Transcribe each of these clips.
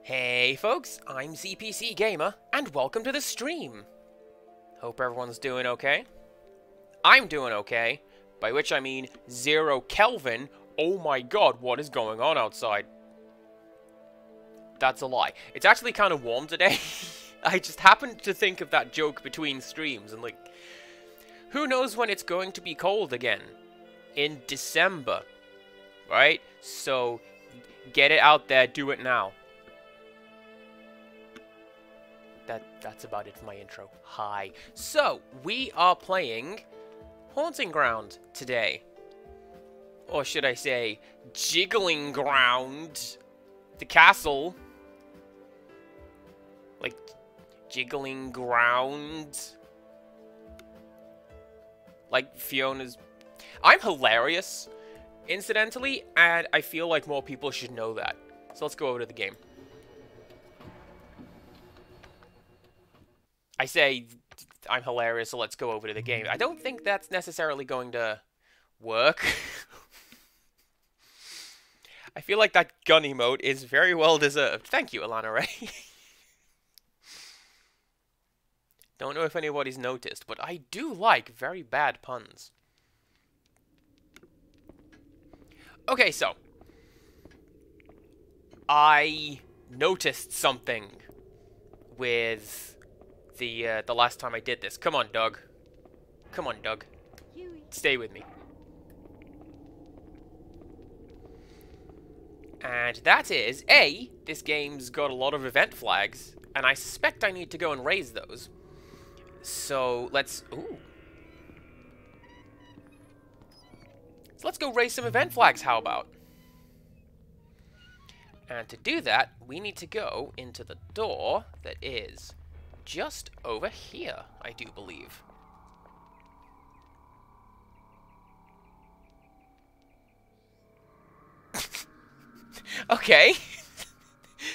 Hey folks, I'm CPC Gamer, and welcome to the stream. Hope everyone's doing okay. I'm doing okay, by which I mean 0 Kelvin. Oh my god, what is going on outside? That's a lie. It's actually kind of warm today. I just happened to think of that joke between streams, and like, who knows when it's going to be cold again? In December, right? So, get it out there, do it now. That's about it for my intro. Hi. So, we are playing Haunting Ground today. Or should I say, Jiggling Ground. The castle. Like, Jiggling Ground. Like Fiona's... I'm hilarious, incidentally, and I feel like more people should know that. So let's go over to the game. I say I'm hilarious, so let's go over to the game. I don't think that's necessarily going to work. I feel like that gun emote is very well deserved. Thank you, Alana Ray. Don't know if anybody's noticed, but I do like very bad puns. Okay, so I noticed something with the last time I did this. Come on, Doug. Come on, Doug. Stay with me. And that is, A, this game's got a lot of event flags, and I suspect I need to go and raise those. So, let's... Ooh. So let's go raise some event flags, how about? And to do that, we need to go into the door that is just over here, I do believe. Okay.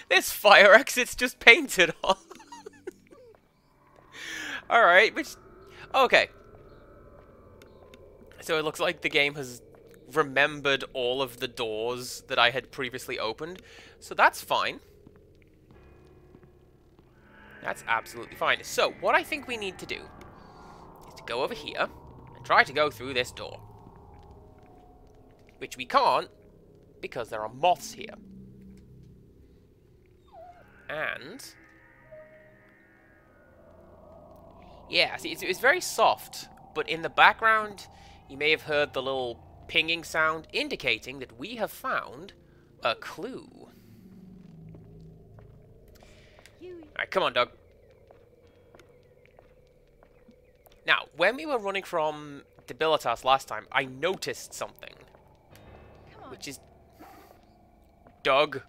This fire exit's just painted on. Alright, which... Okay. So it looks like the game has remembered all of the doors that I had previously opened. So that's fine. That's absolutely fine. So, what I think we need to do is to go over here and try to go through this door. Which we can't, because there are moths here. And... yeah, see, it's very soft, but in the background, you may have heard the little pinging sound indicating that we have found a clue. Alright, come on, Doug. Now, when we were running from Debilitas last time, I noticed something. Which is... Doug.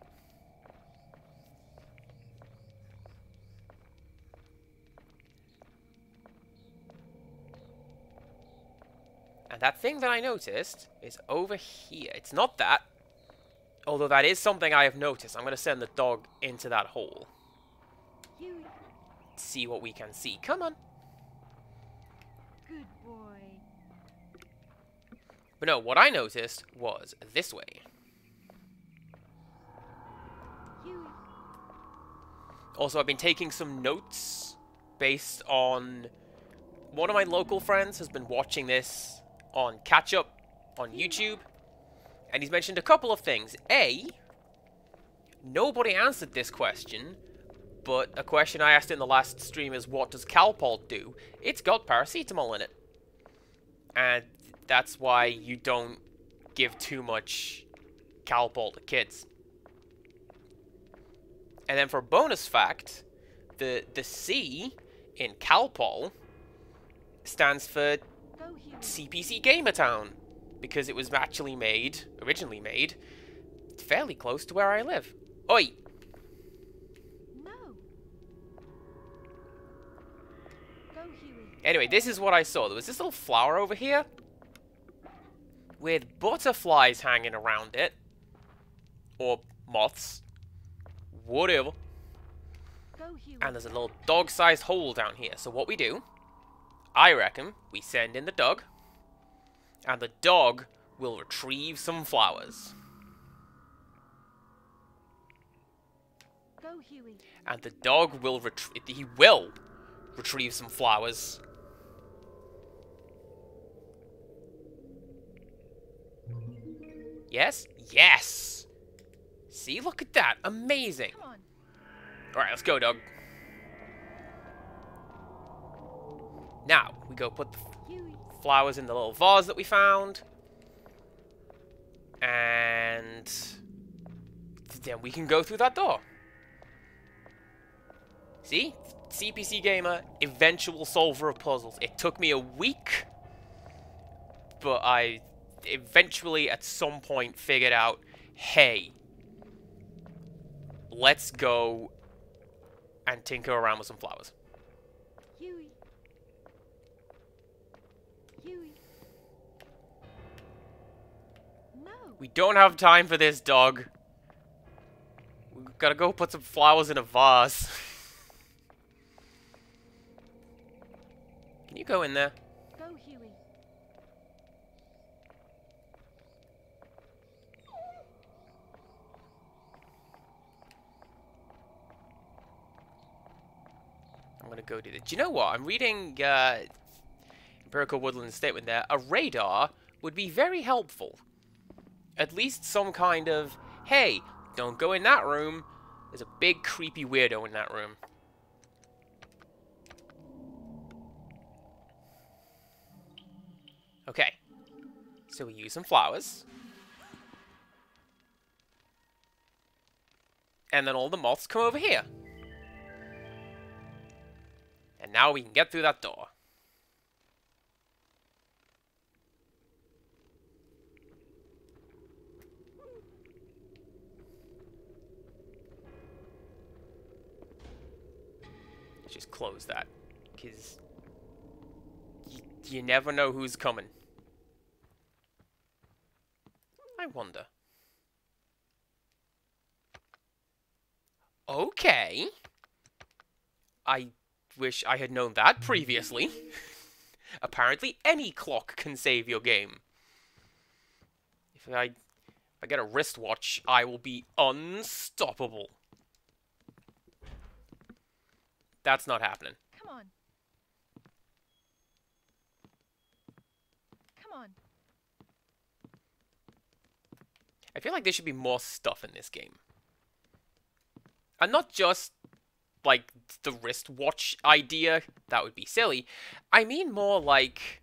And that thing that I noticed is over here. It's not that. Although that is something I have noticed. I'm going to send the dog into that hole. See what we can see. Come on. Good boy. But no, what I noticed was this way. Also, I've been taking some notes based on... one of my local friends has been watching this on Catch Up on YouTube. And he's mentioned a couple of things. A, nobody answered this question. But a question I asked in the last stream is, what does Calpol do? It's got paracetamol in it. And that's why you don't give too much Calpol to kids. And then for bonus fact, the C in Calpol stands for CPC Gamertown. Because it was actually originally made, fairly close to where I live. Oi! Anyway, this is what I saw. There was this little flower over here with butterflies hanging around it. Or moths. Whatever. And there's a little dog-sized hole down here. So what we do, I reckon, we send in the dog. And the dog will retrieve some flowers. Go Go, Huey. And the dog will retrieve some flowers. Yes? Yes! See, look at that. Amazing. Come on. Alright, let's go, dog. Now, we go put the Huey. flowers in the little vase that we found. And then we can go through that door. See? CPC Gamer, eventual solver of puzzles. It took me a week, but I eventually at some point figured out, hey, let's go and tinker around with some flowers. Huey. Huey. No. We don't have time for this, dog. We've got to go put some flowers in a vase. Can you go in there? Go, Huey. I'm gonna go do that. Do you know what? I'm reading Empirical Woodland's statement there. A radar would be very helpful. At least some kind of, hey, don't go in that room. There's a big creepy weirdo in that room. Okay. So we use some flowers. And then all the moths come over here. And now we can get through that door. Let's just close that, because you never know who's coming. I wonder. Okay. I wish I had known that previously. Apparently any clock can save your game. If I get a wristwatch, I will be unstoppable. That's not happening. Come on. Come on. I feel like there should be more stuff in this game. And not just, like, the wristwatch idea. That would be silly. I mean more like...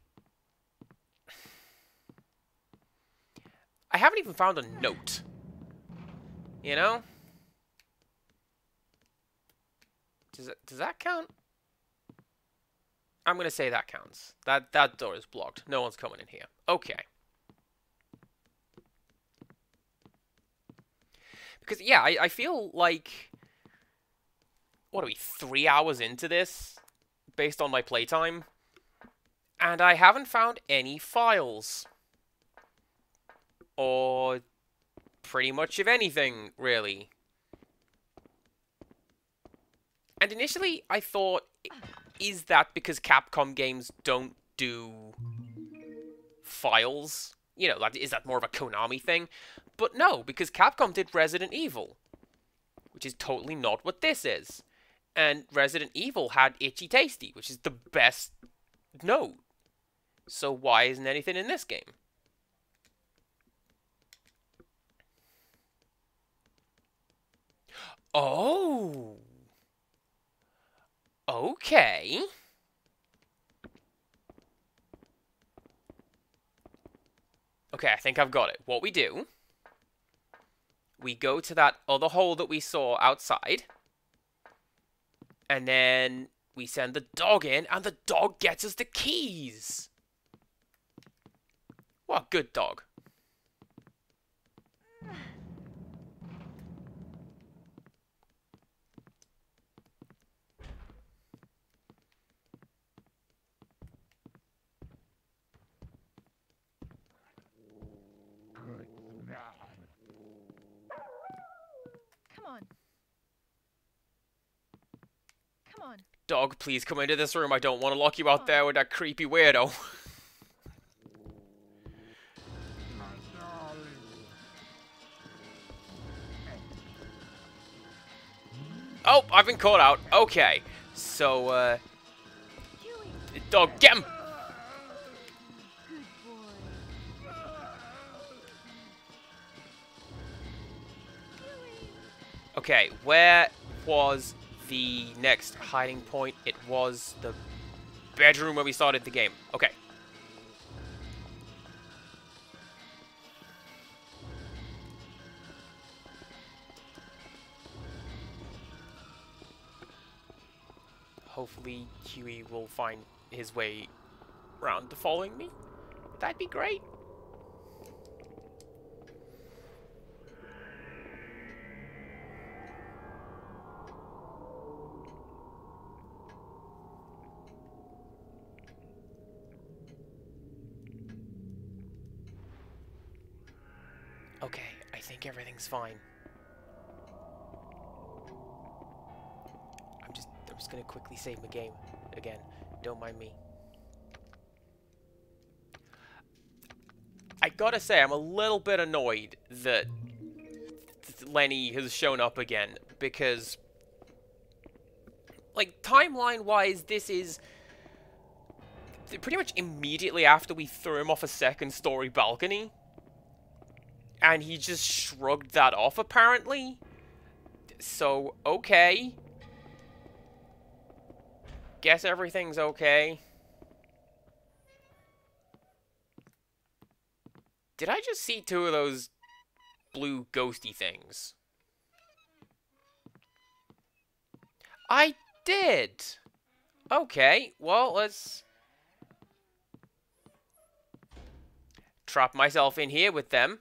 I haven't even found a note. You know? Does that count? I'm gonna say that counts. That door is blocked. No one's coming in here. Okay. Because, yeah, I feel like... What are we, 3 hours into this? Based on my playtime? And I haven't found any files. Or pretty much of anything, really. And initially, I thought, is that because Capcom games don't do files? You know, is that more of a Konami thing? But no, because Capcom did Resident Evil, which is totally not what this is. And Resident Evil had Itchy Tasty, which is the best note. So why isn't anything in this game? Oh! Okay. Okay, I think I've got it. What we do, we go to that other hole that we saw outside, and then we send the dog in, and the dog gets us the keys. What a good dog. Come on. Come on. Dog, please come into this room. I don't want to lock you out there with that creepy weirdo. Oh, I've been caught out. Okay. So, Huey. dog, get him! Good boy. Huey. Okay, where was the next hiding point? It was the bedroom where we started the game. Okay. Hopefully Huey will find his way around to following me. That'd be great. Okay, I think everything's fine. I'm just gonna quickly save the game again. Don't mind me. I gotta say, I'm a little bit annoyed that Lenny has shown up again, because, like, timeline-wise, this is pretty much immediately after we threw him off a second-story balcony. And he just shrugged that off, apparently. So, okay. Guess everything's okay. Did I just see two of those blue ghosty things? I did! Okay, well, let's trap myself in here with them.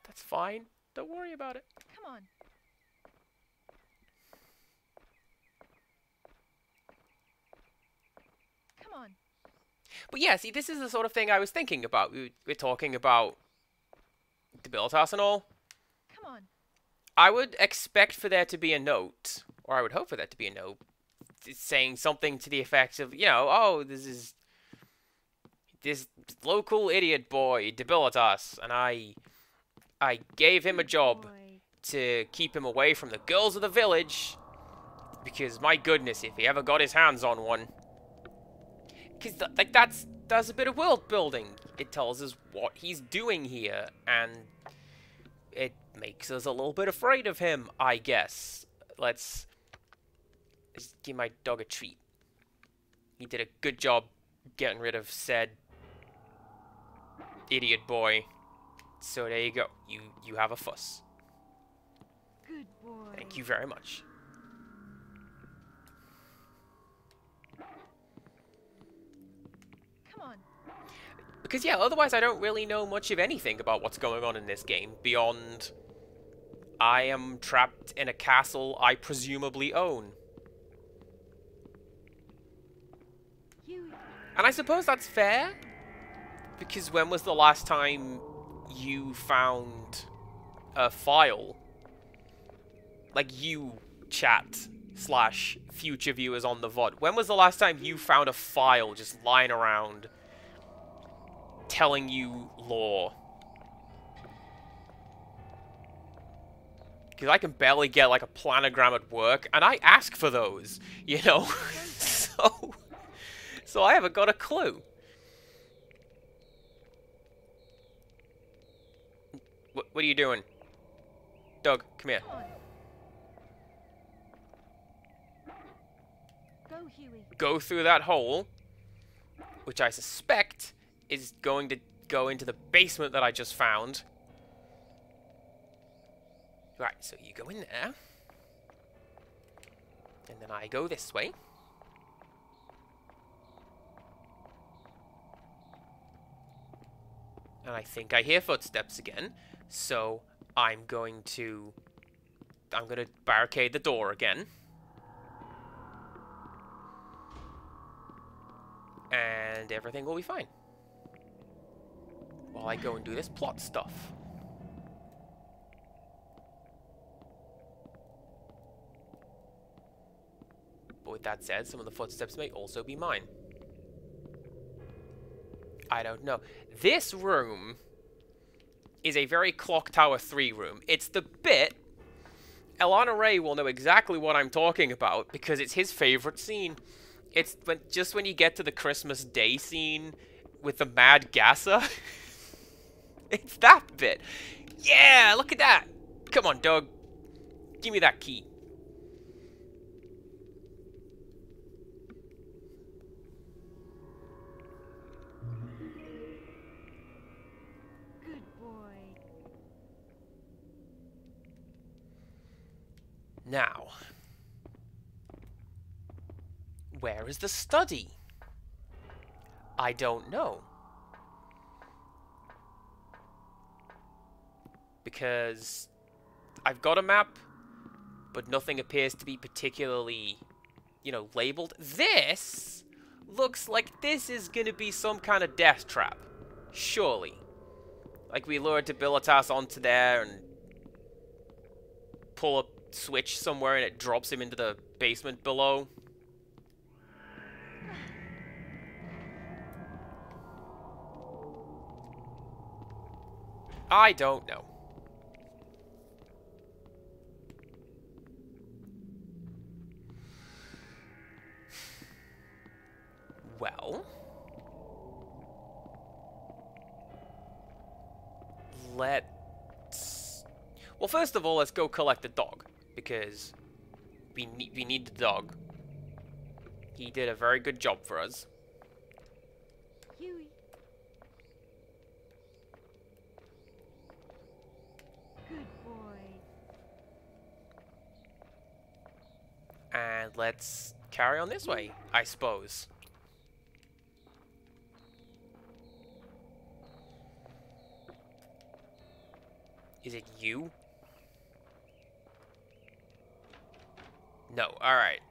That's fine. Don't worry about it. Come on. Come on. But yeah, see, this is the sort of thing I was thinking about. We're talking about Debilitas and all. Come on. I would expect for there to be a note, or I would hope for there to be a note, saying something to the effect of, you know, oh, this local idiot boy, Debilitas, and I gave him a job Boy. to keep him away from the girls of the village, because my goodness, if he ever got his hands on one. Because, like, that's a bit of world building. It tells us what he's doing here, and it makes us a little bit afraid of him, I guess. Let's give my dog a treat. He did a good job getting rid of said idiot boy. So there you go. You have a fuss. Good boy. Thank you very much. Come on. Because, yeah, otherwise I don't really know much of anything about what's going on in this game beyond I am trapped in a castle I presumably own. Huey. And I suppose that's fair, because when was the last time you found a file? Like, you, chat, / future viewers on the VOD. When was the last time you found a file just lying around telling you lore? Because I can barely get, like, a planogram at work, and I ask for those, you know? So I haven't got a clue. What are you doing? Doug, come here. Come on. Go, Huey. Go through that hole, which I suspect is going to go into the basement that I just found. Right, so you go in there. And then I go this way. And I think I hear footsteps again. So I'm going to barricade the door again. And everything will be fine. While I go and do this plot stuff. But with that said, some of the footsteps may also be mine. I don't know. This room is a very Clock Tower 3 room. It's the bit... Elana Ray will know exactly what I'm talking about, because it's his favorite scene. It's just when you get to the Christmas Day scene with the Mad Gasser. It's that bit. Yeah, look at that. Come on, Doug. Give me that key. Good boy. Now, where is the study? I don't know. Because I've got a map, but nothing appears to be particularly, you know, labeled. This looks like this is going to be some kind of death trap. Surely. Like we lured Debilitas onto there and pull a switch somewhere and it drops him into the basement below. I don't know. Well, let's... Well, first of all, let's go collect the dog, because we need the dog. He did a very good job for us. Huey. Good boy. And let's carry on this way, I suppose. Is it you? No, alright.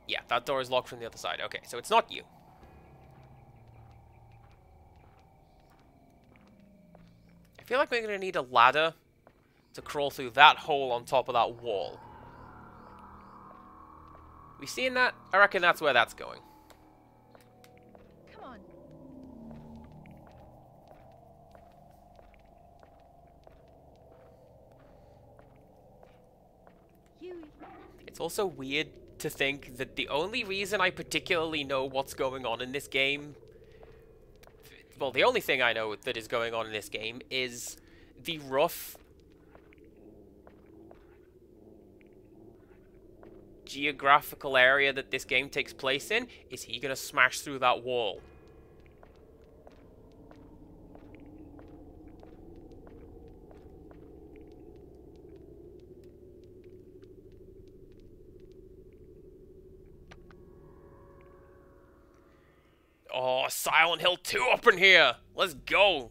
Yeah, that door is locked from the other side. Okay, so it's not you. I feel like we're gonna need a ladder to crawl through that hole on top of that wall. We seeing that? I reckon that's where that's going. Come on. Huey. It's also weird to think that the only reason I particularly know what's going on in this game... Well, the only thing I know that is going on in this game is the rough geographical area that this game takes place in. Is he gonna smash through that wall? Oh, Silent Hill 2 up in here! Let's go!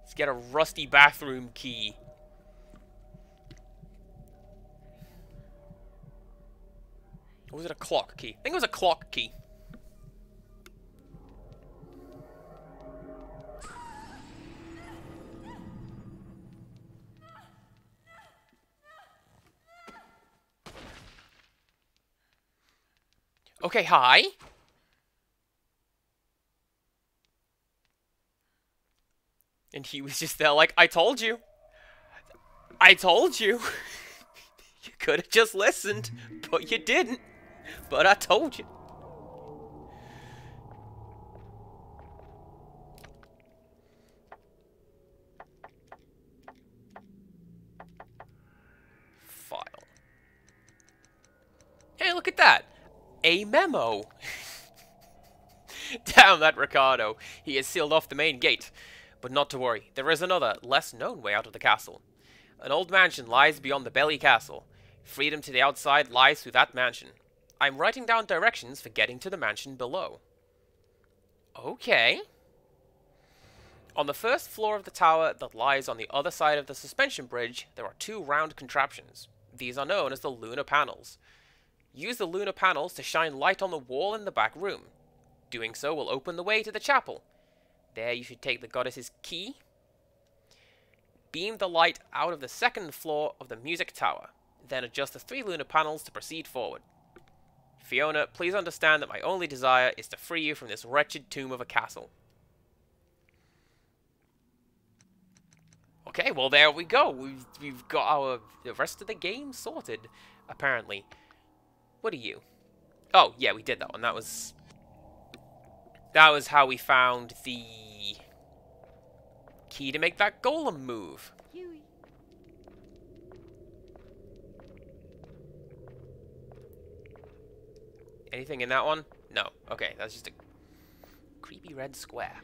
Let's get a rusty bathroom key. Or was it a clock key? I think it was a clock key. Okay, hi. And he was just there like, I told you. I told you. You could have just listened, but you didn't. But I told you. File. Hey, look at that. A memo. Damn that Ricardo. He has sealed off the main gate. But not to worry. There is another, less known way out of the castle. An old mansion lies beyond the Belly Castle. Freedom to the outside lies through that mansion. I'm writing down directions for getting to the mansion below. Okay. On the first floor of the tower that lies on the other side of the suspension bridge, there are two round contraptions. These are known as the lunar panels. Use the lunar panels to shine light on the wall in the back room. Doing so will open the way to the chapel. There you should take the goddess's key. Beam the light out of the second floor of the music tower. Then adjust the 3 lunar panels to proceed forward. Fiona, please understand that my only desire is to free you from this wretched tomb of a castle. Okay, well there we go. We've got the rest of the game sorted, apparently. What are you? Oh, yeah, we did that one. That was how we found the key to make that golem move. Huey. Anything in that one? No. Okay, that's just a creepy red square.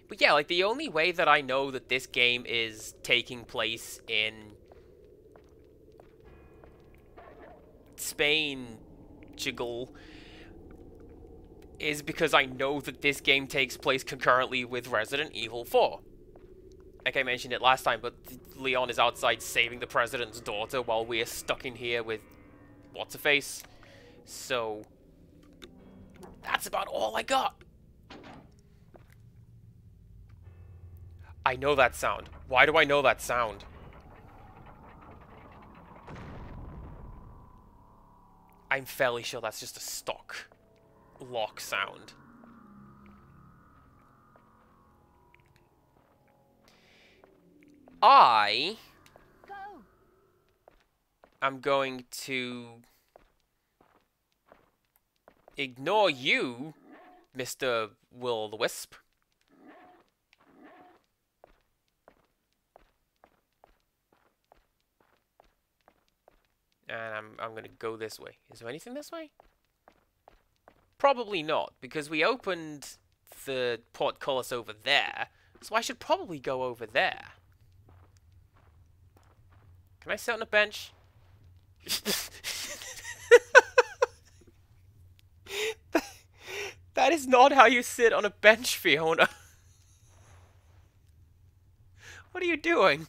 But yeah, like, the only way that I know that this game is taking place in Spain, Jiggle, is because I know that this game takes place concurrently with Resident Evil 4. Like I mentioned it last time, but Leon is outside saving the president's daughter while we are stuck in here with what's-her-face. So, that's about all I got. I know that sound. Why do I know that sound? I'm fairly sure that's just a stock lock sound. I Go. am going to ignore you, Mr. Will-o'-the-Wisp. And I'm gonna go this way. Is there anything this way? Probably not, because we opened the portcullis over there, so I should probably go over there. Can I sit on a bench? That is not how you sit on a bench, Fiona. What are you doing?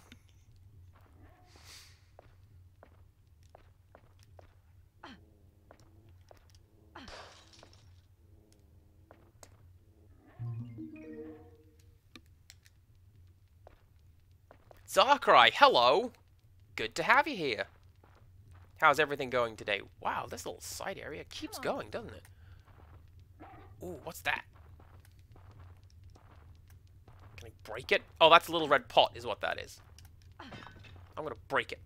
Darkrai, hello! Good to have you here. How's everything going today? Wow, this little side area keeps going, doesn't it? Ooh, what's that? Can I break it? Oh, that's a little red pot is what that is. I'm gonna break it.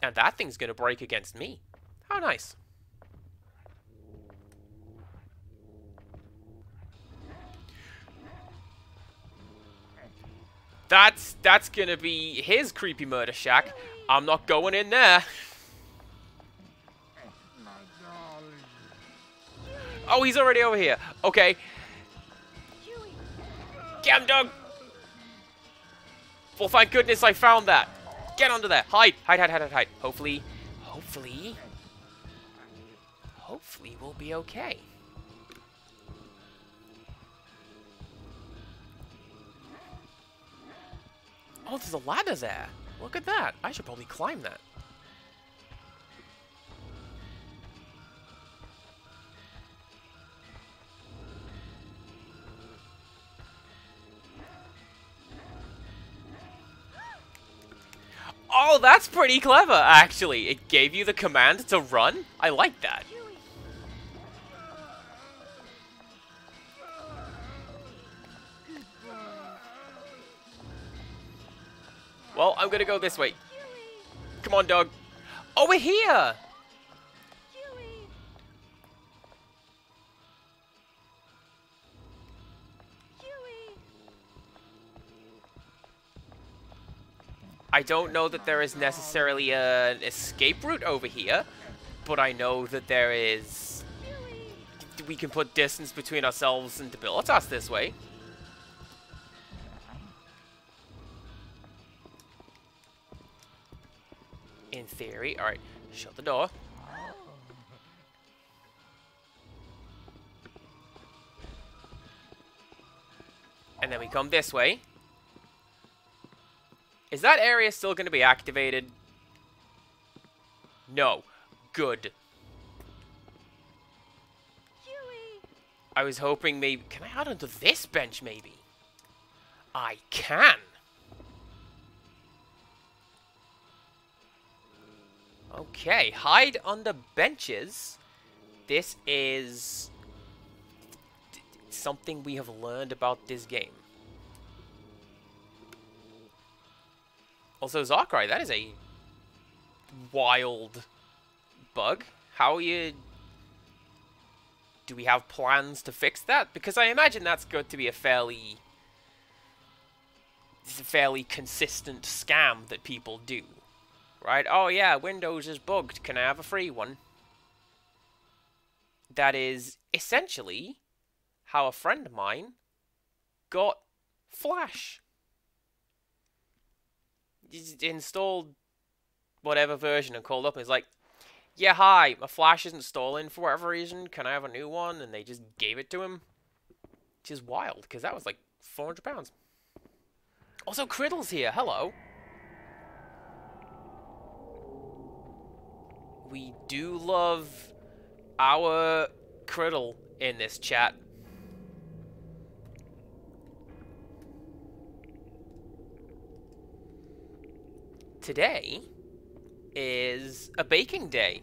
And that thing's gonna break against me. How nice. That's gonna be his creepy murder shack. I'm not going in there. Oh, he's already over here. Okay. Huey. Get him, dog. Well, thank goodness I found that. Get under there. Hide. Hide, hide, hide, hide, hide. Hopefully we'll be okay. Oh, there's a ladder there. Look at that. I should probably climb that. Oh, that's pretty clever, actually. It gave you the command to run? I like that. Huey. Good boy. Well, I'm gonna go this way. Huey. Come on, dog. Oh, we're here! Huey. Huey. I don't know that there is necessarily an escape route over here, but I know that there is... Huey. We can put distance between ourselves and Debilitas this way. In theory. Alright, shut the door. And then we come this way. Is that area still going to be activated? No. Good. Huey. I was hoping maybe... Can I hide onto this bench, maybe? I can. Okay, hide under benches. This is something we have learned about this game. Also, Zarkrai, that is a wild bug. How are you... Do we have plans to fix that? Because I imagine that's going to be a fairly consistent scam that people do. Right? Oh yeah, Windows is bugged. Can I have a free one? That is essentially how a friend of mine got Flash. He installed whatever version and called up and was like, yeah, hi, my Flash isn't installing for whatever reason. Can I have a new one? And they just gave it to him. Which is wild, because that was like £400. Also, Criddle's here. Hello. We do love our Criddle in this chat. Today is a baking day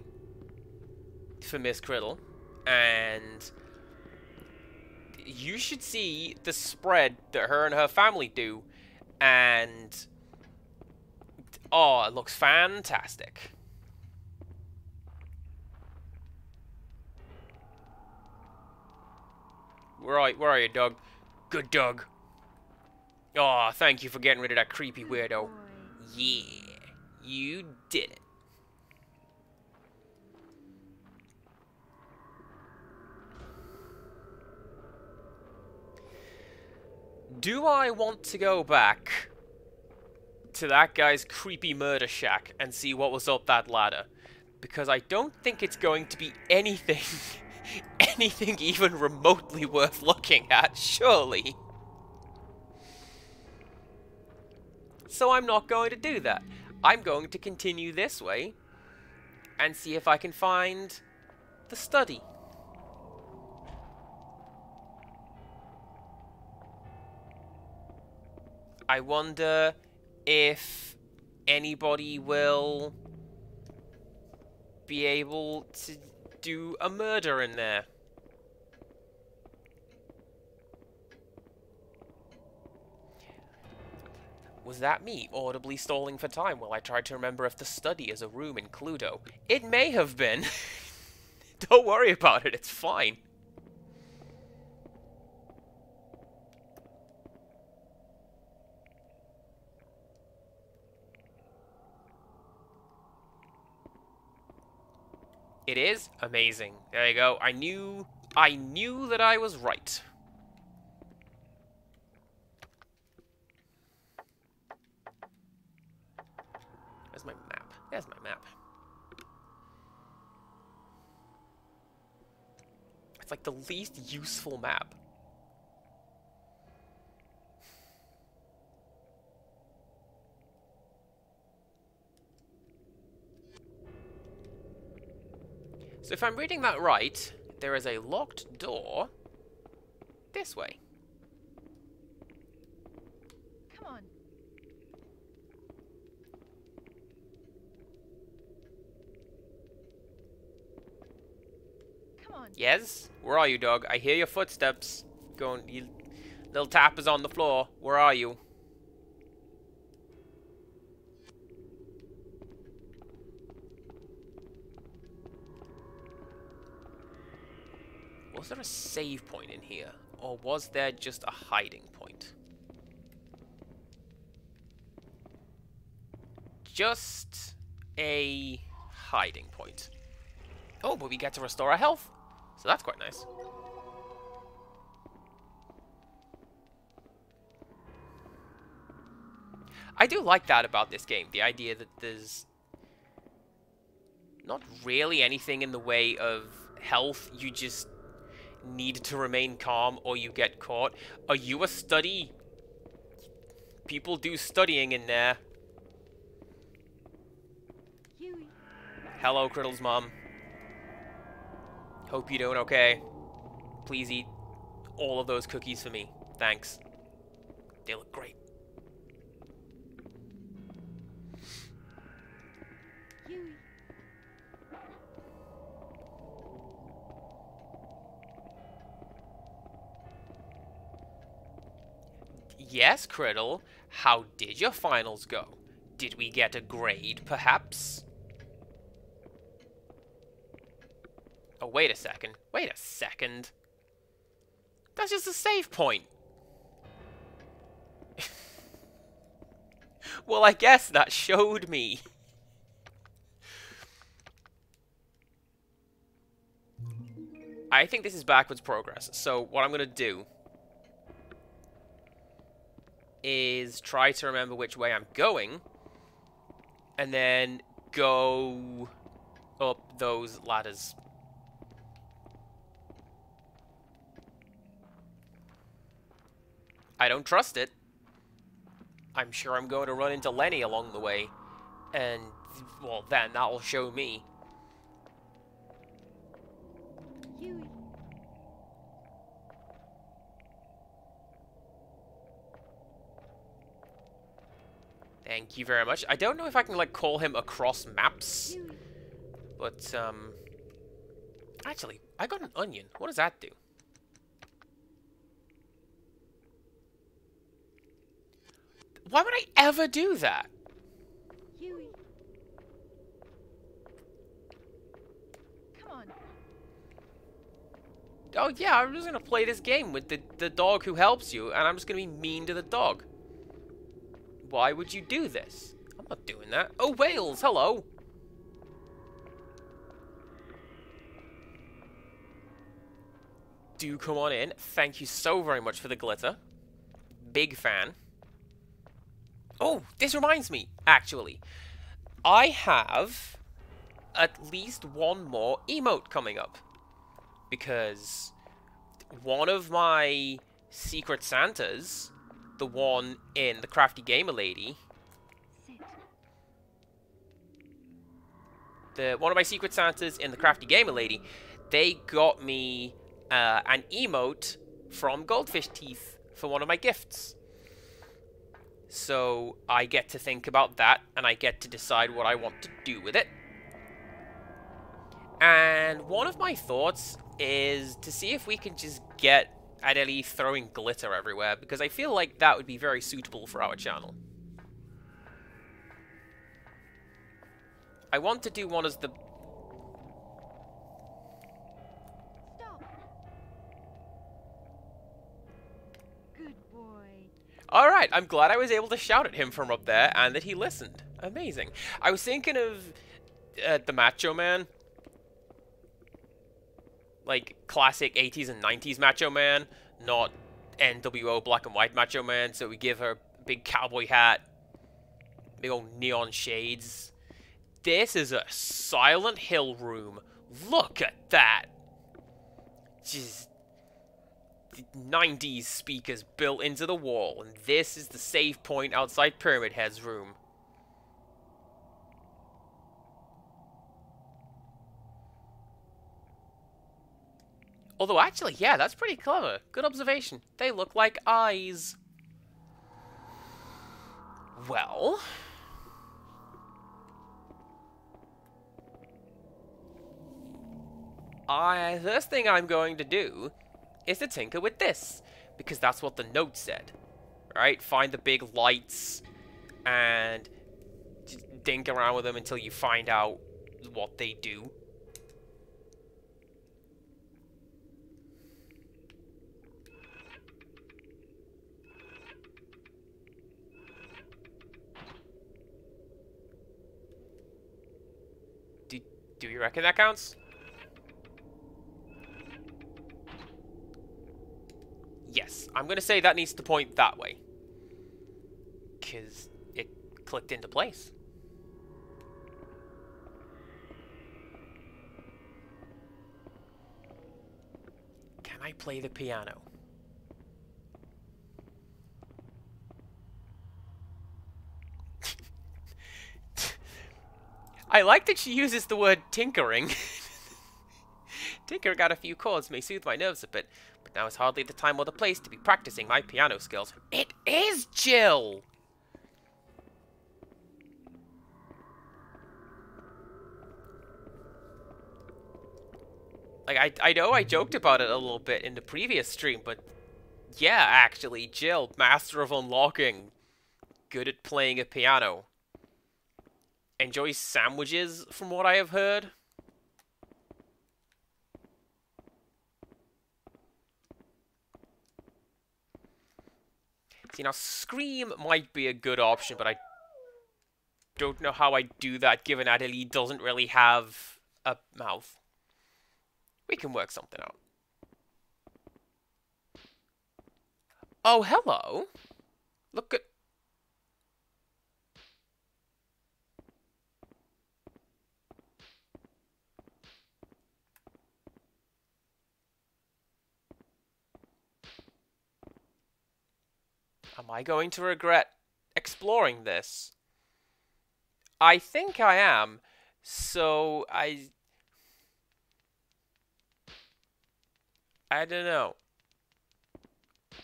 for Miss Criddle, and you should see the spread that her and her family do, and oh, it looks fantastic. Where are you, Doug? Good Doug. Oh, thank you for getting rid of that creepy weirdo. Yeah, you did it. Do I want to go back to that guy's creepy murder shack and see what was up that ladder? Because I don't think it's going to be anything, anything even remotely worth looking at, surely. So I'm not going to do that. I'm going to continue this way and see if I can find the study. I wonder if anybody will be able to do a murder in there. Was that me audibly stalling for time while I tried to remember if the study is a room in Cluedo? It may have been. Don't worry about it, it's fine. It is amazing. There you go. I knew that I was right. Where's my map? There's my map. It's like the least useful map. So if I'm reading that right, there is a locked door this way. Come on. Come on. Yes? Where are you, dog? I hear your footsteps going. You, little tap is on the floor. Where are you? Was there a save point in here? Or was there just a hiding point? Just a hiding point. Oh, but we get to restore our health. So that's quite nice. I do like that about this game. The idea that there's not really anything in the way of health. You just need to remain calm or you get caught. Are you a study? People do studying in there. Huey. Hello, Criddle's mom. Hope you're doing okay. Please eat all of those cookies for me. Thanks. They look great. Huey. Yes, Criddle. How did your finals go? Did we get a grade, perhaps? Oh, wait a second. Wait a second. That's just a save point. Well, I guess that showed me. I think this is backwards progress. So what I'm going to do is try to remember which way I'm going and then go up those ladders. I don't trust it. I'm sure I'm going to run into Lenny along the way. And, well, then that will show me. Huey. Thank you very much. I don't know if I can, like, call him across maps. Huey. But, actually, I got an onion. What does that do? Why would I ever do that? Huey. Come on. Oh yeah, I'm just gonna play this game with the dog who helps you, and I'm just gonna be mean to the dog. Why would you do this? I'm not doing that. Oh, Wales, hello! Do come on in. Thank you so very much for the glitter. Big fan. Oh, this reminds me, actually. I have at least one more emote coming up. Because one of my Secret Santas, the one in the Crafty Gamer Lady, Sit. one of my Secret Santas in the Crafty Gamer Lady, they got me an emote from Goldfish Teeth for one of my gifts. So I get to think about that, and I get to decide what I want to do with it. And one of my thoughts is to see if we can just get Adeli throwing glitter everywhere, because I feel like that would be very suitable for our channel. I want to do one as the... Stop. Good boy. Alright, I'm glad I was able to shout at him from up there, and that he listened. Amazing. I was thinking of the Macho Man. Like, classic 80s and 90s Macho Man, not NWO black and white Macho Man, so we give her a big cowboy hat, big old neon shades. This is a Silent Hill room. Look at that! Just 90s speakers built into the wall, and this is the save point outside Pyramid Head's room. Although, actually, yeah, that's pretty clever. Good observation. They look like eyes. Well... first thing I'm going to do is to tinker with this, because that's what the note said. Right? Find the big lights and dink around with them until you find out what they do. Do you reckon that counts? Yes, I'm going to say that needs to point that way. Because it clicked into place. Can I play the piano? I like that she uses the word tinkering. Tinkering out a few chords may soothe my nerves a bit, but now is hardly the time or the place to be practicing my piano skills. It is Jill! Like, I know I joked about it a little bit in the previous stream, but Yeah, actually, Jill, master of unlocking. Good at playing a piano. Enjoys sandwiches, from what I have heard. See, now Scream might be a good option, but I don't know how I do that, given Adelie doesn't really have a mouth. We can work something out. Oh, hello. Look at... Am I going to regret exploring this? I think I am. So, I don't know.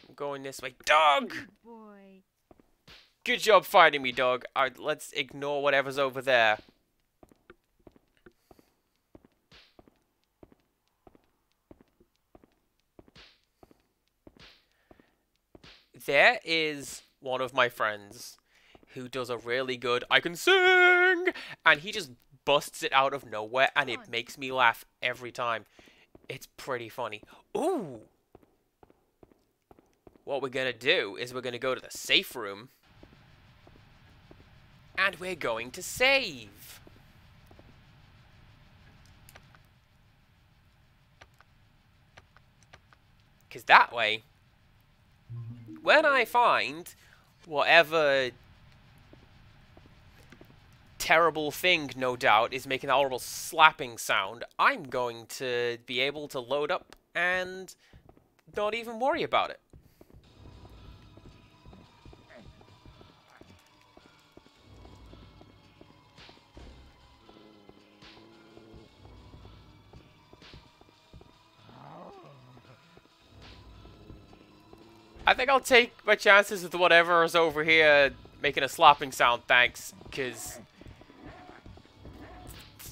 I'm going this way. Dog! Good boy. Good job fighting me, dog. Alright, let's ignore whatever's over there. There is one of my friends who does a really good I can sing, and he just busts it out of nowhere, and it makes me laugh every time. It's pretty funny. Ooh! What we're gonna do is we're gonna go to the safe room, and we're going to save. Because that way, when I find whatever terrible thing, no doubt, is making that horrible slapping sound, I'm going to be able to load up and not even worry about it. I think I'll take my chances with whatever is over here making a slapping sound, thanks, because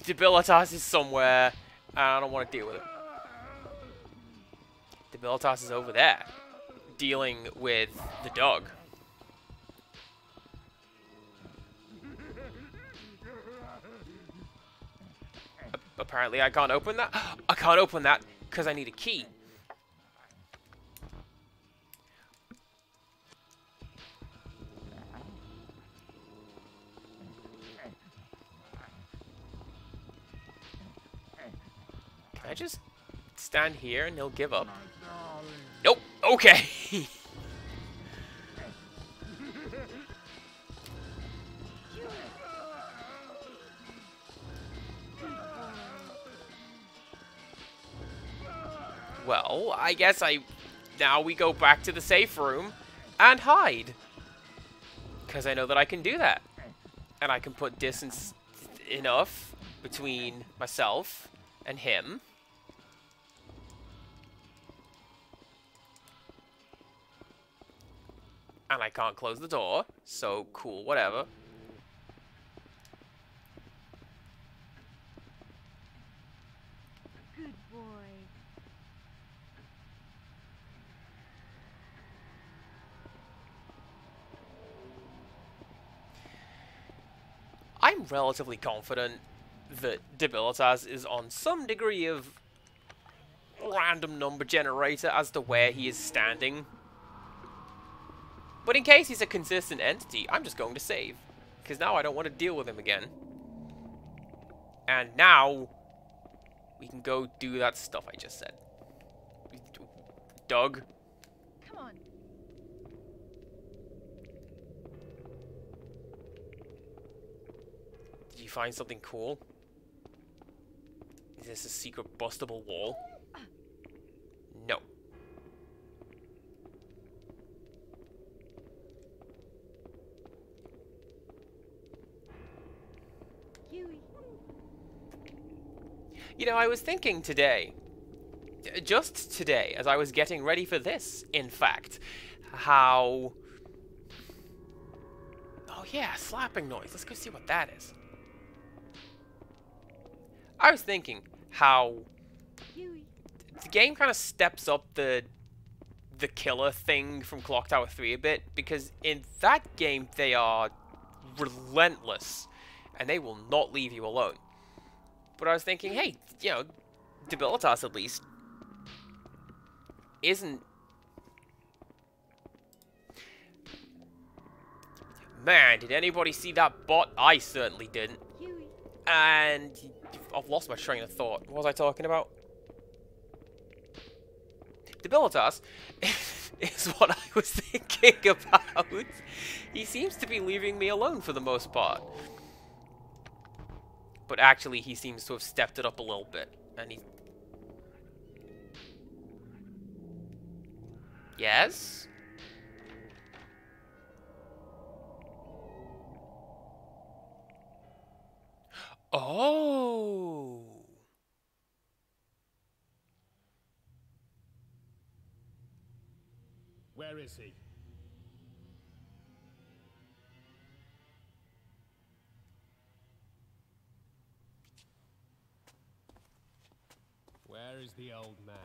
Debilitas is somewhere, and I don't want to deal with it. Debilitas is over there, dealing with the dog. Apparently I can't open that. I can't open that because I need a key. Can I just stand here and he'll give up? Nope. Okay. Well, I guess now we go back to the safe room and hide. Because I know that I can do that. And I can put distance enough between myself and him. And I can't close the door, so cool, whatever. Good boy. I'm relatively confident that Debilitas is on some degree of random number generator as to where he is standing. But in case he's a consistent entity, I'm just going to save. Because now I don't want to deal with him again. And now, we can go do that stuff I just said. Doug. Come on. Did you find something cool? Is this a secret bustable wall? No. Huey. You know, I was thinking today, just today, as I was getting ready for this, in fact, how... Oh yeah, slapping noise. Let's go see what that is. I was thinking how Huey. the game kind of steps up the the killer thing from Clock Tower 3 a bit, because in that game they are relentless and they will not leave you alone. But I was thinking, hey, you know, Debilitas at least isn't... Man, did anybody see that bot? I certainly didn't. Huey. And I've lost my train of thought. What was I talking about? Debilitas is what I was thinking about. He seems to be leaving me alone for the most part. But actually, he seems to have stepped it up a little bit. And he's... Yes? Oh! Where is he? Where is the old man?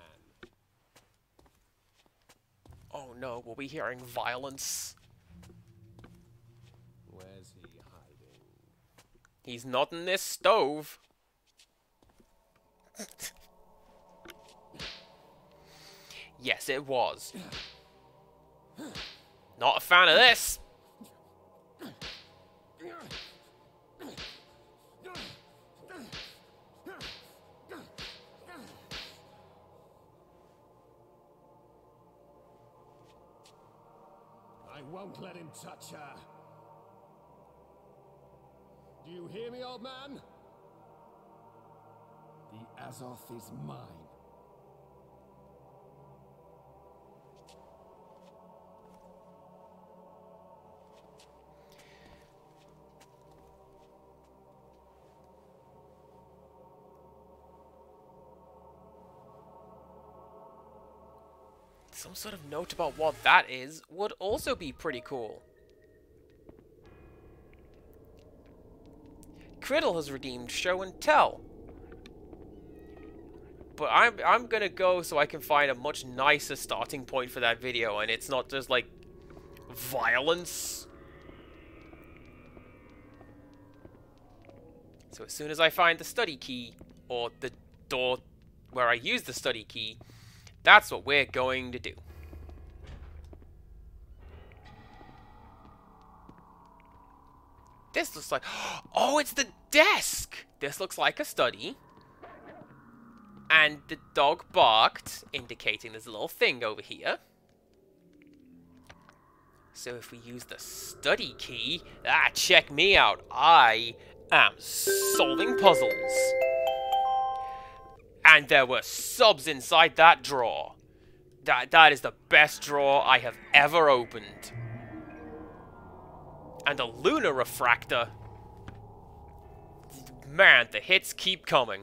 Oh no, we'll be hearing violence. Where's he hiding? He's not in this stove. Yes, it was. Not a fan of this. I won't let him touch her. Do you hear me, old man? The Azoth is mine. Some sort of note about what that is would also be pretty cool. Criddle has redeemed Show and Tell. But I'm gonna go so I can find a much nicer starting point for that video, and it's not just like violence. So as soon as I find the study key, or the door where I use the study key, that's what we're going to do. This looks like... Oh, it's the desk! This looks like a study. And the dog barked, indicating there's a little thing over here. So if we use the study key... check me out. I am solving puzzles. And there were subs inside that drawer. That is the best drawer I have ever opened. And a lunar refractor. Man, the hits keep coming.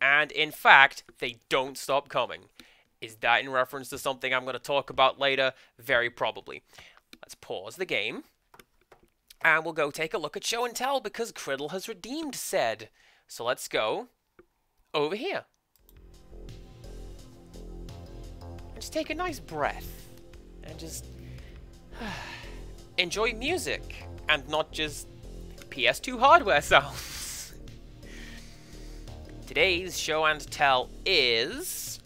And in fact, they don't stop coming. Is that in reference to something I'm going to talk about later? Very probably. Let's pause the game. And we'll go take a look at Show and Tell because Criddle has redeemed said. So let's go over here. And just take a nice breath. And just enjoy music. And not just PS2 hardware sounds. Today's Show and Tell is...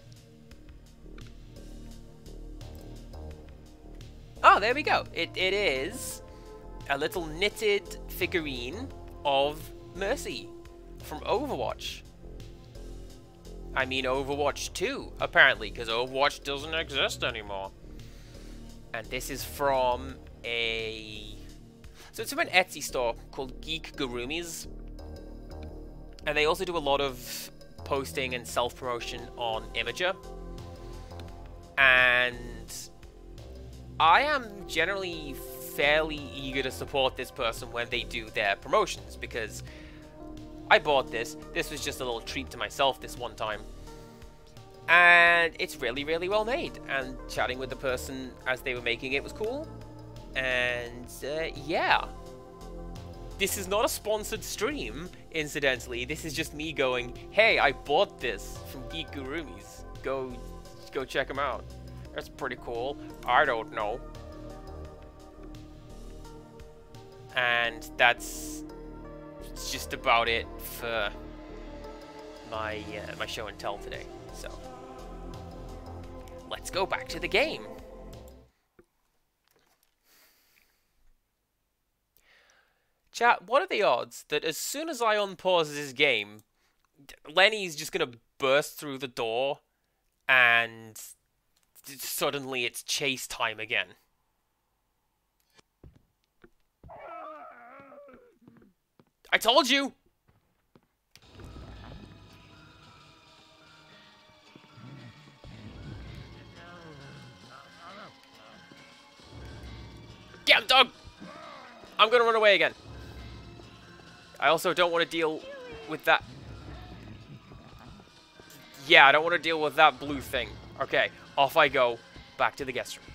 Oh, there we go. It is a little knitted figurine of Mercy from Overwatch. I mean Overwatch 2, apparently, because Overwatch doesn't exist anymore. And this is from a... So it's from an Etsy store called Geek Gurumis. And they also do a lot of posting and self-promotion on Imager. And I am generally fairly eager to support this person when they do their promotions, because I bought this. This was just a little treat to myself this one time. And it's really, really well made. And chatting with the person as they were making it was cool. And yeah. This is not a sponsored stream, incidentally. This is just me going, hey, I bought this from Geek Gurumis. Go check them out. That's pretty cool. I don't know. And that's just about it for my my show and tell today. So let's go back to the game. Chat, what are the odds that as soon as I unpause this game, Lenny's just gonna burst through the door and suddenly it's chase time again? I told you! Get him, dog! I'm gonna run away again. I also don't want to deal with that. Yeah, I don't want to deal with that blue thing. Okay, off I go. Back to the guest room.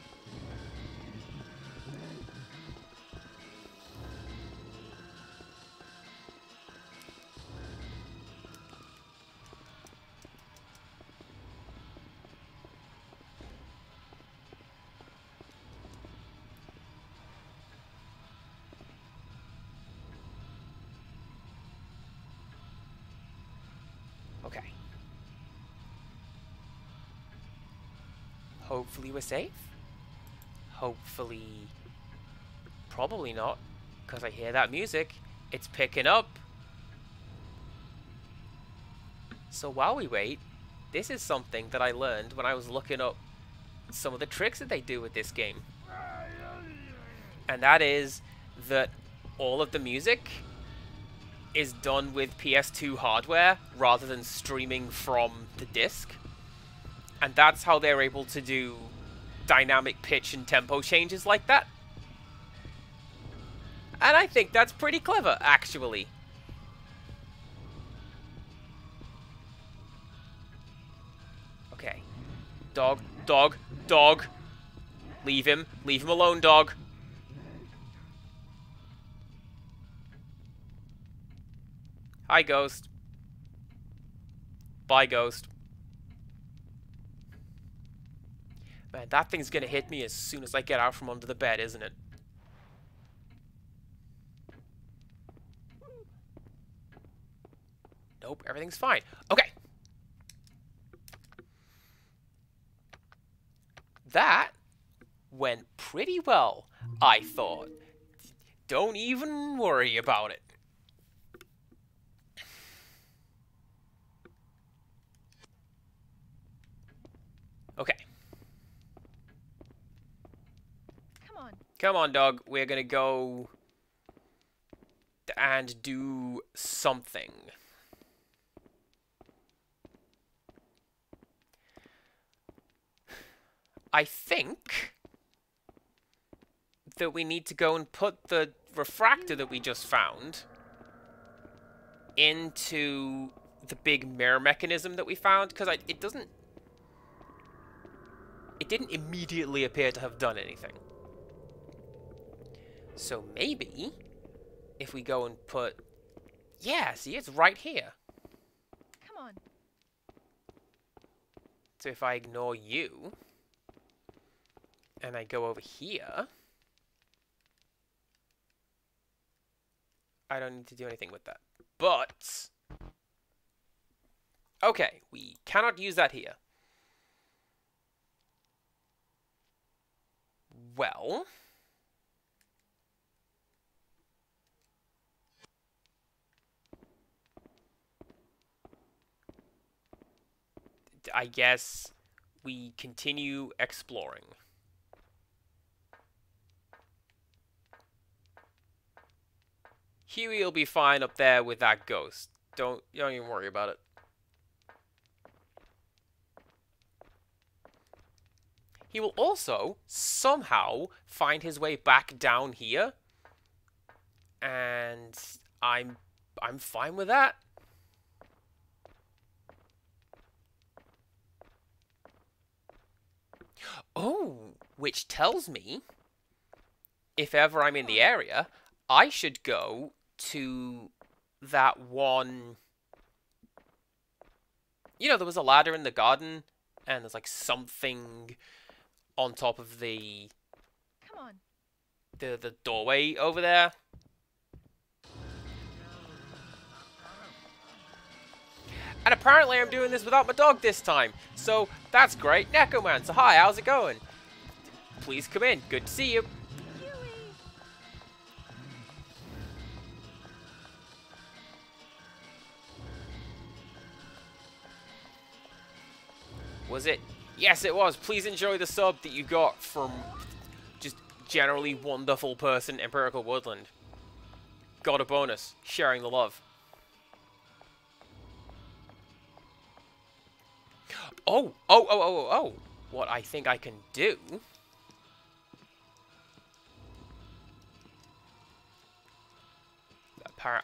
Okay. Hopefully we're safe. Hopefully... Probably not, because I hear that music. It's picking up. So while we wait, this is something that I learned when I was looking up some of the tricks that they do with this game. And that is that all of the music is done with PS2 hardware rather than streaming from the disc. And that's how they're able to do dynamic pitch and tempo changes like that. And I think that's pretty clever, actually. Okay. Dog, dog, dog. Leave him. Leave him alone, dog. Hi, Ghost. Bye, Ghost. Man, that thing's gonna hit me as soon as I get out from under the bed, isn't it? Nope, everything's fine. Okay. That went pretty well, I thought. Don't even worry about it. Okay. Come on. Come on, dog. We're gonna go and do something. I think that we need to go and put the refractor that we just found into the big mirror mechanism that we found, because it didn't immediately appear to have done anything. So maybe if we go and put... Yeah, see, it's right here. Come on. So if I ignore you, and I go over here, I don't need to do anything with that. But, okay, we cannot use that here. Well, I guess we continue exploring. Huey will be fine up there with that ghost. You don't even worry about it. He will also somehow find his way back down here, and I'm fine with that. Oh, which tells me if ever I'm in the area, I should go to that one... You know, there was a ladder in the garden, and there's like something on top of the Come on. the doorway over there. And apparently I'm doing this without my dog this time. So that's great. Necromancer, hi, how's it going? Please come in. Good to see you. Huey! Was it? Yes, it was. Please enjoy the sub that you got from just generally wonderful person, Empirical Woodland. Got a bonus. Sharing the love. Oh. What I think I can do...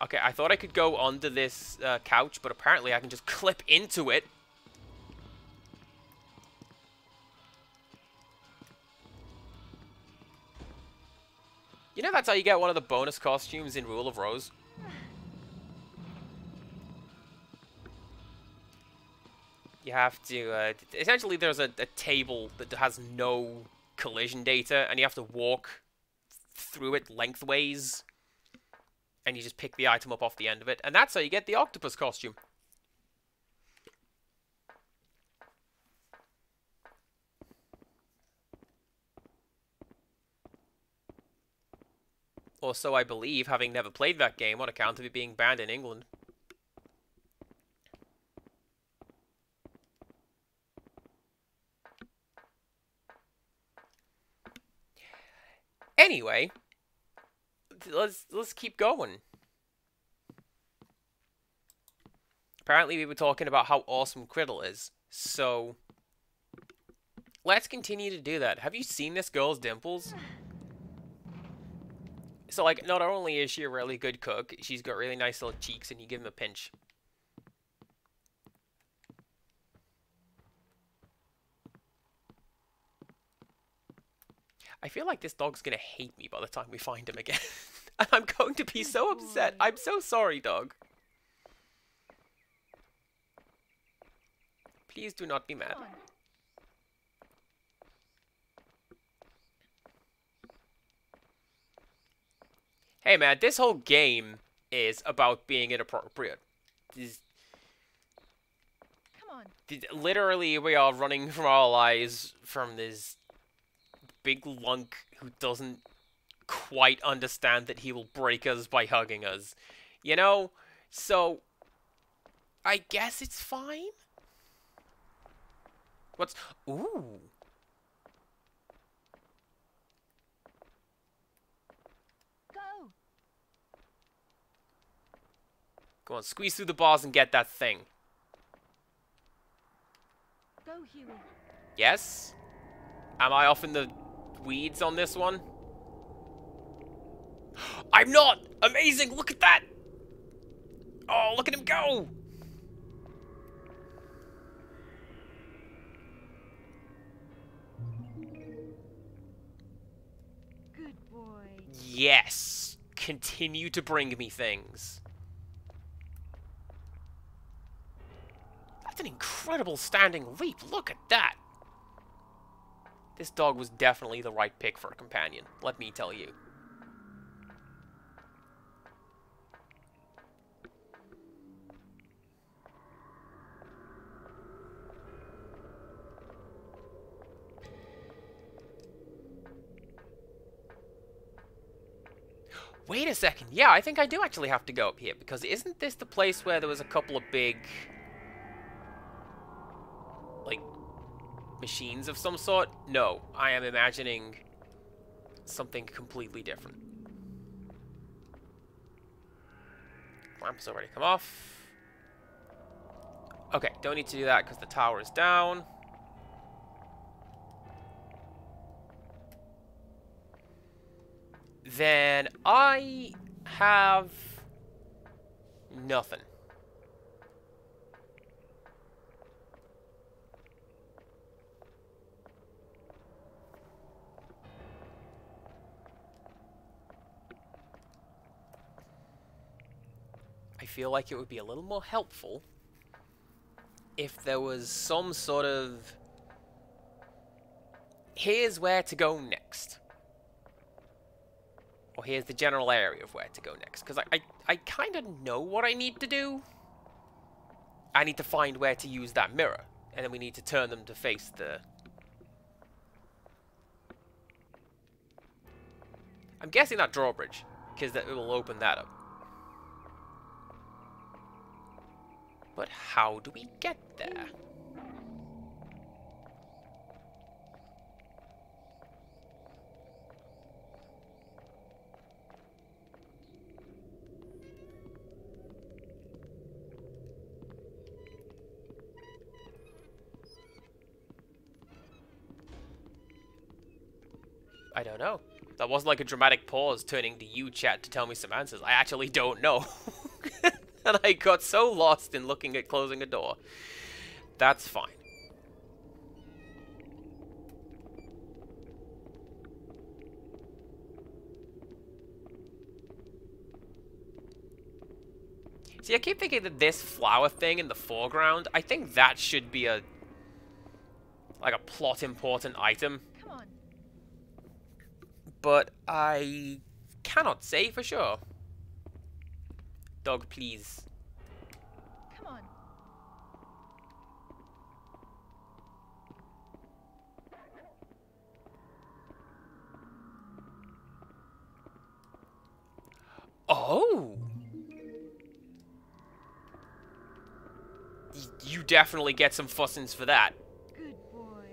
Okay, I thought I could go under this couch, but apparently I can just clip into it. You know that's how you get one of the bonus costumes in Rule of Rose? You have to, essentially there's a table that has no collision data, and you have to walk through it lengthways, and you just pick the item up off the end of it, and that's how you get the octopus costume. Or so I believe, having never played that game on account of it being banned in England. Anyway, let's keep going. Apparently we were talking about how awesome Criddle is, so let's continue to do that. Have you seen this girl's dimples? So, like, not only is she a really good cook, she's got really nice little cheeks, and you give them a pinch. I feel like this dog's gonna hate me by the time we find him again. And I'm going to be so upset. I'm so sorry, dog. Please do not be mad. Come on. Hey man, this whole game is about being inappropriate. Come on. Literally, we are running from our lives from this big lunk who doesn't quite understand that he will break us by hugging us. You know? So, I guess it's fine? What's... Ooh. Go. Go on, squeeze through the bars and get that thing. Go, Huey. Yes? Am I off in the weeds on this one? I'm not! Amazing! Look at that! Oh, look at him go! Good boy. Yes! Continue to bring me things. That's an incredible standing leap. Look at that! This dog was definitely the right pick for a companion, let me tell you. Wait a second. Yeah, I think I do actually have to go up here, because isn't this the place where there was a couple of big, like, machines of some sort? No, I am imagining something completely different. Lamp's already come off. Okay, don't need to do that because the tower is down. Then I have nothing. I feel like it would be a little more helpful if there was some sort of here's where to go next. Or here's the general area of where to go next. Because I kind of know what I need to do. I need to find where to use that mirror. And then we need to turn them to face the... I'm guessing that drawbridge. Because it will open that up. But how do we get there? I don't know. That wasn't like a dramatic pause turning to you, chat, to tell me some answers. I actually don't know. And I got so lost in looking at closing a door. That's fine. See, I keep thinking that this flower thing in the foreground, I think that should be a... like a plot important item. Come on. But I cannot say for sure. Dog, please. Come on. Oh! You definitely get some fussins for that. Good boy.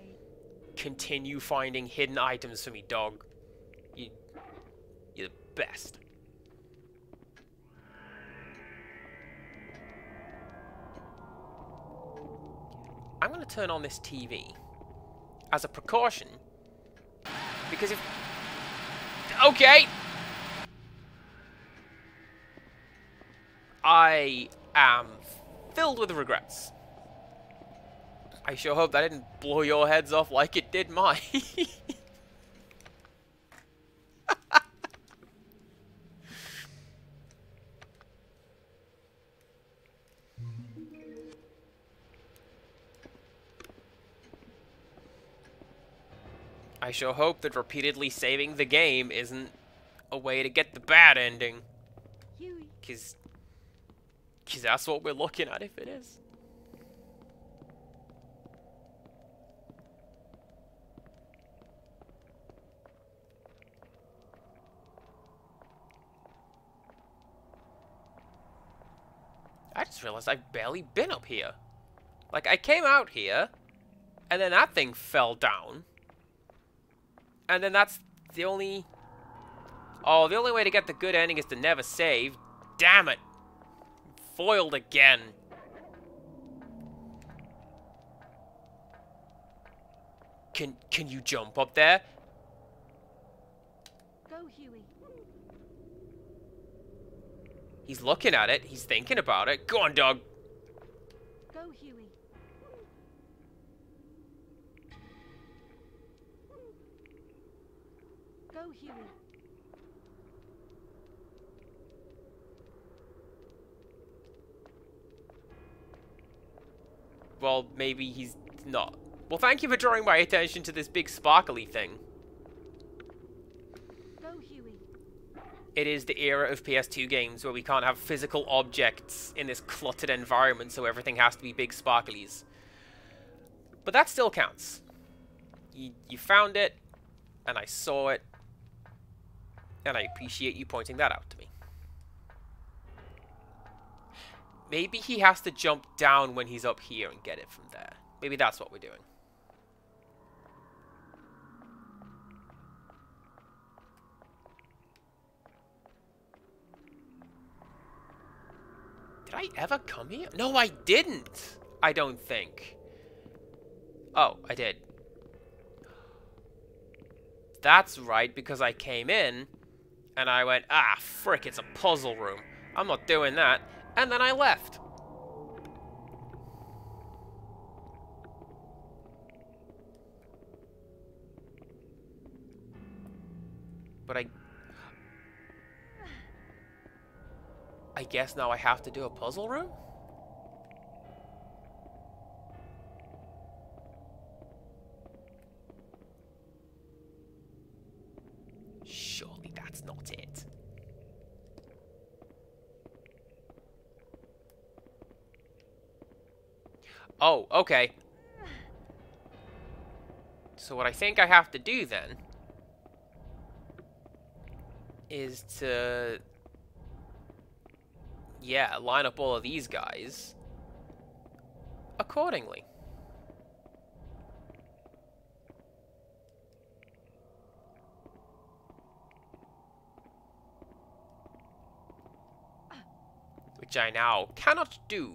Continue finding hidden items for me, dog. You're the best. I'm going to turn on this TV as a precaution, because if... Okay! I am filled with regrets. I sure hope that didn't blow your heads off like it did mine. I sure hope that repeatedly saving the game isn't a way to get the bad ending. Huey. Because that's what we're looking at if it is. I just realized I've barely been up here. Like, I came out here, and then that thing fell down. And then that's the only... Oh, the only way to get the good ending is to never save. Damn it. Foiled again. Can you jump up there? Go, Huey. He's looking at it. He's thinking about it. Go on, dog. Go, Huey. Go, Huey. Well, maybe he's not. Well, thank you for drawing my attention to this big sparkly thing. Go, Huey. It is the era of PS2 games where we can't have physical objects in this cluttered environment, so everything has to be big sparklies. But that still counts. You found it, and I saw it, and I appreciate you pointing that out to me. Maybe he has to jump down when he's up here and get it from there. Maybe that's what we're doing. Did I ever come here? No, I didn't. I don't think. Oh, I did. That's right, because I came in and I went, ah, frick, it's a puzzle room. I'm not doing that. And then I left. But I guess now I have to do a puzzle room? Oh, okay. So what I think I have to do then is to, yeah, line up all of these guys accordingly. Which I now cannot do.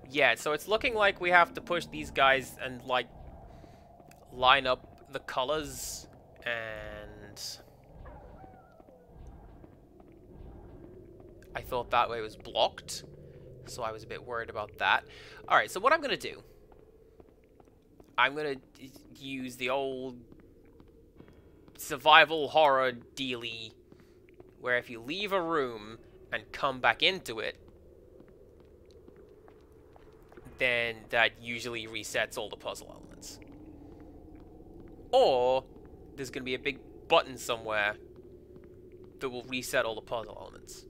Yeah, so it's looking like we have to push these guys and, like, line up the colors, and I thought that way was blocked, so I was a bit worried about that. Alright, so what I'm going to do, I'm going to use the old survival horror dealy, where if you leave a room and come back into it, then that usually resets all the puzzle elements. Or there's going to be a big button somewhere that will reset all the puzzle elements.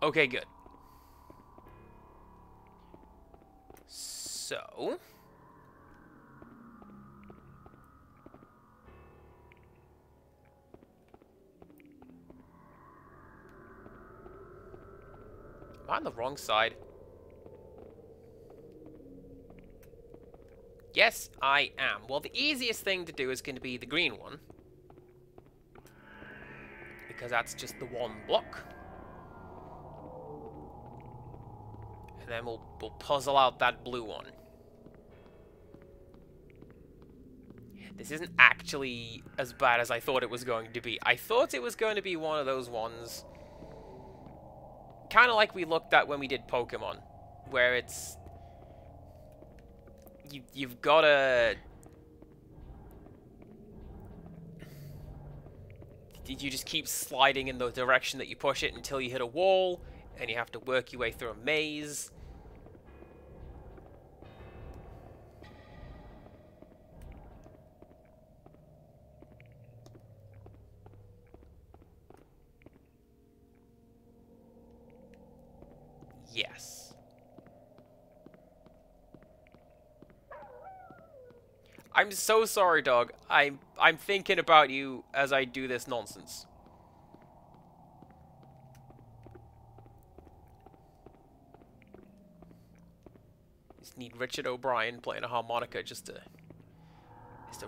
Okay, good. So... am I on the wrong side? Yes, I am. Well, the easiest thing to do is going to be the green one, because that's just the one block. And then we'll puzzle out that blue one. This isn't actually as bad as I thought it was going to be. I thought it was going to be one of those ones, kind of like we looked at when we did Pokemon, where it's... You've got to... You just keep sliding in the direction that you push it until you hit a wall, and you have to work your way through a maze. Yes. I'm so sorry, dog. I'm thinking about you as I do this nonsense. Just need Richard O'Brien playing a harmonica just to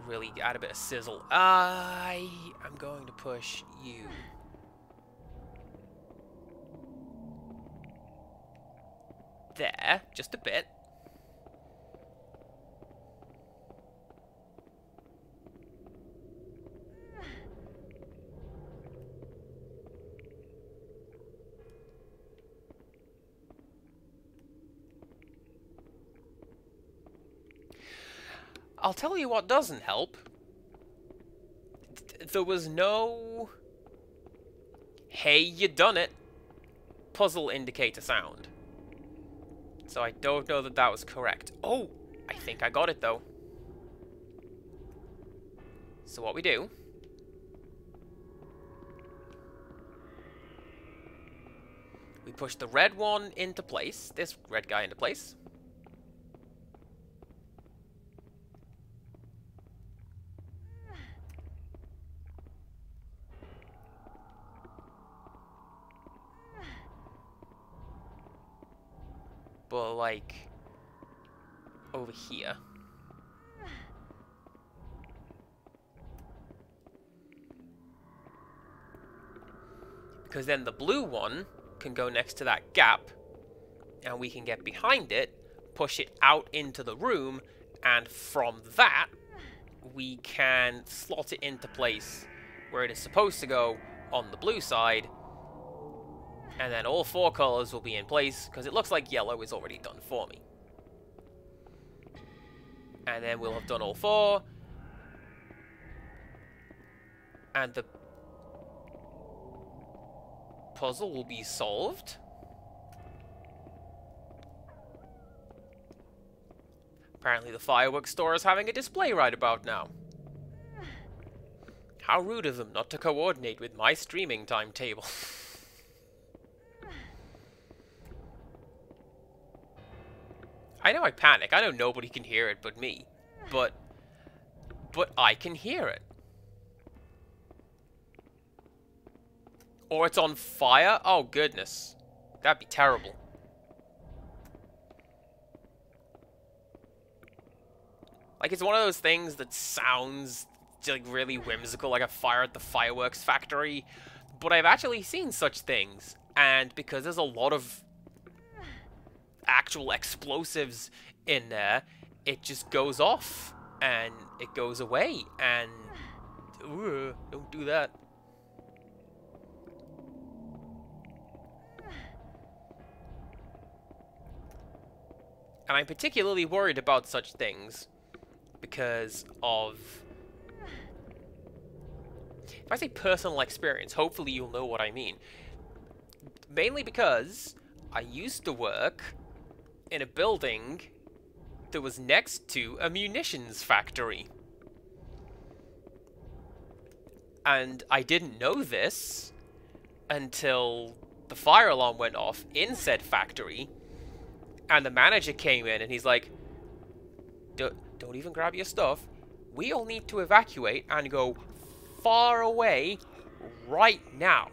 really add a bit of sizzle. I'm going to push you. There, just a bit. I'll tell you what doesn't help. There was no "hey, you done it" puzzle indicator sound. So I don't know that that was correct. Oh, I think I got it though. So what we do, we push the red one into place, this red guy into place. But like over here. Because then the blue one can go next to that gap, and we can get behind it, push it out into the room, and from that, we can slot it into place where it is supposed to go on the blue side, and then all four colors will be in place, because it looks like yellow is already done for me. And then we'll have done all 4. And the puzzle will be solved. Apparently the fireworks store is having a display right about now. How rude of them not to coordinate with my streaming timetable. I know I panic. I know nobody can hear it but me. But I can hear it. Or it's on fire? Oh, goodness. That'd be terrible. Like, it's one of those things that sounds like really whimsical, like a fire at the fireworks factory. But I've actually seen such things. And because there's a lot of actual explosives in there, it just goes off. And it goes away. And... Ooh, don't do that. And I'm particularly worried about such things because of... If I say personal experience, hopefully you'll know what I mean. Mainly because I used to work in a building that was next to a munitions factory. And I didn't know this until the fire alarm went off in said factory. And the manager came in and he's like, don't even grab your stuff. We all need to evacuate and go far away right now.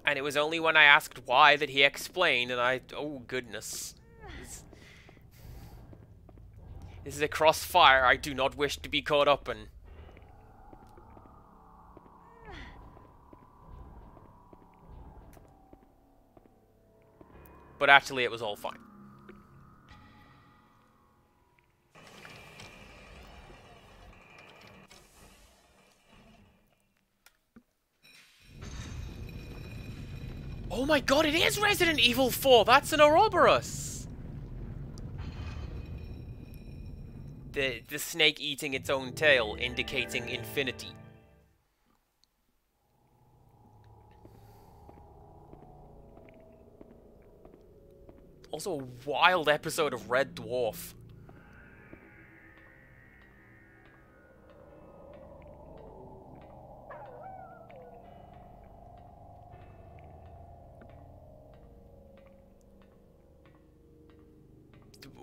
And it was only when I asked why that he explained, and oh goodness. This is a crossfire I do not wish to be caught up in. But actually it was all fine. Oh my god, it is Resident Evil 4! That's an Ouroboros! The snake eating its own tail, indicating infinity. Also a wild episode of Red Dwarf.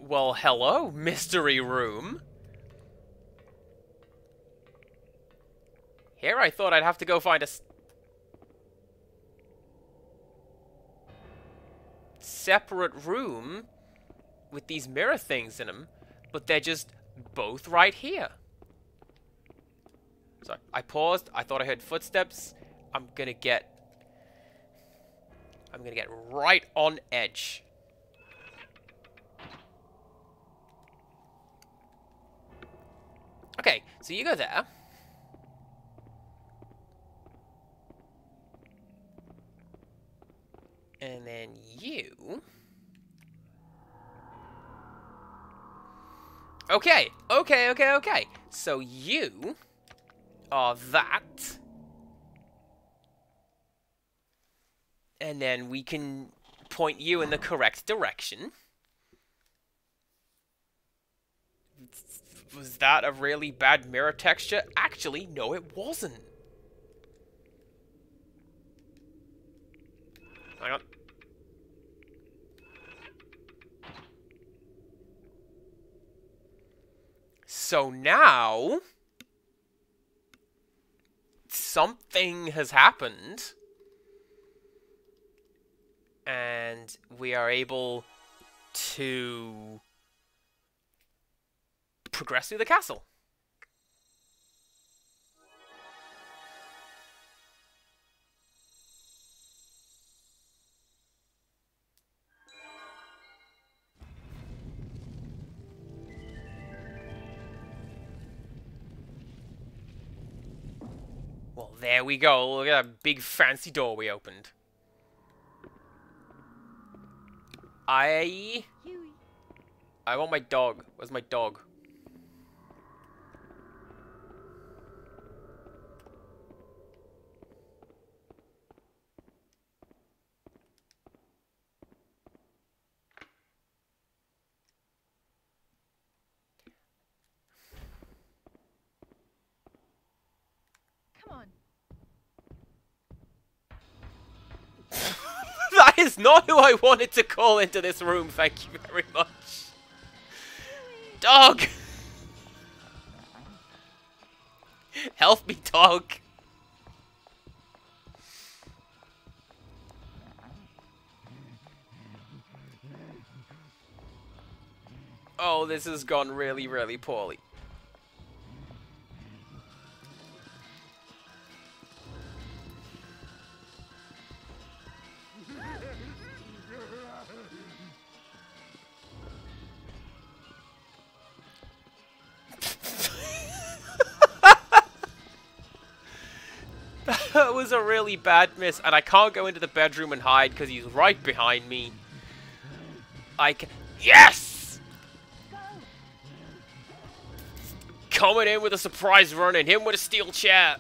Well, hello, mystery room. Here I thought I'd have to go find a separate room with these mirror things in them, but they're just both right here. So I paused. I thought I heard footsteps. I'm gonna get right on edge. Okay, so you go there. And then you... Okay. So you are that. And then we can point you in the correct direction. Was that a really bad mirror texture? Actually, no, it wasn't. Hang on. So now... something has happened. And we are able to progress through the castle. Well, there we go. Look at that big fancy door we opened. Huey. I want my dog. Where's my dog? Come on. That is not who I wanted to call into this room, thank you very much. Dog! Help me, dog. Oh, this has gone really, really poorly. That was a really bad miss, and I can't go into the bedroom and hide because he's right behind me. I can... Yes! Go. Coming in with a surprise run and him with a steel chair.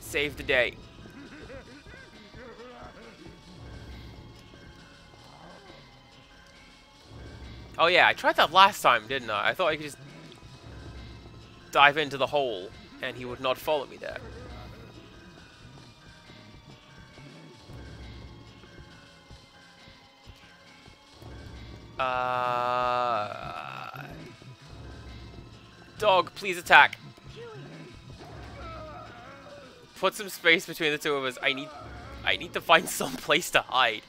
Save the day. Oh yeah, I tried that last time, didn't I? I thought I could just dive into the hole and he would not follow me there. Dog, please attack. Put some space between the two of us. I need to find some place to hide.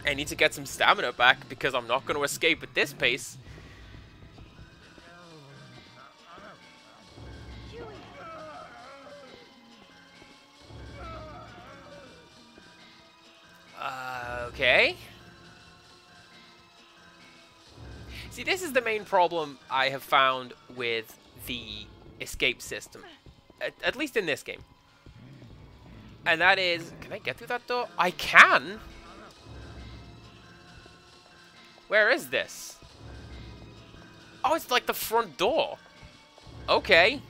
I need to get some stamina back because I'm not going to escape at this pace. Okay. See, this is the main problem I have found with the escape system. At least in this game. And that is... Can I get through that door? I can! Where is this? Oh, it's like the front door. Okay.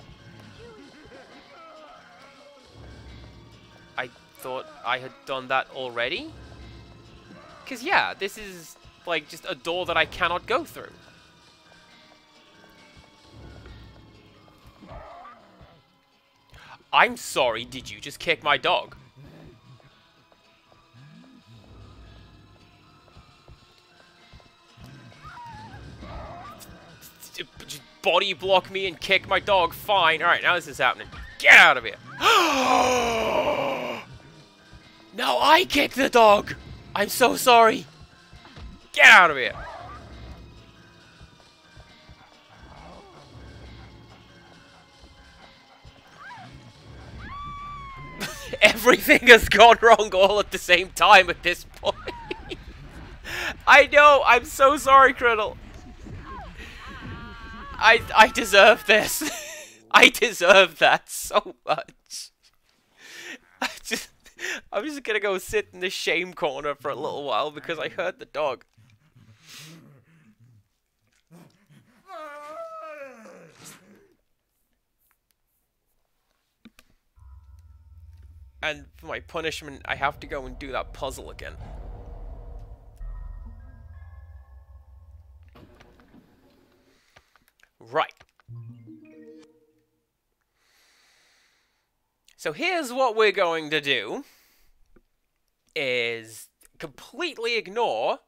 I thought I had done that already. Because, yeah, this is, like, just a door that I cannot go through. I'm sorry, did you just kick my dog? Just body block me and kick my dog, fine. Alright, now this is happening. Get out of here! No, I kicked the dog! I'm so sorry! Get out of here! Everything has gone wrong all at the same time at this point. I know, I'm so sorry, Criddle. I deserve this. I deserve that so much. I'm just gonna go sit in the shame corner for a little while because I hurt the dog. And for my punishment, I have to go and do that puzzle again. Right. So here's what we're going to do. Is completely ignore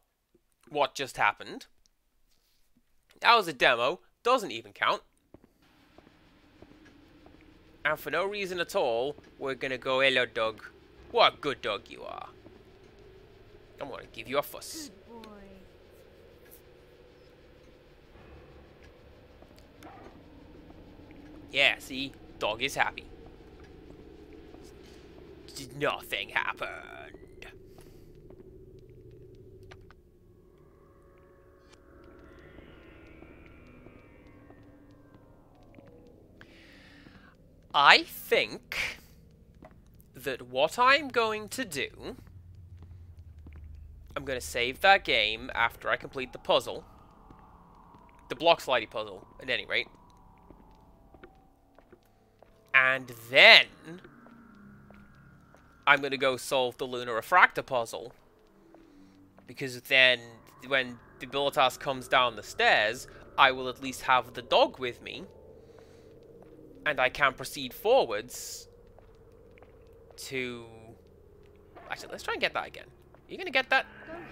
what just happened. That was a demo. Doesn't even count. And for no reason at all, we're gonna go, hello dog. What a good dog you are. I'm gonna give you a fuss. Good boy. Yeah, see? Dog is happy. Nothing happened. I think that what I'm going to do... I'm going to save that game after I complete the puzzle. The block slidey puzzle, at any rate. And then... I'm going to go solve the Lunar Refractor puzzle. Because then, when Debilitas comes down the stairs, I will at least have the dog with me. And I can proceed forwards to... Actually, let's try and get that again. Are you going to get that? Go, Huey.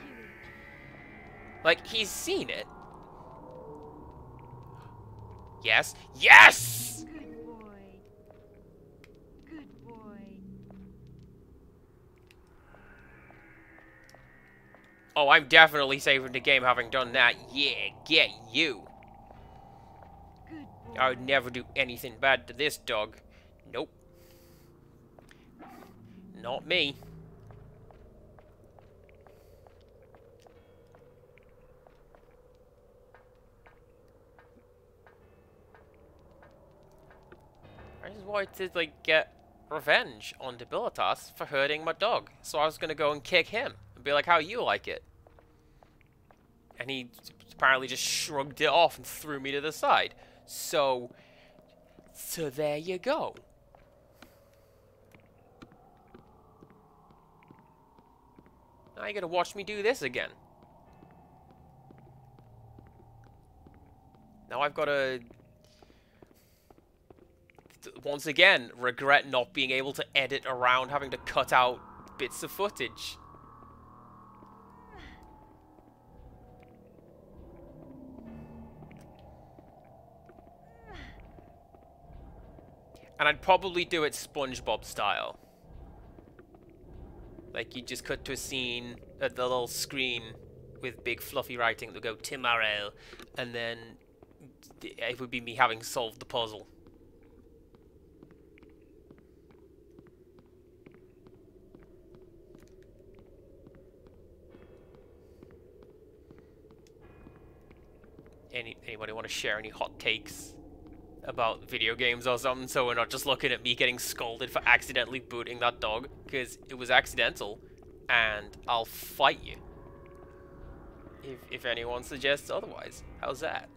Like, he's seen it. Yes. Yes! Good boy. Good boy. Oh, I'm definitely saving the game having done that. Yeah, get you. Good boy. I would never do anything bad to this dog. Nope. Not me. I just wanted to, like, get revenge on Debilitas for hurting my dog. So I was gonna go and kick him and be like, how you like it? And he apparently just shrugged it off and threw me to the side. So there you go. Now you gotta watch me do this again. Now I've gotta... once again, regret not being able to edit around having to cut out bits of footage. And I'd probably do it SpongeBob style. Like, you just cut to a scene at the little screen with big fluffy writing that would go, tomorrow, and then it would be me having solved the puzzle. Anybody want to share any hot takes about video games or something, so we're not just looking at me getting scolded for accidentally booting that dog? Because it was accidental, and I'll fight you if anyone suggests otherwise. How's that?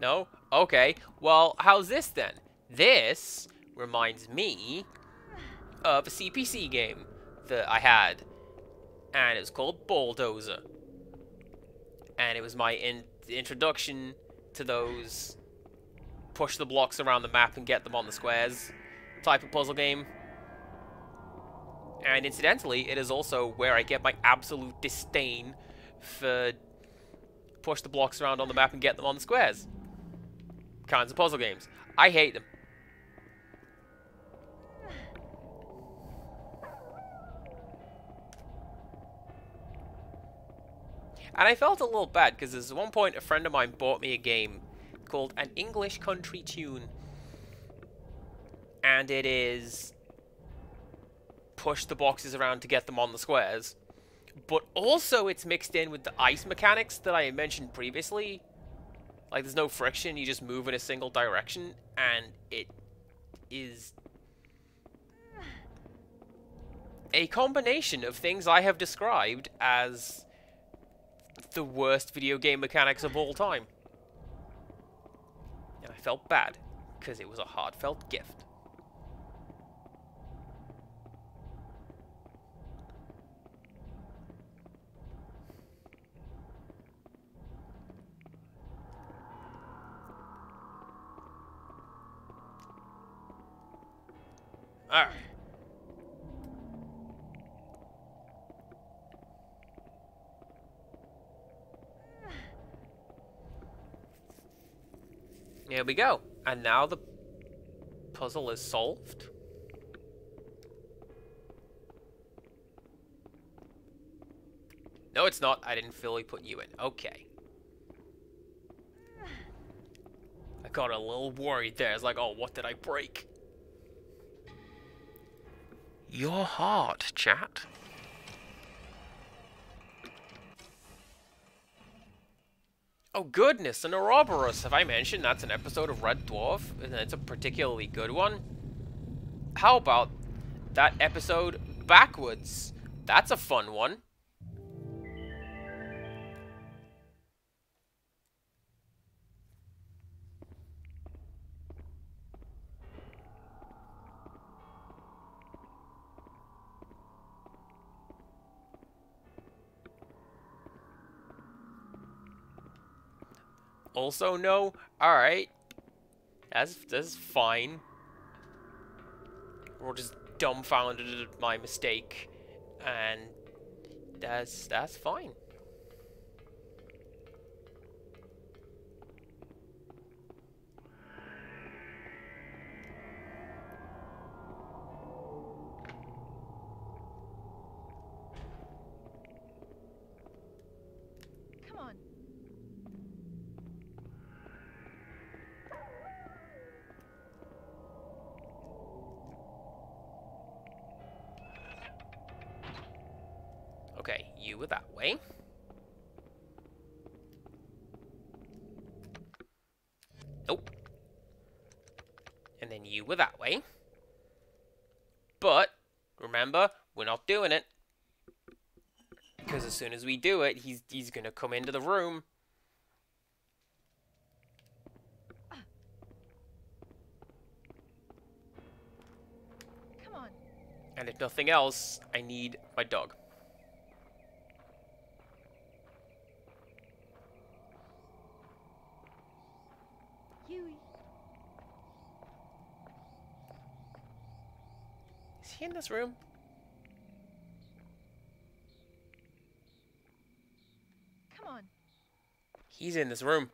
No? Okay. Well, how's this then? This reminds me of a CPC game that I had. And it was called Bulldozer. And it was my introduction to those push the blocks around the map and get them on the squares type of puzzle game. And incidentally, it is also where I get my absolute disdain for push the blocks around on the map and get them on the squares kinds of puzzle games. I hate them. And I felt a little bad because there's one point a friend of mine bought me a game called An English Country Tune. And it is push the boxes around to get them on the squares. But also it's mixed in with the ice mechanics that I mentioned previously. Like, there's no friction, you just move in a single direction, and it is a combination of things I have described as the worst video game mechanics of all time. And I felt bad, because it was a heartfelt gift. Alright. Here we go. And now the puzzle is solved. No, it's not. I didn't fully put you in. Okay. I I got a little worried there. It's like, oh, what did I break? Your heart, chat. Oh goodness, an Ouroboros. Have I mentioned that's an episode of Red Dwarf? And it's a particularly good one. How about that episode backwards? That's a fun one. Also, no. Alright. That's fine. We're just dumbfounded at my mistake. And that's fine. Come on. Okay, you were that way. Nope. And then you were that way. But, remember, we're not doing it. Because as soon as we do it, he's gonna come into the room. Come on. And if nothing else, I need my dog. Huey. Is he in this room? Come on. He's in this room.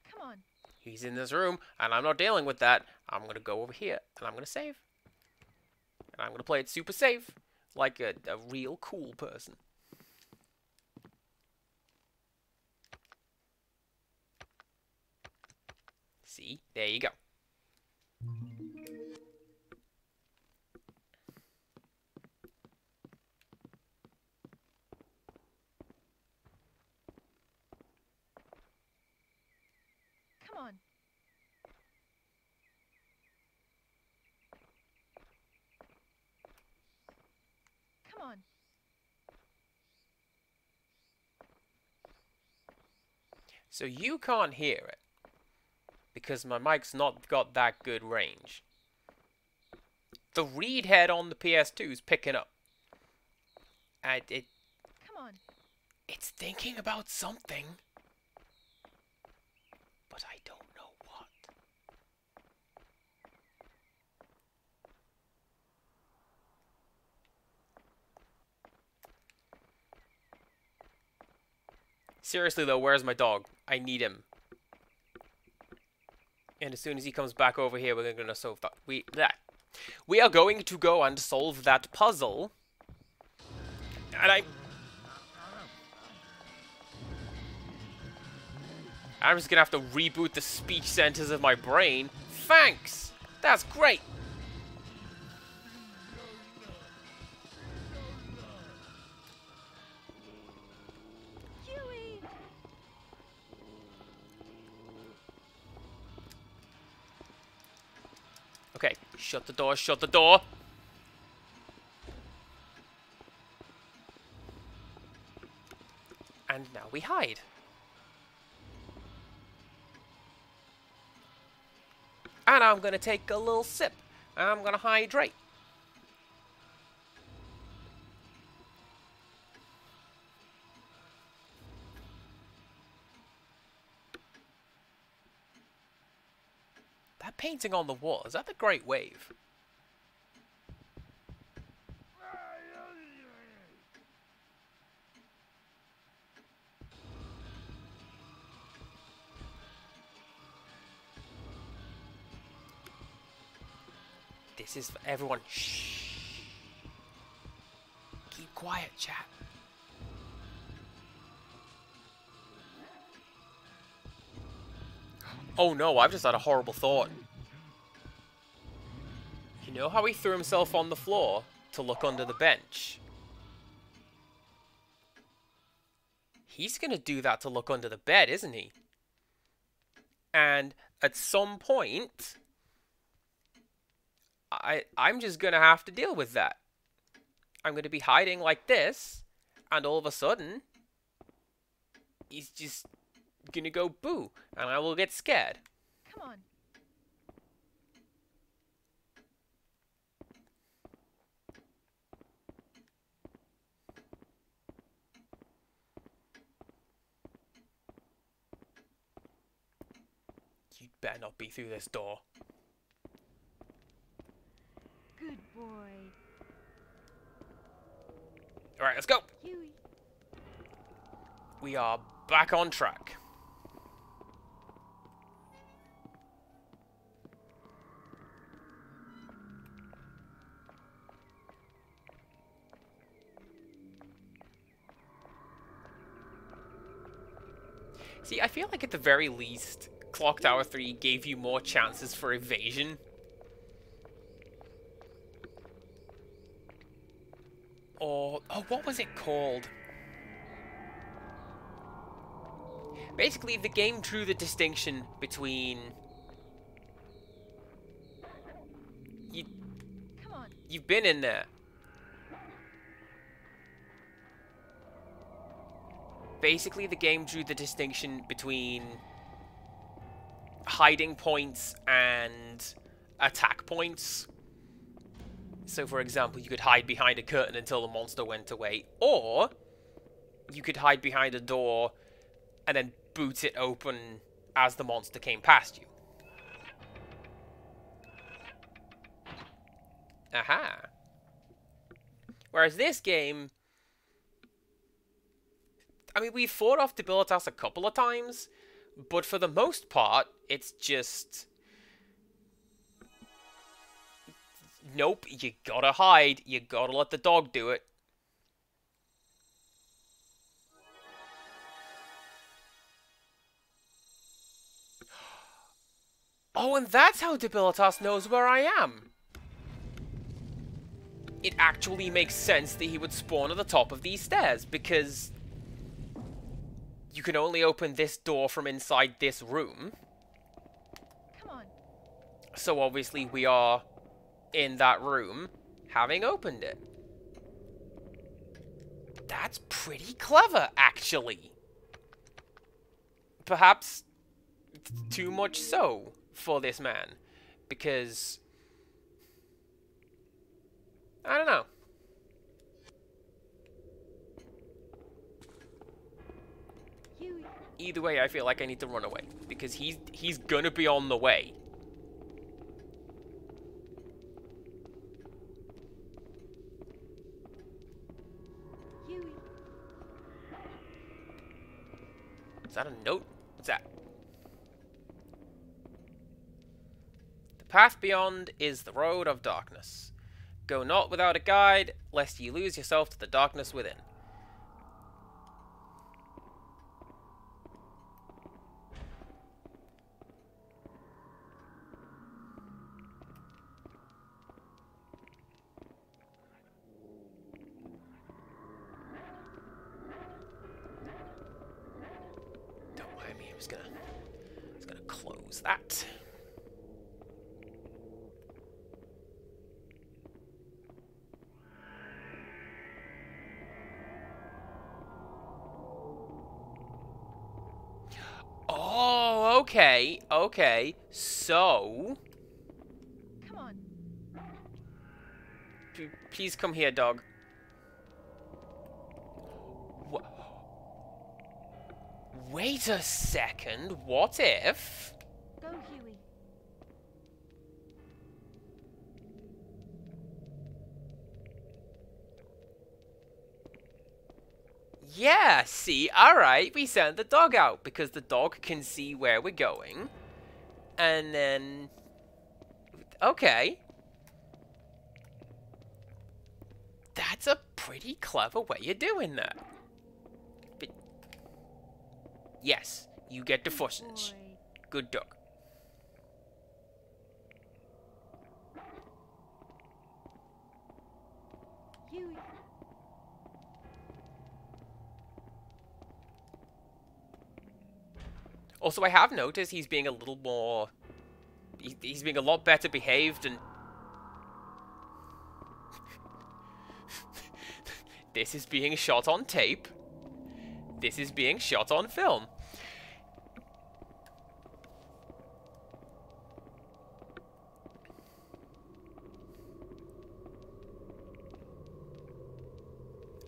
Come on. He's in this room, and I'm not dealing with that. I'm gonna go over here, and I'm gonna save. And I'm gonna play it super safe, like a real cool person. See? There you go. Come on. Come on. So you can't hear it, because my mic's not got that good range. The read head on the PS2 is picking up. And Come on. it's thinking about something. But I don't know what. Seriously though, where's my dog? I need him. And as soon as he comes back over here, we're gonna solve that. We are going to go and solve that puzzle. And I'm just gonna have to reboot the speech centers of my brain. Thanks! That's great! Huey. Okay, shut the door, shut the door! And now we hide. And I'm gonna take a little sip. And I'm gonna hydrate. That painting on the wall, is that the Great Wave? This is for everyone. Shh. Keep quiet, chat. Oh no, I've just had a horrible thought. You know how he threw himself on the floor to look under the bench? He's gonna do that to look under the bed, isn't he? And at some point, I'm just gonna have to deal with that. I'm gonna be hiding like this, and all of a sudden, he's just gonna go boo, and I will get scared. Come on. You'd better not be through this door. Good boy. Alright, let's go! Huey. We are back on track. See, I feel like at the very least, Clock Tower 3 gave you more chances for evasion. Or, oh, what was it called? Basically, the game drew the distinction between... Come on. You've been in there. Basically, the game drew the distinction between hiding points and attack points. So, for example, you could hide behind a curtain until the monster went away, or you could hide behind a door and then boot it open as the monster came past you. Aha. Whereas this game, I mean, we've fought off Debilitas a couple of times, but for the most part, it's just... Nope, you gotta hide. You gotta let the dog do it. Oh, and that's how Debilitas knows where I am. It actually makes sense that he would spawn at the top of these stairs, because you can only open this door from inside this room. Come on. So obviously we are in that room, having opened it. That's pretty clever, actually. Perhaps too much so for this man, because I don't know. Huey. Either way, I feel like I need to run away, because he's gonna be on the way. Huey. Is that a note? What's that? The path beyond is the road of darkness. Go not without a guide, lest ye lose yourself to the darkness within. Don't mind me, I was gonna close that. Oh, okay, okay. So, Come on. please come here, dog. Wait a second. What if? Go, Huey. Yeah, see, alright, we send the dog out because the dog can see where we're going. And then... Okay. That's a pretty clever way of doing that. But... Yes, you get the fussage. Boy. Good dog. Also, I have noticed he's being a little more... He's being a lot better behaved and... This is being shot on tape. This is being shot on film.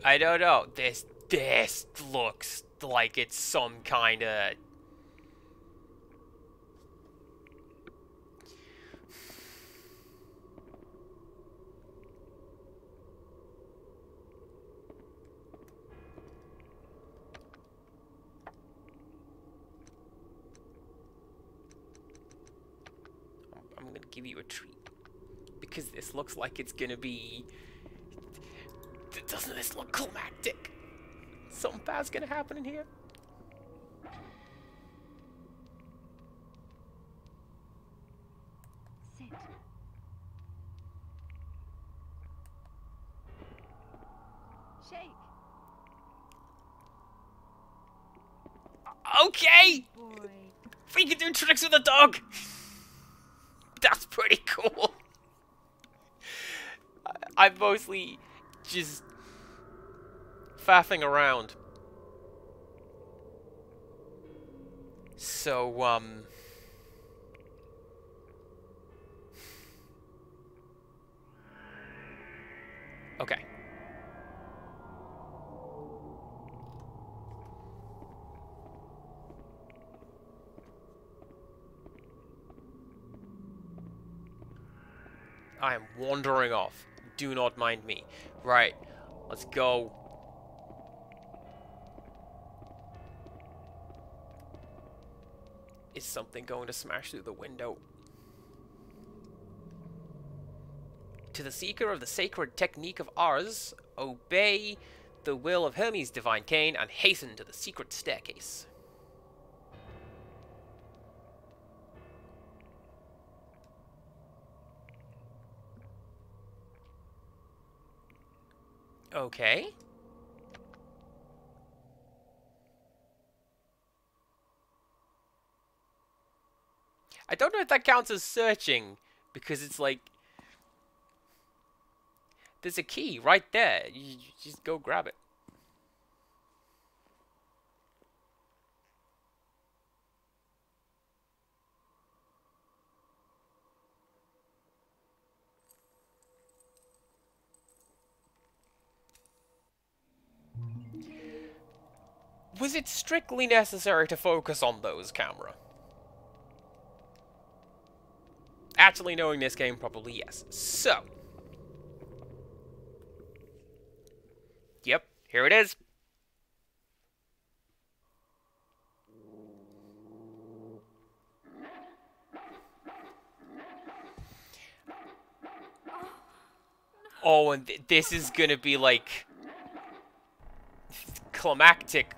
I don't know. This looks like it's some kind of... I'm gonna give you a treat. Because this looks like it's gonna be... Doesn't this look climactic? Something bad's gonna happen in here. Sit. Shake. Okay! Boy. We can do tricks with a dog! That's pretty cool. I'm mostly just faffing around. So, okay. I am wandering off. Do not mind me. Right. Let's go. Is something going to smash through the window? To the seeker of the sacred technique of Ars, obey the will of Hermes Divine Cain and hasten to the secret staircase. Okay. I don't know if that counts as searching, because it's like... There's a key right there. You just go grab it. Was it strictly necessary to focus on those, camera? Actually knowing this game, probably yes. So. Yep, here it is. Oh, and this is gonna be like... climactic.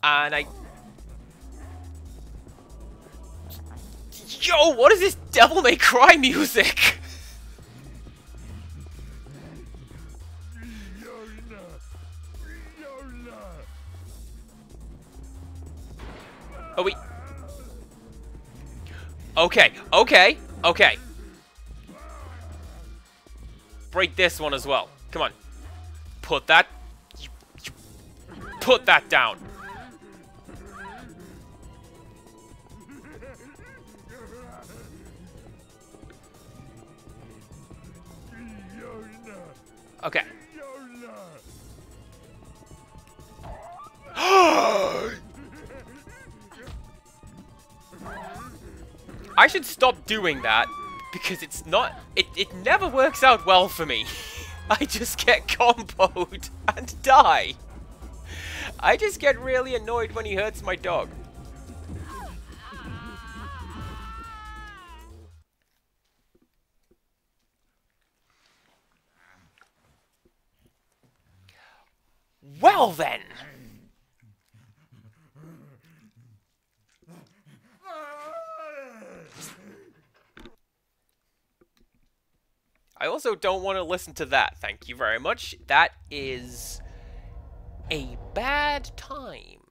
And I... Yo, what is this Devil May Cry music? Oh, wait. Okay. Break this one as well. Come on. Put that down. Okay. I should stop doing that, because it's not... It never works out well for me. I just get comboed and die. I just get really annoyed when he hurts my dog. Well then! I also don't want to listen to that. Thank you very much. That is a bad time.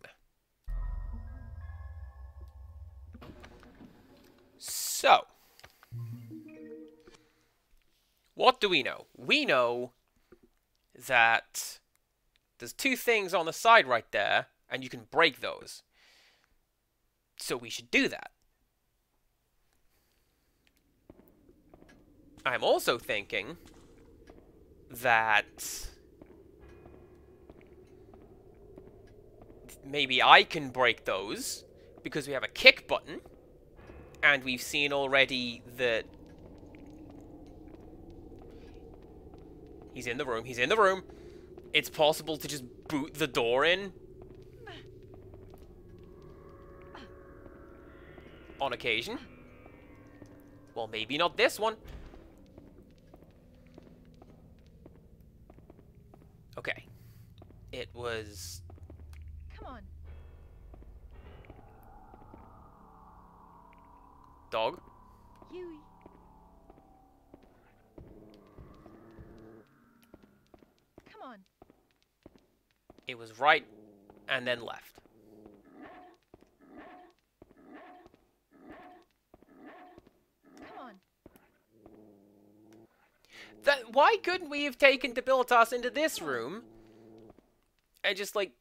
So, what do we know? We know that there's two things on the side right there, and you can break those. So we should do that. I'm also thinking that maybe I can break those because we have a kick button, and we've seen already that he's in the room. He's in the room. It's possible to just boot the door in on occasion. Well, maybe not this one. Okay. It was... Come on. Dog? Huey. Come on. It was right and then left. Come on. Why couldn't we have taken Debilitas into this room and just, like,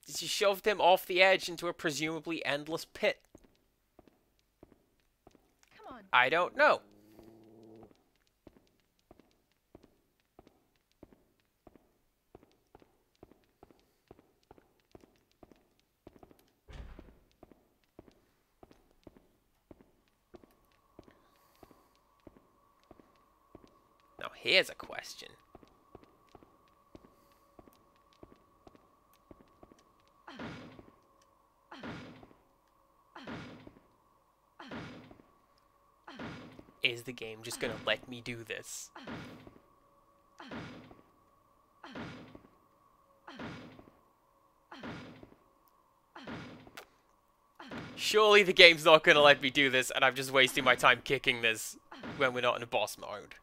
just shoved him off the edge into a presumably endless pit? Come on. I don't know. Now, here's a question. Is the game just gonna let me do this? Surely the game's not gonna let me do this, and I'm just wasting my time kicking this when we're not in a boss mode.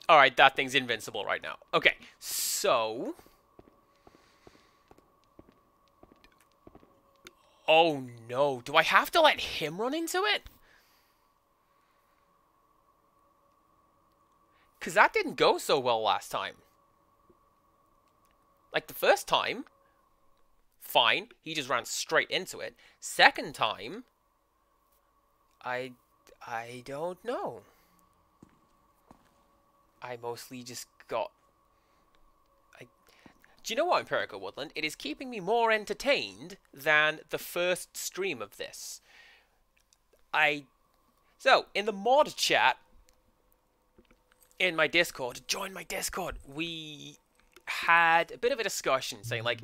Alright, that thing's invincible right now. Okay, so... Oh no, do I have to let him run into it? Because that didn't go so well last time. Like, the first time, fine, he just ran straight into it. Second time, I don't know. I mostly just got... Do you know what, Empirical Woodland? It is keeping me more entertained than the first stream of this. So, in the mod chat, in my Discord, join my Discord, we had a bit of a discussion saying, like,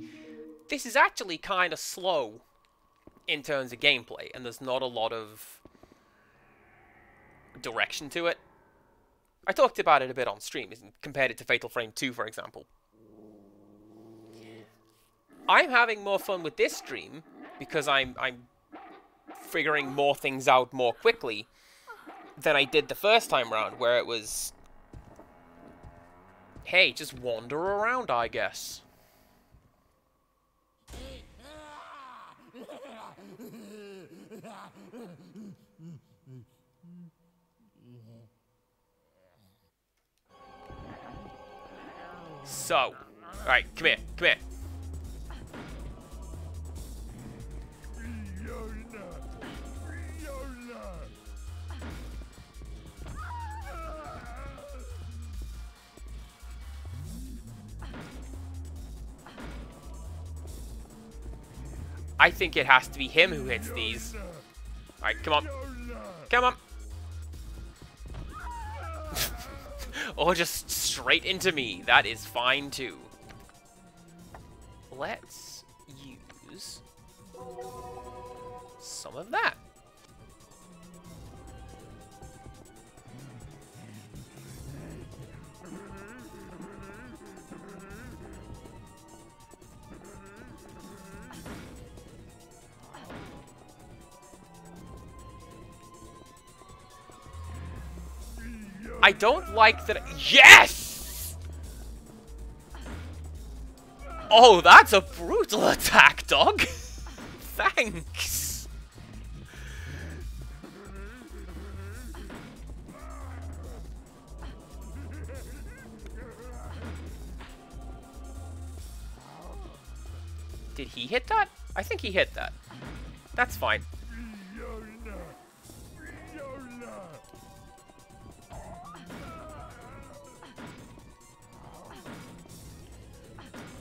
this is actually kind of slow in terms of gameplay, and there's not a lot of direction to it. I talked about it a bit on stream, compared it to Fatal Frame 2, for example. I'm having more fun with this stream because I'm figuring more things out more quickly than I did the first time round, where it was, hey, just wander around, I guess. So, alright, come here, come here. I think it has to be him who hits these. Alright, come on. Come on. Or just straight into me. That is fine too. Let's use some of that. I don't like that. Yes! Oh, that's a brutal attack, dog. Thanks. Did he hit that? I think he hit that. That's fine.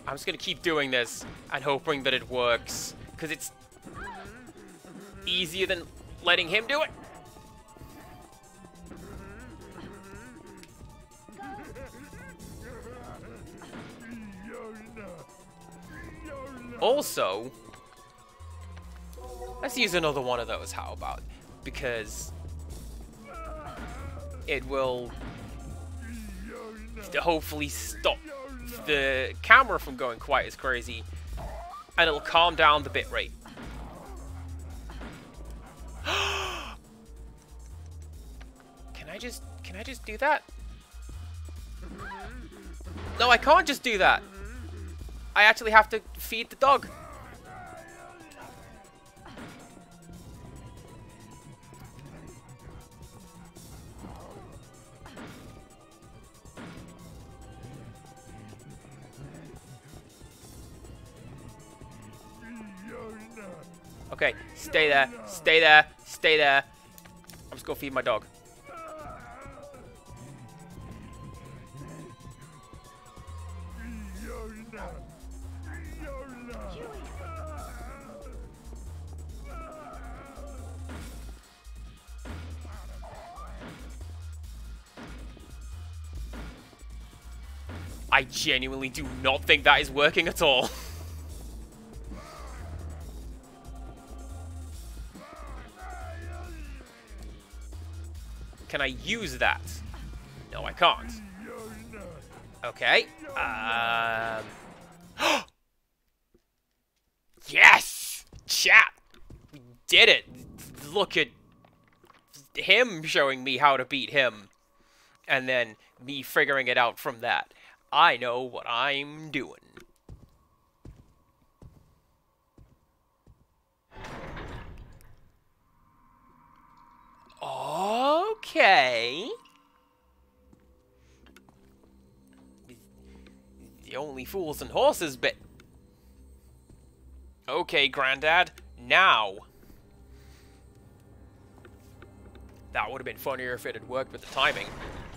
I'm just gonna keep doing this and hoping that it works, because it's easier than letting him do it. Also, let's use another one of those, how about? Because it will hopefully stop the camera from going quite as crazy, and it'll calm down the bitrate. Can I just do that? No, I can't just do that. I actually have to feed the dog. Okay, stay there, stay there, stay there. I'm just gonna feed my dog. I genuinely do not think that is working at all. Can I use that? No, I can't. Okay. Yes! Chat! We did it! Look at him showing me how to beat him. And then me figuring it out from that. I know what I'm doing. Okay. The only fools and horses bit. Okay, Granddad. Now. That would have been funnier if it had worked with the timing.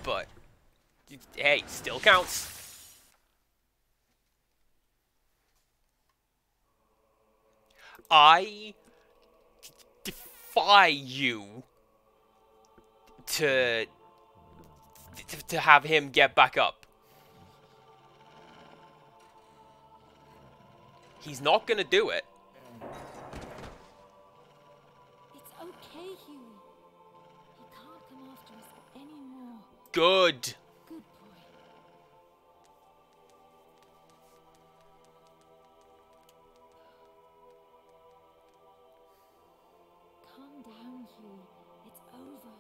But, hey, still counts. I defy you to have him get back up. He's not gonna do it. It's okay, Huey. He can't come after us anymore. Good. Good boy. Calm down, Huey. It's over.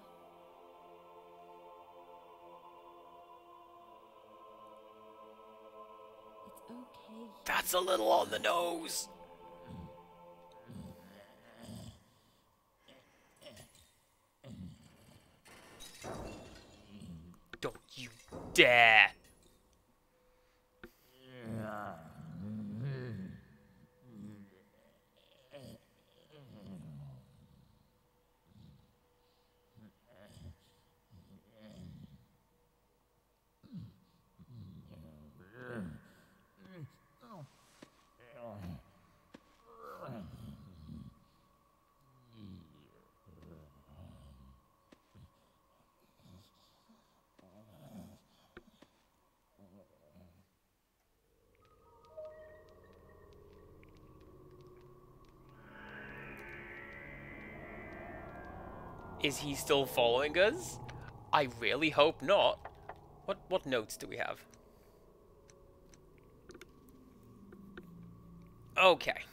It's okay, Huey. That's a little on the nose. Don't you dare. Is he still following us? I really hope not. What notes do we have? Okay.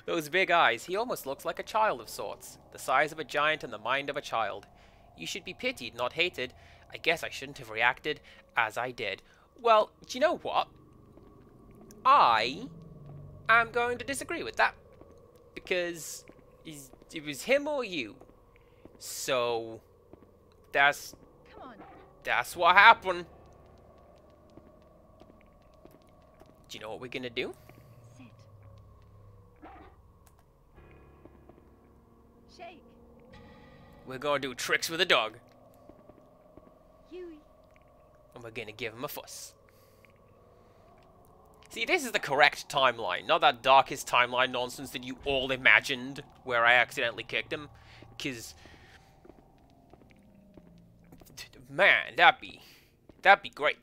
Those big eyes. He almost looks like a child of sorts. The size of a giant and the mind of a child. You should be pitied, not hated. I guess I shouldn't have reacted as I did. Well, do you know what? I am going to disagree with that. Because it was him or you. So, that's Come on. what happened. Do you know what we're gonna do? Sit. Shake. We're gonna do tricks with a dog. Huey. And we're gonna give him a fuss. See, this is the correct timeline, not that darkest timeline nonsense that you all imagined, where I accidentally kicked him. 'Cause, man, that'd be great.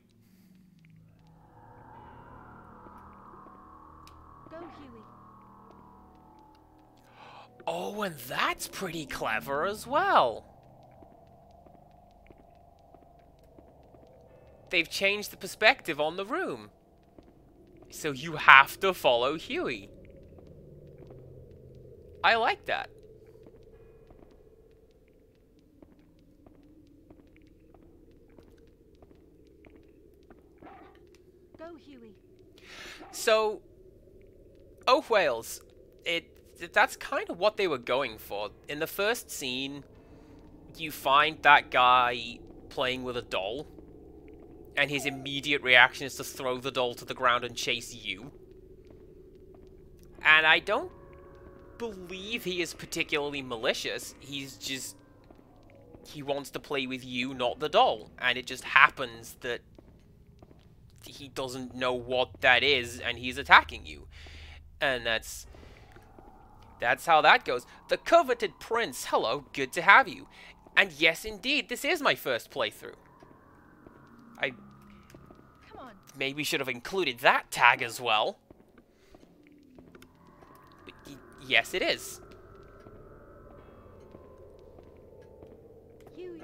Go, Huey. Oh, and that's pretty clever as well. They've changed the perspective on the room. So you have to follow Huey. I like that. Go, Huey. So, Oath Wales, that's kind of what they were going for. In the first scene, you find that guy playing with a doll, and his immediate reaction is to throw the doll to the ground and chase you. And I don't believe he is particularly malicious. He's just... he wants to play with you, not the doll. And it just happens that he doesn't know what that is, and he's attacking you. And that's how that goes. The coveted prince, hello, good to have you. And yes, indeed, this is my first playthrough. I Come on. maybe should have included that tag as well. But yes, it is. Huey.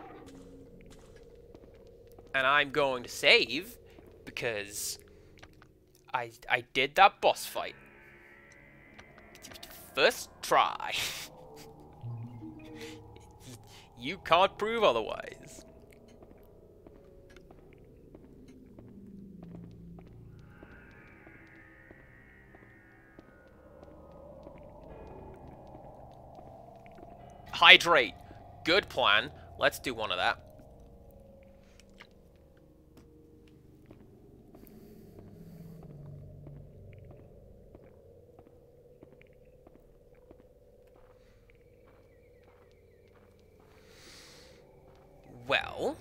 And I'm going to save because I did that boss fight. First try. You can't prove otherwise. Hydrate. Good plan. Let's do one of that. Well,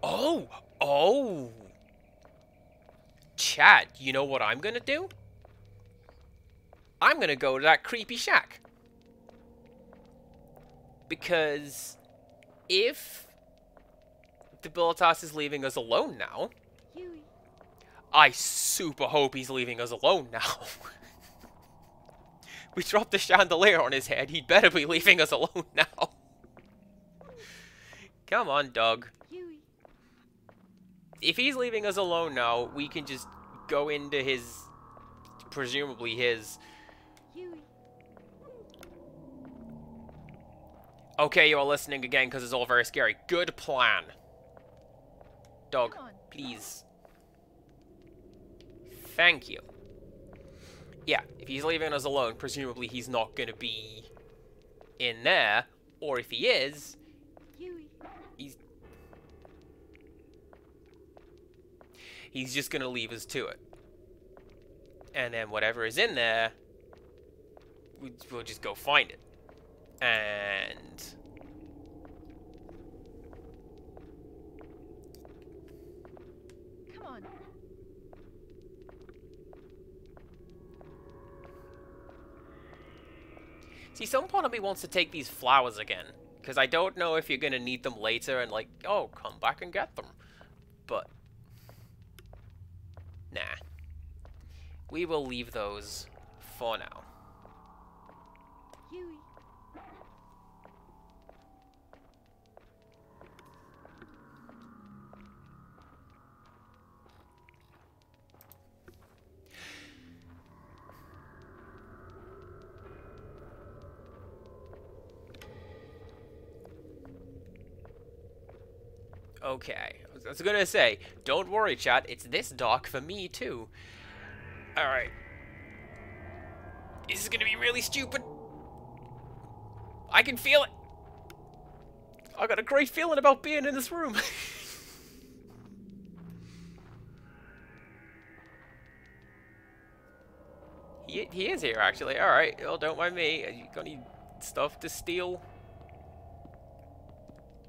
oh. Chad, you know what I'm gonna do? I'm gonna go to that creepy shack. Because if Debilitas is leaving us alone now, Huey. I super hope he's leaving us alone now. We dropped the chandelier on his head, he'd better be leaving us alone now. Come on, dog. Huey. If he's leaving us alone now, we can just go into his, presumably his. Huey. Okay, you are listening again because it's all very scary. Good plan. Dog, Come on. please. Thank you. Yeah, if he's leaving us alone, presumably he's not going to be in there. Or if he is, Huey. he's just going to leave us to it. And then whatever is in there, we'll just go find it. And Come on. see, some part of me wants to take these flowers again, because I don't know if you're going to need them later and like, oh, come back and get them. But nah. We will leave those for now. Huey. Okay. I was gonna say, don't worry, chat. It's this dark for me, too. Alright. This is gonna be really stupid. I can feel it. I got a great feeling about being in this room. He is here, actually. Alright. Well, don't mind me. Are you got any stuff to steal?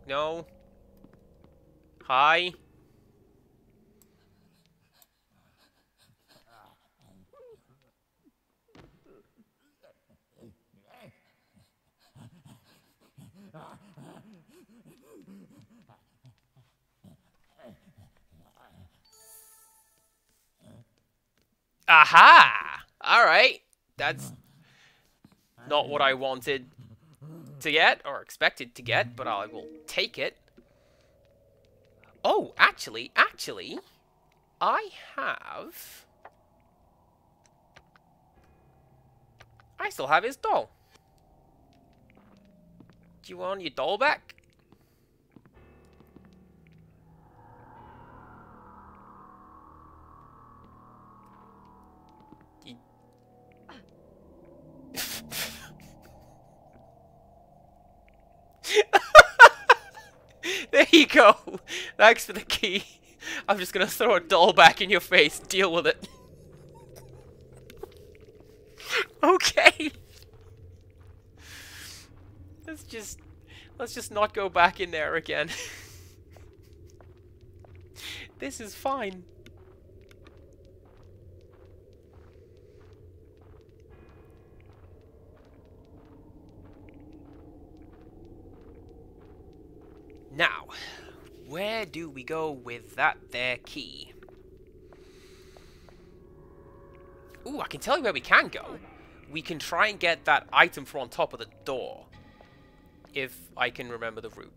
No? Hi? Aha! Alright. That's not what I wanted to get, or expected to get, but I will take it. Oh, actually, I still have his doll. Do you want your doll back? There you go. Thanks for the key. I'm just gonna throw a doll back in your face. Deal with it. Okay. Let's just not go back in there again. This is fine. Now, where do we go with that there key? Ooh, I can tell you where we can go. We can try and get that item from on top of the door. If I can remember the route.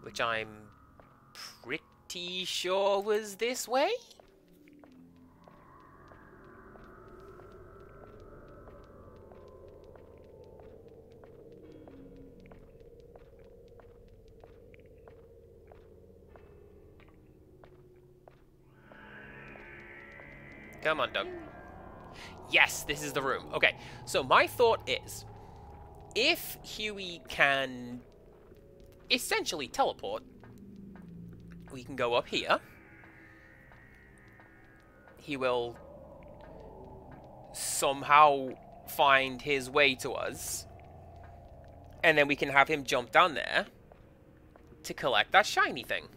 Which I'm pretty sure was this way? Come on, Doug. Yes, this is the room. Okay, so my thought is, if Huey can essentially teleport, we can go up here. He will somehow find his way to us. And then we can have him jump down there to collect that shiny thing.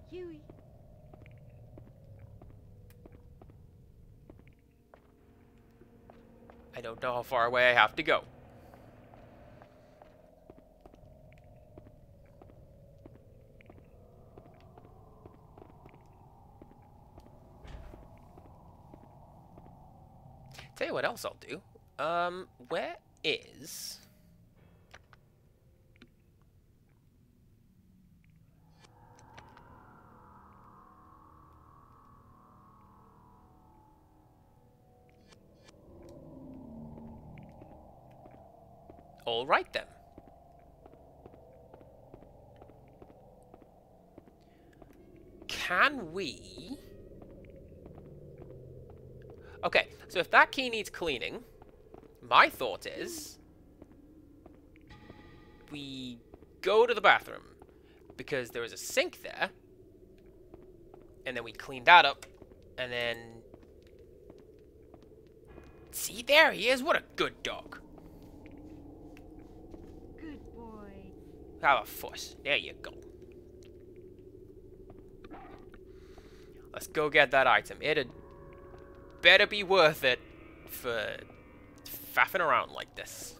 Huey. I don't know how far away I have to go. Tell you what else I'll do. Where is... All right, then. Can we... Okay, so if that key needs cleaning, my thought is... we go to the bathroom, because there is a sink there, and then we clean that up, and then... See, there he is! What a good dog! Good boy. Have a fuss. There you go. Let's go get that item. It'd better be worth it for faffing around like this.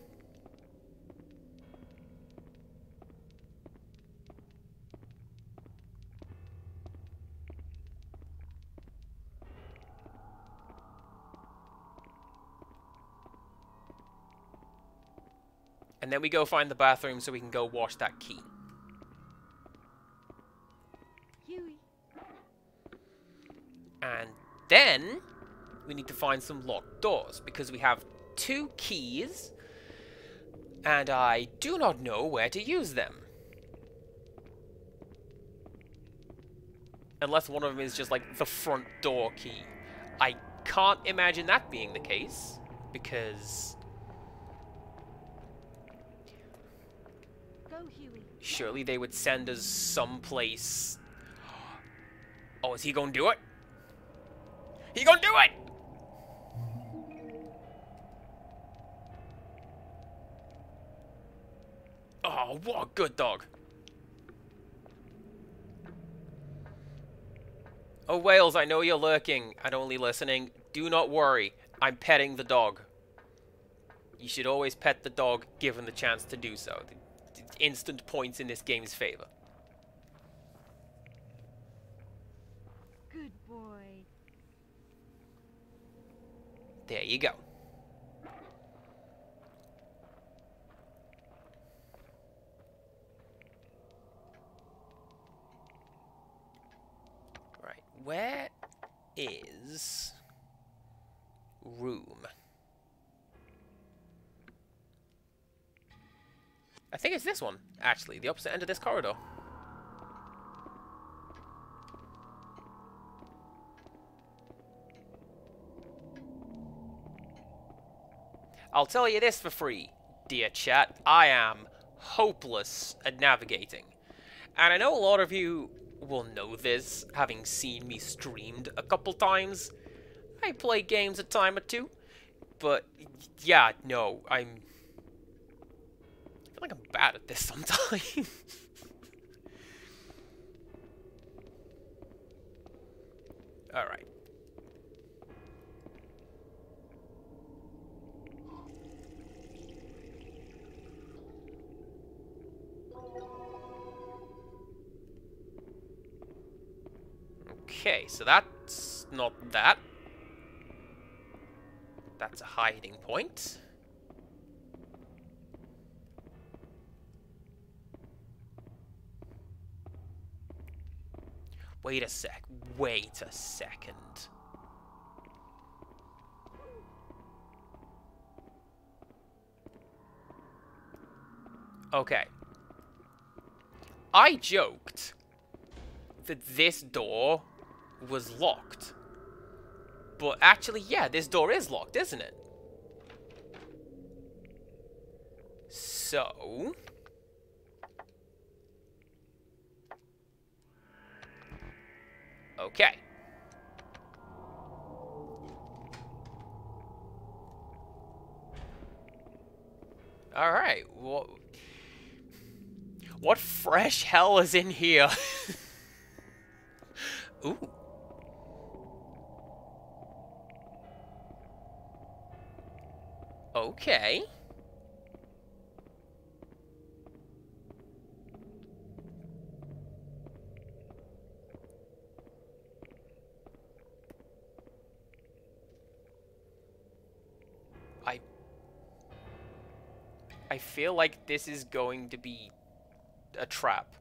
And then we go find the bathroom so we can go wash that key. Huey. And then we need to find some locked doors because we have 2 keys and I do not know where to use them. Unless one of them is just like the front door key. I can't imagine that being the case because Go, Huey. surely they would send us someplace. Oh, is he gonna do it? He gonna do it! Oh, what a good dog. Oh, Wales, I know you're lurking and only listening. Do not worry. I'm petting the dog. You should always pet the dog given the chance to do so. Instant points in this game's favor. Good boy. There you go. Right, where is room? I think it's this one, actually, the opposite end of this corridor. I'll tell you this for free, dear chat, I am hopeless at navigating. And I know a lot of you will know this, having seen me streamed a couple times. I play games a time or two, but yeah, no, I feel like I'm bad at this sometimes. Alright. Okay, so that's not that. That's a hiding point. Wait a sec. Wait a second. Okay. I joked that this door was locked. But actually, yeah, this door is locked, isn't it? So... okay. Alright, what fresh hell is in here? Ooh. Okay. I feel like this is going to be a trap.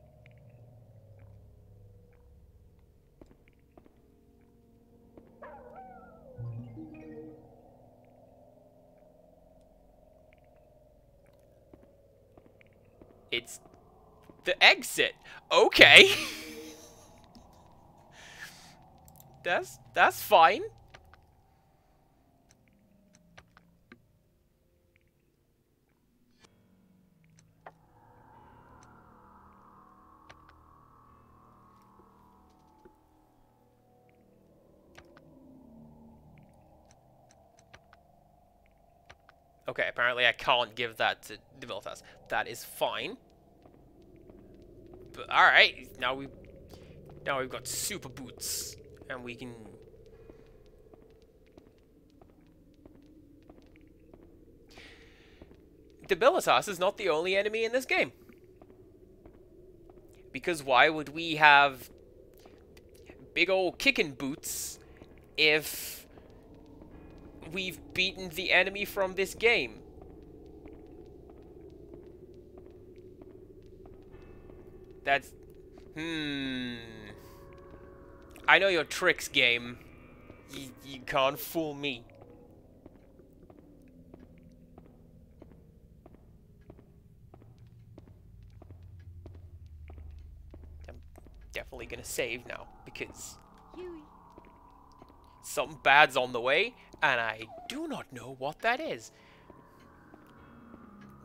It's the exit. Okay. That's fine. Okay, apparently I can't give that to Divilitas. That is fine. But alright, now we've got super boots. And we can... Divilitas is not the only enemy in this game. Because why would we have big old kicking boots if we've beaten the enemy from this game? That's... I know your tricks, game. You can't fool me. I'm definitely gonna save now, because Huey. something bad's on the way, and I do not know what that is.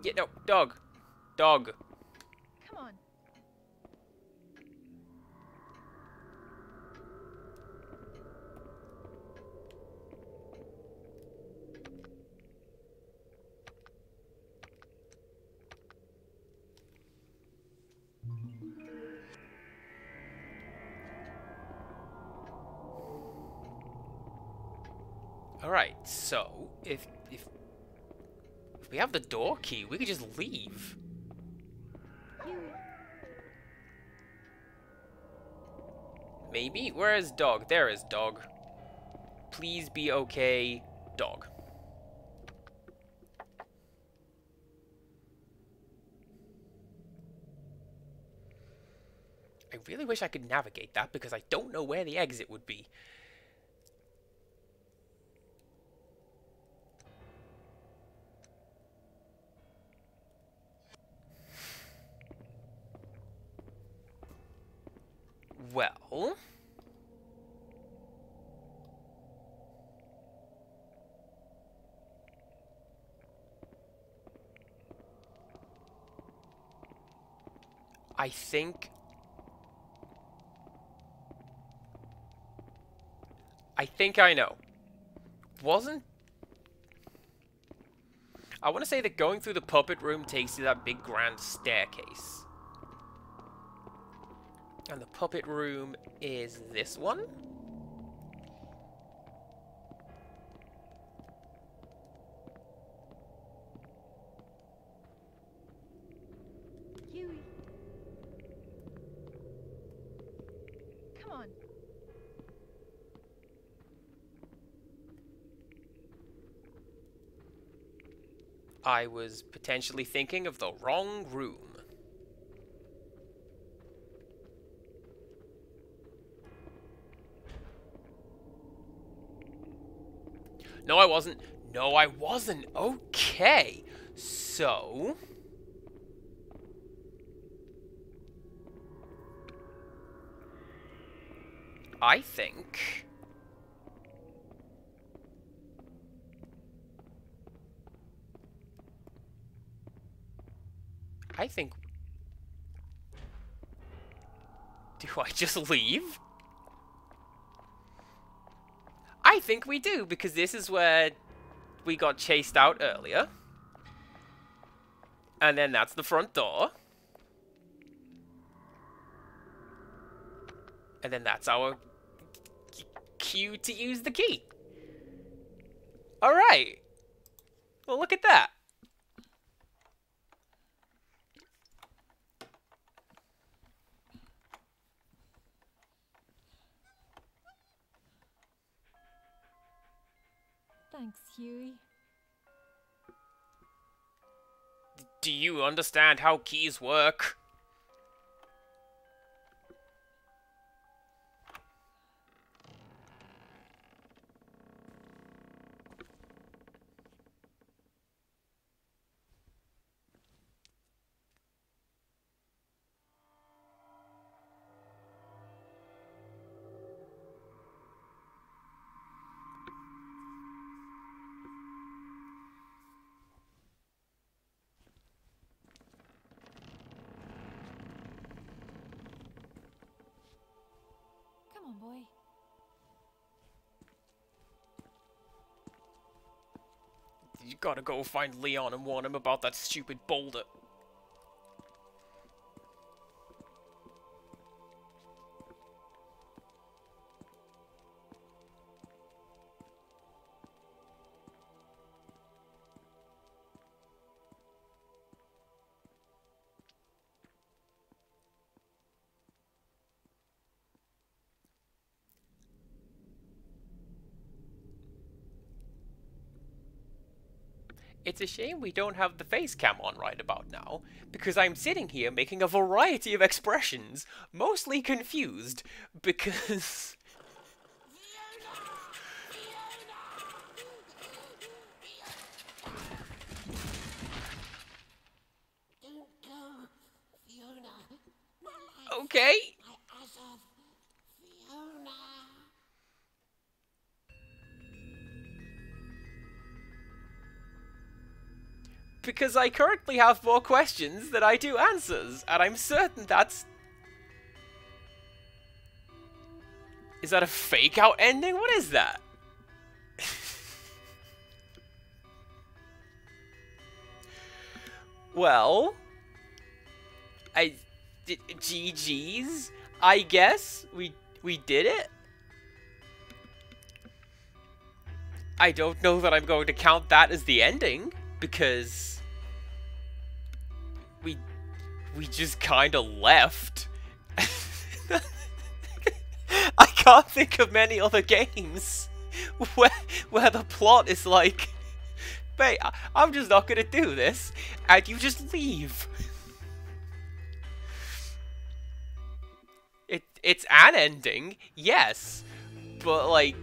Yeah, no, dog. Dog. Come on. Alright, so, if we have the door key, we could just leave. Huey. Maybe? Where is dog? There is dog. Please be okay, dog. I really wish I could navigate that because I don't know where the exit would be. Well... I think I know. Wasn't... I want to say that going through the puppet room takes you to that big grand staircase. And the puppet room is this one? Huey. Come on. I was potentially thinking of the wrong room. No, I wasn't. No, I wasn't. Okay. So... I think... Do I just leave? I think we do, because this is where we got chased out earlier. And then that's the front door. And then that's our cue to use the key. Alright. Well, look at that. Thanks, Huey. Do you understand how keys work? Come on, boy. You gotta go find Leon and warn him about that stupid boulder. It's a shame we don't have the face cam on right about now, because I'm sitting here making a variety of expressions, mostly confused, because... Don't go, Fiona. My life, Okay. my Azov, Fiona. Because I currently have more questions than I do answers, and I'm certain that's... Is that a fake-out ending? What is that? Well... GG's? I guess? We did it? I don't know that I'm going to count that as the ending, because... We just kinda left. I can't think of many other games where the plot is like, mate, I'm just not gonna do this, and you just leave. It's an ending, yes, but like,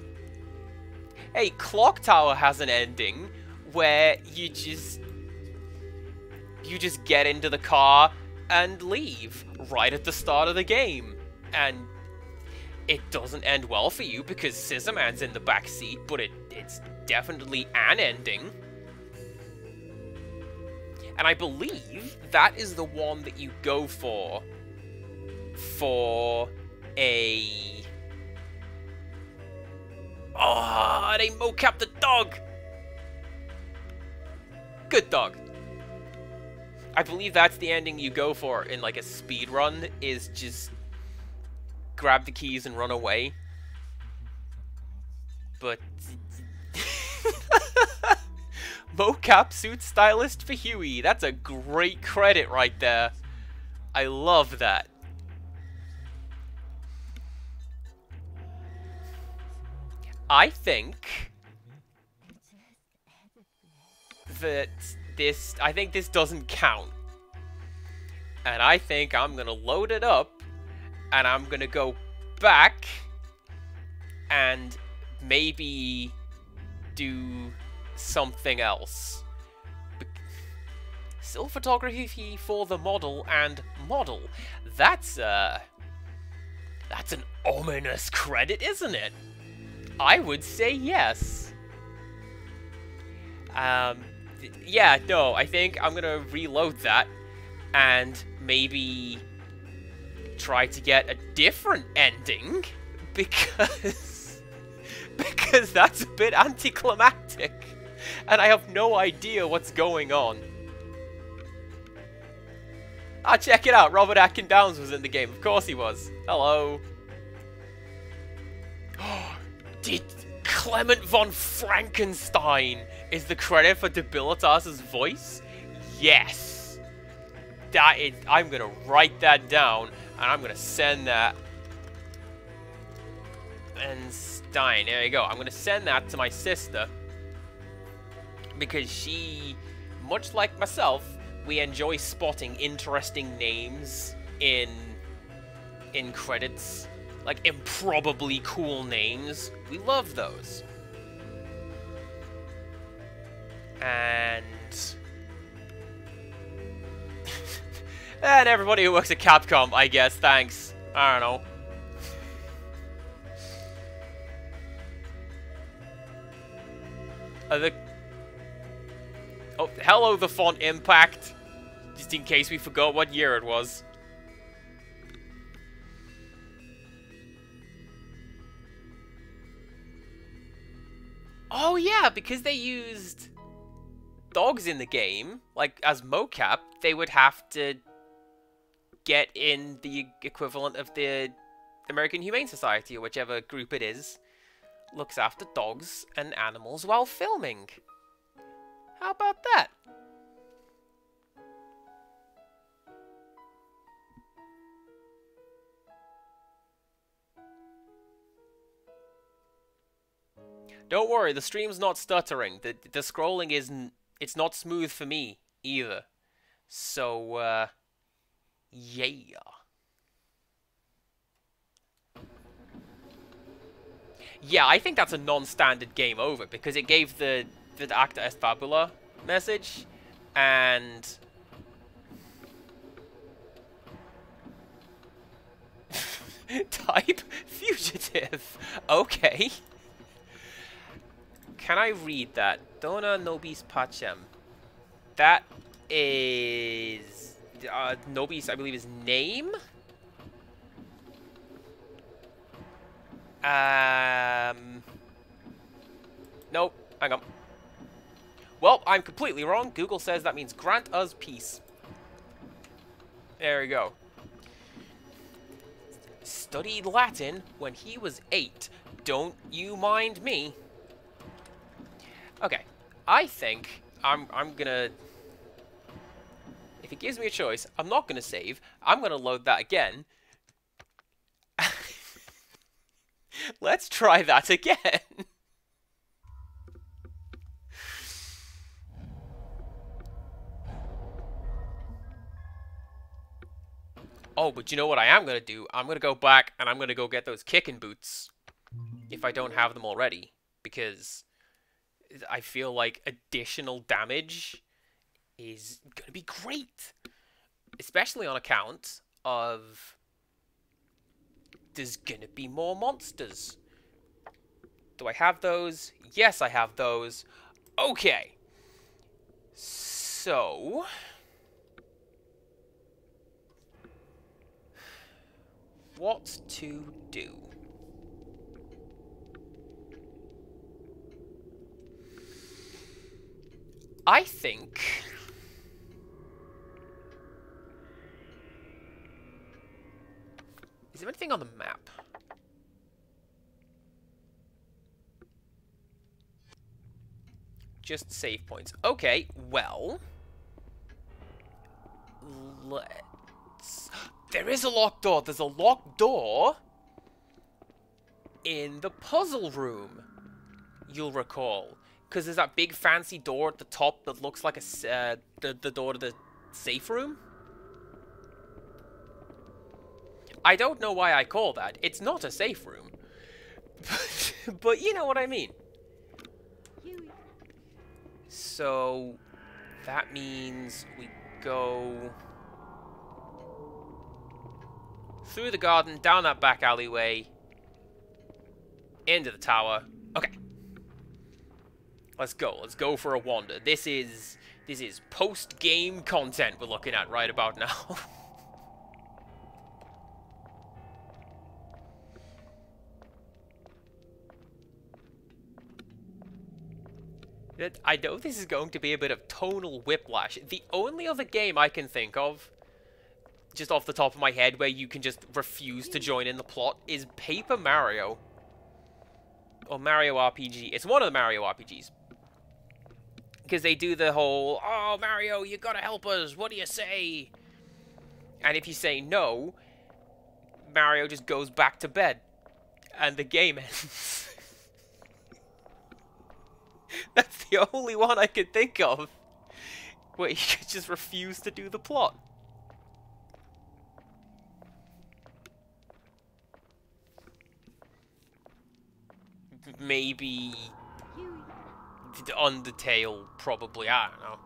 hey, Clock Tower has an ending where you just get into the car and leave right at the start of the game, and it doesn't end well for you because Scissorman's in the back seat, but it's definitely an ending. And I believe that is the one that you go for a... Oh, they mocap the dog! Good dog. I believe that's the ending you go for in like a speed run, is just grab the keys and run away. But mocap suit stylist for Huey. That's a great credit right there. I love that. I think that this doesn't count. And I think I'm gonna load it up and I'm gonna go back and maybe do something else. Still photography for the model and model. That's an ominous credit, isn't it? I would say yes. Yeah, no, I think I'm gonna reload that and maybe try to get a different ending because that's a bit anticlimactic and I have no idea what's going on. Ah, check it out, Robert Atkin Downes was in the game. Of course he was. Hello. Did Clement von Frankenstein is the credit for Debilitas's voice? Yes. That is, I'm gonna write that down and I'm gonna send that. And Stein, there you go. I'm gonna send that to my sister because she, much like myself, we enjoy spotting interesting names in credits. Like, improbably cool names. We love those. And... and everybody who works at Capcom, I guess. Thanks. I don't know. Oh, hello, the font impact. Just in case we forgot what year it was. Oh yeah, because they used dogs in the game, like as mocap, they would have to get in the equivalent of the American Humane Society, or whichever group it is, looks after dogs and animals while filming. How about that? Don't worry, the stream's not stuttering. The scrolling It's not smooth for me either. So, yeah. Yeah, I think that's a non-standard game over because it gave the Acta Est Fabula message, and type fugitive. Okay. Can I read that? Dona nobis pacem. That is Nobis, I believe, his name. Nope. Hang on. Well, I'm completely wrong. Google says that means grant us peace. There we go. Studied Latin when he was 8. Don't you mind me. Okay. I think I'm gonna... If it gives me a choice, I'm not gonna save. I'm gonna load that again. Let's try that again. Oh, but you know what I am going to do? I'm going to go back and I'm going to go get those kicking boots. If I don't have them already. Because I feel like additional damage is going to be great. Especially on account of... There's going to be more monsters. Do I have those? Yes, I have those. Okay. So... what to do? I think... Is there anything on the map? Just save points. Okay, well... let's... There is a locked door. There's a locked door in the puzzle room, you'll recall. Because there's that big fancy door at the top that looks like a, the door to the safe room. I don't know why I call that. It's not a safe room. But you know what I mean. Huey. So that means we go... through the garden, down that back alleyway, into the tower. Okay. Let's go. Let's go for a wander. This is post-game content we're looking at right about now. I know this is going to be a bit of tonal whiplash. The only other game I can think of, just off the top of my head, where you can just refuse to join in the plot is Paper Mario. Or Mario RPG. It's one of the Mario RPGs. Because they do the whole, oh, Mario, you gotta help us, what do you say? And if you say no, Mario just goes back to bed. And the game ends. That's the only one I can think of where you could just refuse to do the plot. Maybe Undertale, probably, I don't know.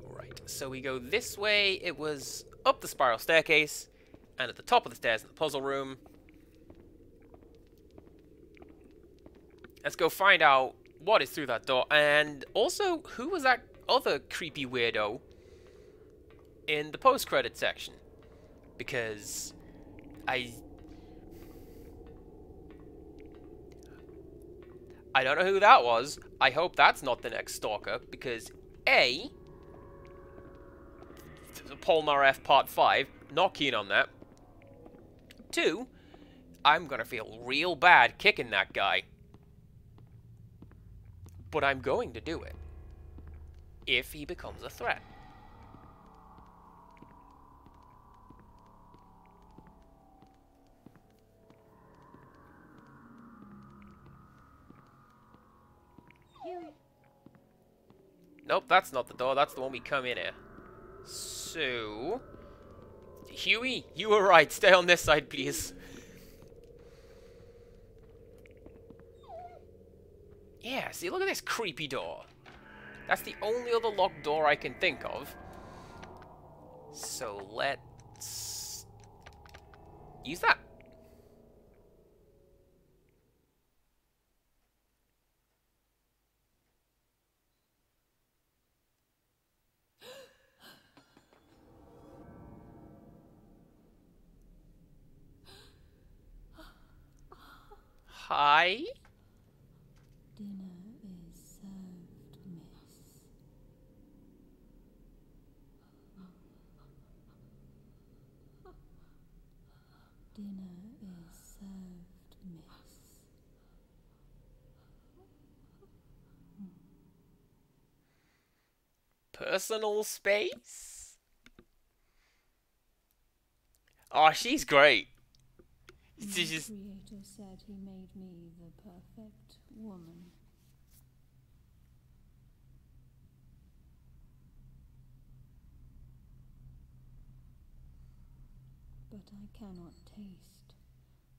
Right, so we go this way. It was up the spiral staircase, and at the top of the stairs in the puzzle room. Let's go find out what is through that door. And also, who was that other creepy weirdo in the post-credit section? Because I don't know who that was. I hope that's not the next stalker. Because A, Polnareff Part 5, not keen on that. 2, I'm gonna feel real bad kicking that guy. But I'm going to do it. if he becomes a threat. Huey. Nope, that's not the door. That's the one we come in here. So... Huey, you were right. Stay on this side, please. Yeah, see, look at this creepy door. That's the only other locked door I can think of. So let's... use that. Hi? Dinner is served, miss. Dinner is served, miss. Personal space? Oh, she's great. My She's just... Creator said he made me the perfect woman. But I cannot taste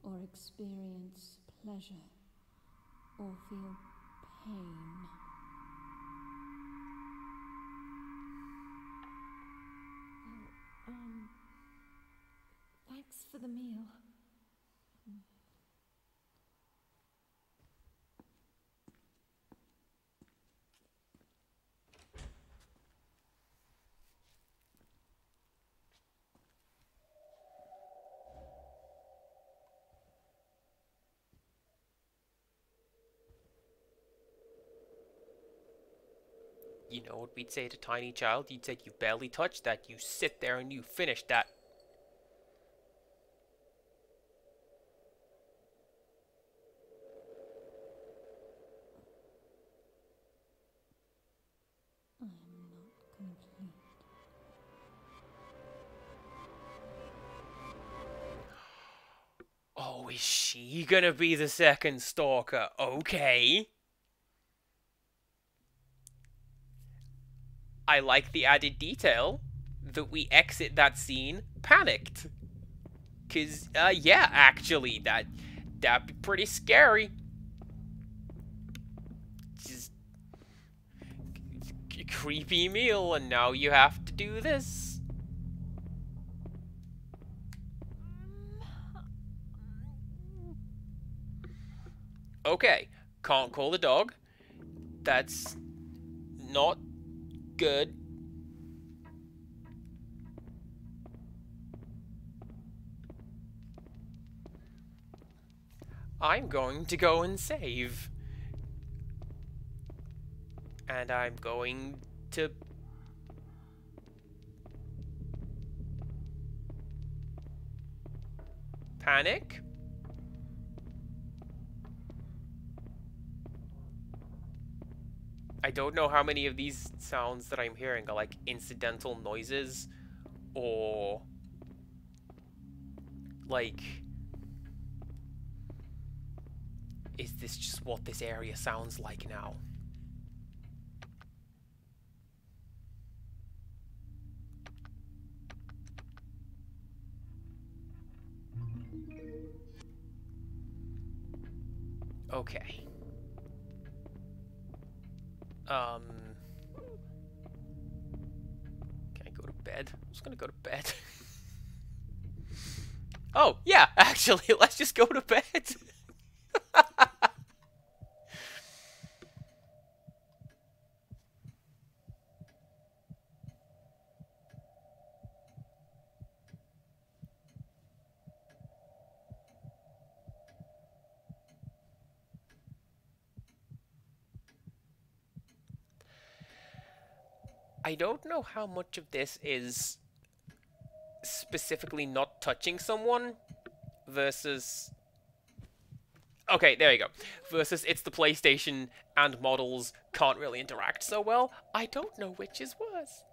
or experience pleasure or feel pain. Thanks for the meal. You know what we'd say to tiny child? You'd say you barely touched that. You sit there and you finish that. I'm not complete. Oh, is she gonna be the second stalker? Okay. I like the added detail that we exit that scene panicked. Cause, yeah, actually, that'd be pretty scary. Just creepy meal, and now you have to do this. Okay, can't call the dog. That's not good. I'm going to go and save. And I'm going to... panic? I don't know how many of these sounds that I'm hearing are like incidental noises or like, is this just what this area sounds like now? Okay. Can I go to bed? I'm just gonna go to bed. Oh, yeah, actually, let's just go to bed. I don't know how much of this is specifically not touching someone versus Okay, there you go. Versus it's the PlayStation and models can't really interact so well. I don't know which is worse.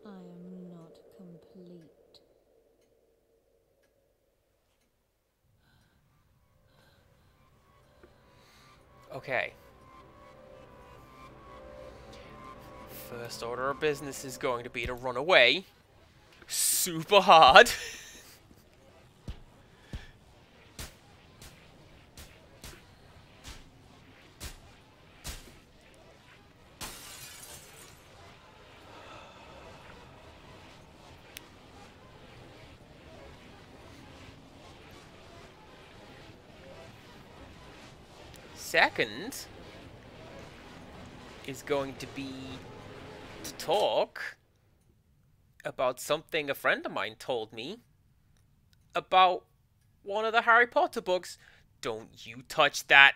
I am not complete. Okay. First order of business is going to be to run away. Super hard. Second is going to be to talk about something a friend of mine told me about one of the Harry Potter books. Don't you touch that.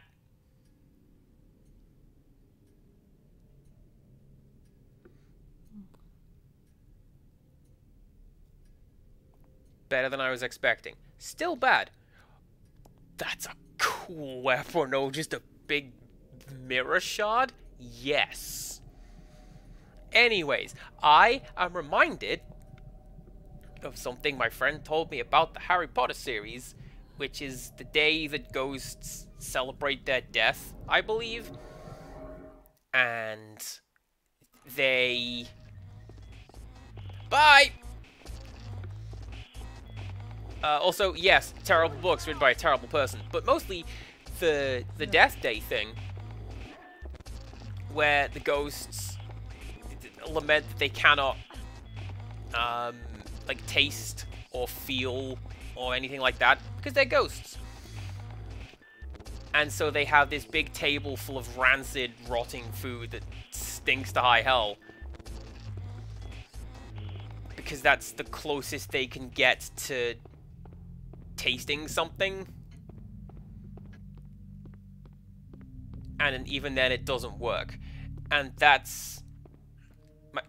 Better than I was expecting. Still bad. That's a cool weapon. No, just a big mirror shard? Yes. Anyways, I am reminded of something my friend told me about the Harry Potter series, which is the day that ghosts celebrate their death, I believe. And they... Bye! Also, yes, terrible books written by a terrible person, but mostly the Death Day thing, where the ghosts lament that they cannot, like, taste or feel or anything like that, because they're ghosts. And so they have this big table full of rancid, rotting food that stinks to high hell, because that's the closest they can get to tasting something. And even then it doesn't work. And that's my...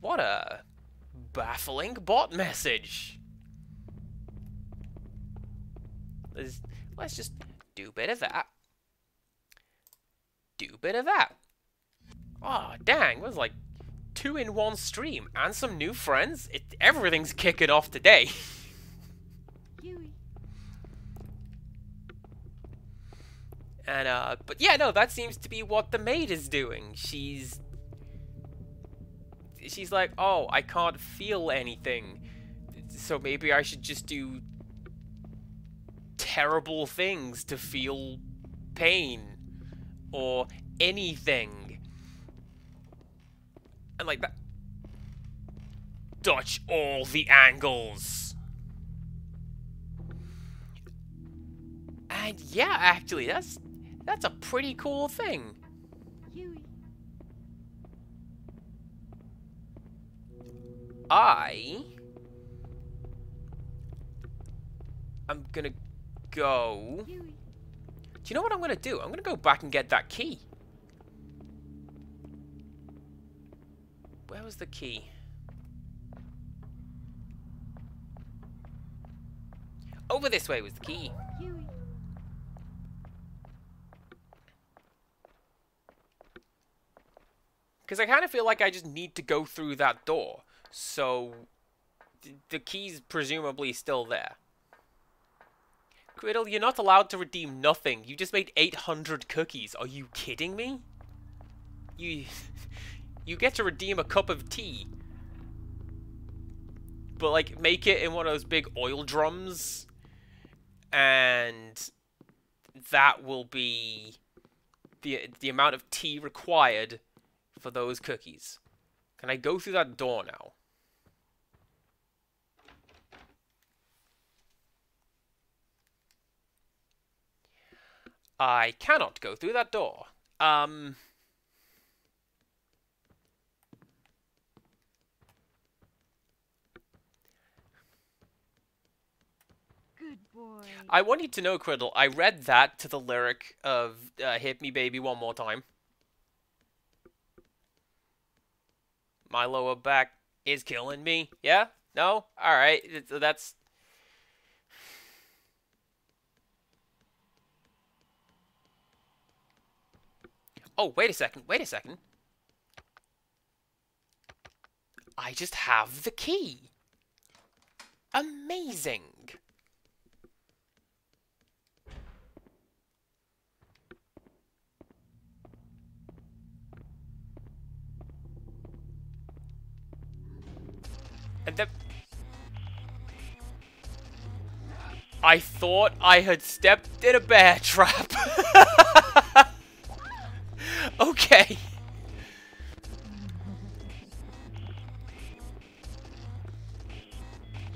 What a baffling bot message. Let's just do a bit of that. Do a bit of that. Oh, dang, it was like 2-in-1 stream and some new friends. Everything's kicking off today. Huey. And but yeah, no, that seems to be what the maid is doing. She's like, oh, I can't feel anything, so maybe I should just do terrible things to feel pain or anything. And like that, dodge all the angles. And yeah, actually, that's a pretty cool thing. Huey. I'm gonna go... Huey. Do you know what I'm gonna do? I'm gonna go back and get that key. Where was the key? Over this way was the key. Huey. Because I kind of feel like I just need to go through that door. So, the key's presumably still there. Griddle, you're not allowed to redeem nothing. You just made 800 cookies. Are you kidding me? You get to redeem a cup of tea. But, like, make it in one of those big oil drums. And that will be the amount of tea required for those cookies. Can I go through that door now? I cannot go through that door. Good boy. I want you to know, Criddle, I read that to the lyric of Hit Me Baby One More Time. My lower back is killing me. Yeah? No? Alright, that's... Oh, wait a second, wait a second. I just have the key. Amazing. And then... I thought I had stepped in a bear trap. Okay.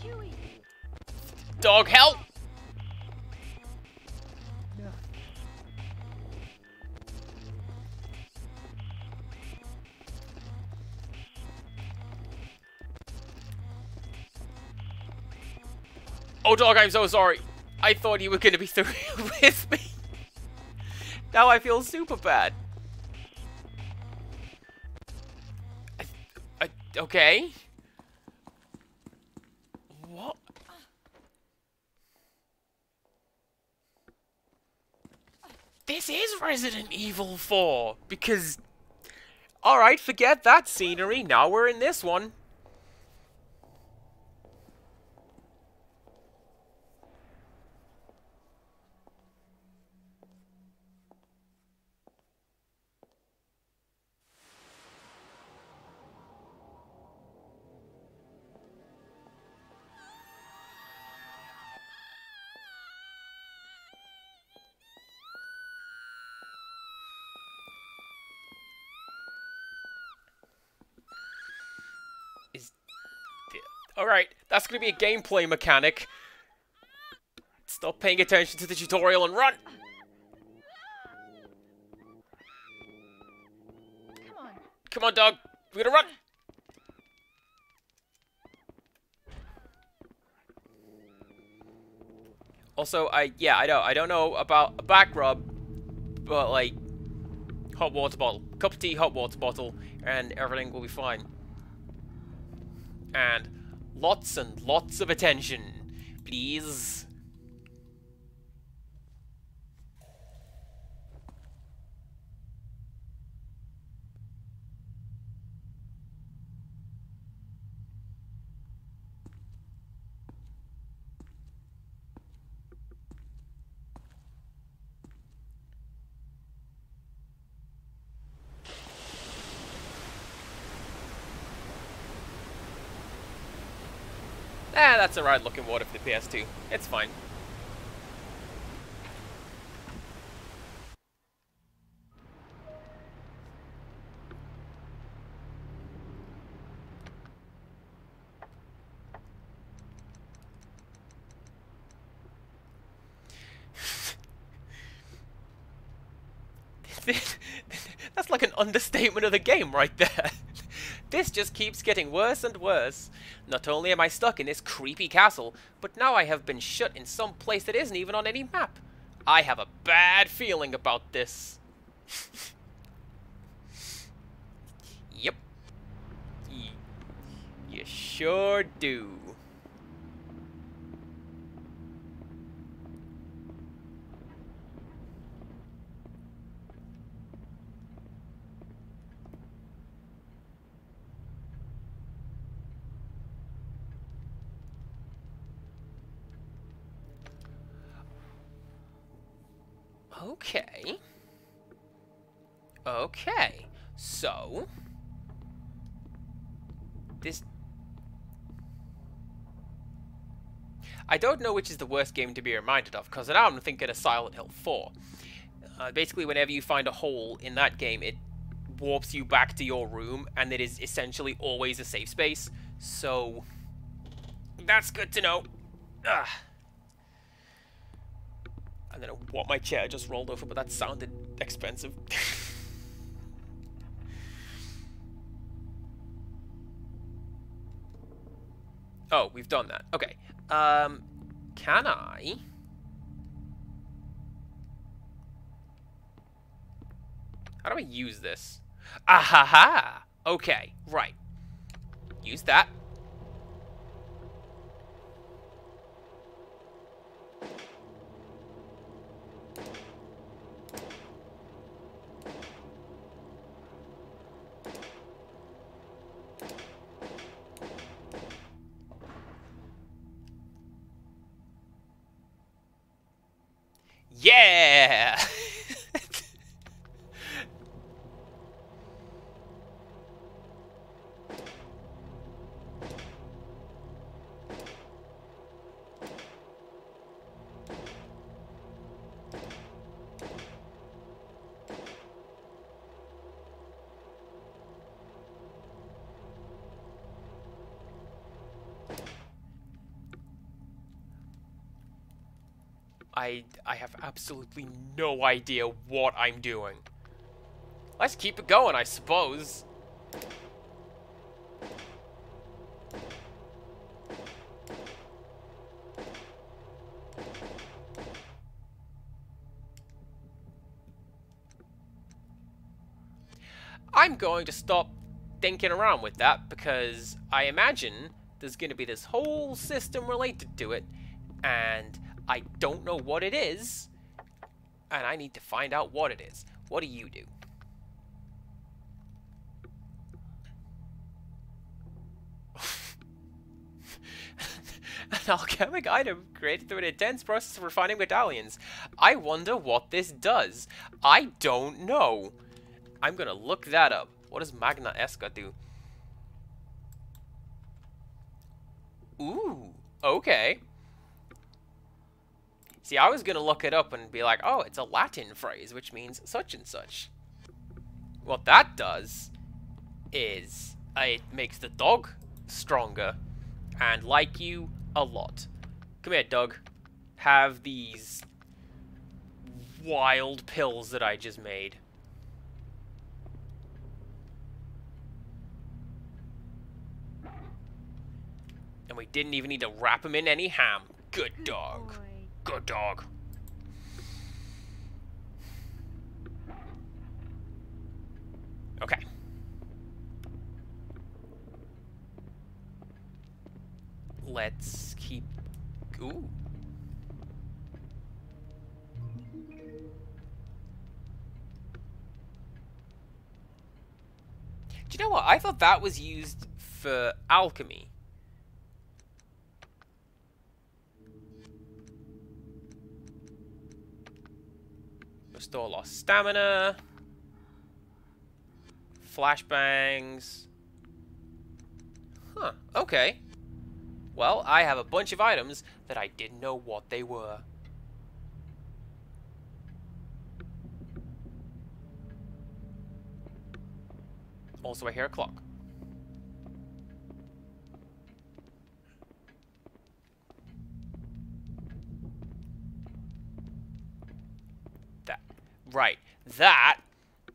Huey. Dog, help! Oh, dog, I'm so sorry. I thought you were going to be through with me. Now I feel super bad. Okay. What? This is Resident Evil 4, because... Alright, forget that scenery, now we're in this one. Alright, that's gonna be a gameplay mechanic. Stop paying attention to the tutorial and run! Come on. Come on, dog. We're gonna run! Also, I don't know about a back rub, but like, hot water bottle. Cup of tea, hot water bottle, and everything will be fine. And lots and lots of attention, please. That's alright looking water for the PS2. It's fine. That's like an understatement of the game right there. This just keeps getting worse and worse. Not only am I stuck in this creepy castle, but now I have been shut in some place that isn't even on any map. I have a bad feeling about this. Yep. You sure do. Okay. Okay. So... this... I don't know which is the worst game to be reminded of, because now I'm thinking of Silent Hill 4. Basically, whenever you find a hole in that game, it warps you back to your room, and it is essentially always a safe space. So... that's good to know. Ugh. don't know what my chair just rolled over, but that sounded expensive. Oh, we've done that. Okay. Can I... How do I use this? Ahaha! Okay, right. Use that. Yeah! I have absolutely no idea what I'm doing. Let's keep it going, I suppose. I'm going to stop thinking around with that because I imagine there's going to be this whole system related to it, and I don't know what it is, and I need to find out what it is. What do you do? An alchemic item created through an intense process of refining medallions. I wonder what this does. I don't know. I'm gonna look that up. What does Magna Esca do? Ooh, okay. See, I was gonna look it up and be like, oh, it's a Latin phrase, which means such and such. What that does is it makes the dog stronger and like you a lot. Come here, Doug. Have these wild pills that I just made. And we didn't even need to wrap him in any ham. Good dog. Good dog. Okay. Let's keep... Ooh. Do you know what? I thought that was used for alchemy. Restore lost stamina. Flashbangs. Huh, okay. Well, I have a bunch of items that I didn't know what they were. Also, I hear a clock. Right, that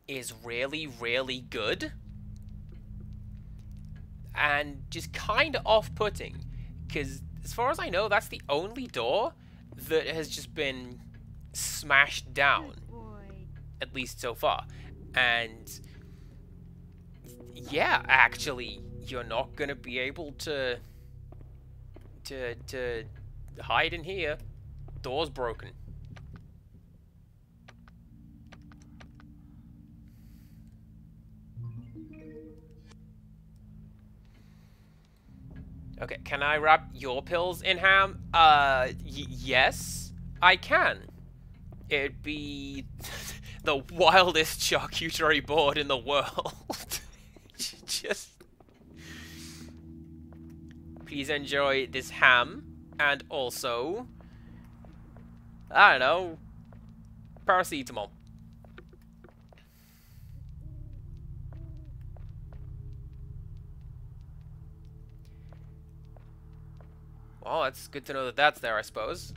is really, really good. And just kind of off-putting. Because, as far as I know, that's the only door that has just been smashed down. At least so far. And, yeah, actually, you're not going to be able to hide in here. Door's broken. Okay, can I wrap your pills in ham? Yes, I can. It'd be the wildest charcuterie board in the world. Just... Please enjoy this ham, and also... I don't know... paracetamol. Well, it's good to know that that's there, I suppose.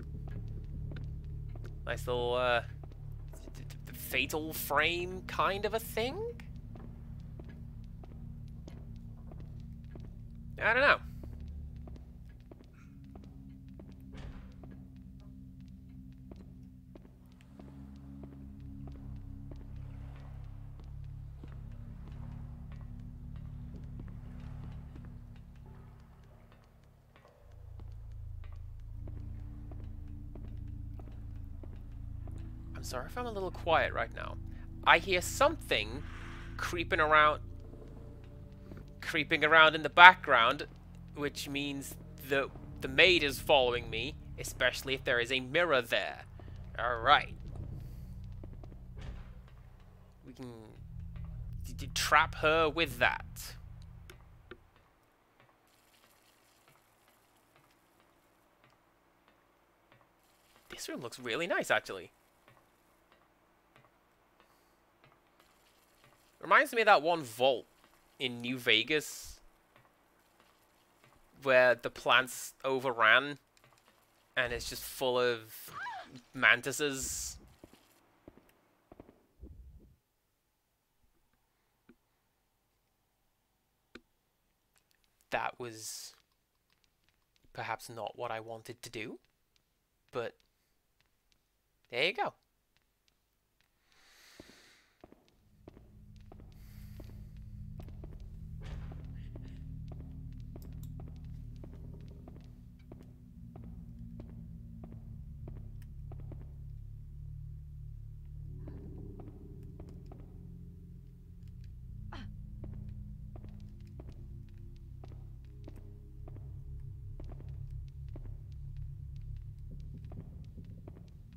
Nice little, fatal frame kind of a thing? I don't know. I'm sorry if I'm a little quiet right now. I hear something creeping around in the background, which means the maid is following me, especially if there is a mirror there. Alright. We can trap her with that. This room looks really nice, actually. Reminds me of that one vault in New Vegas where the plants overran and it's just full of mantises. That was perhaps not what I wanted to do, but there you go.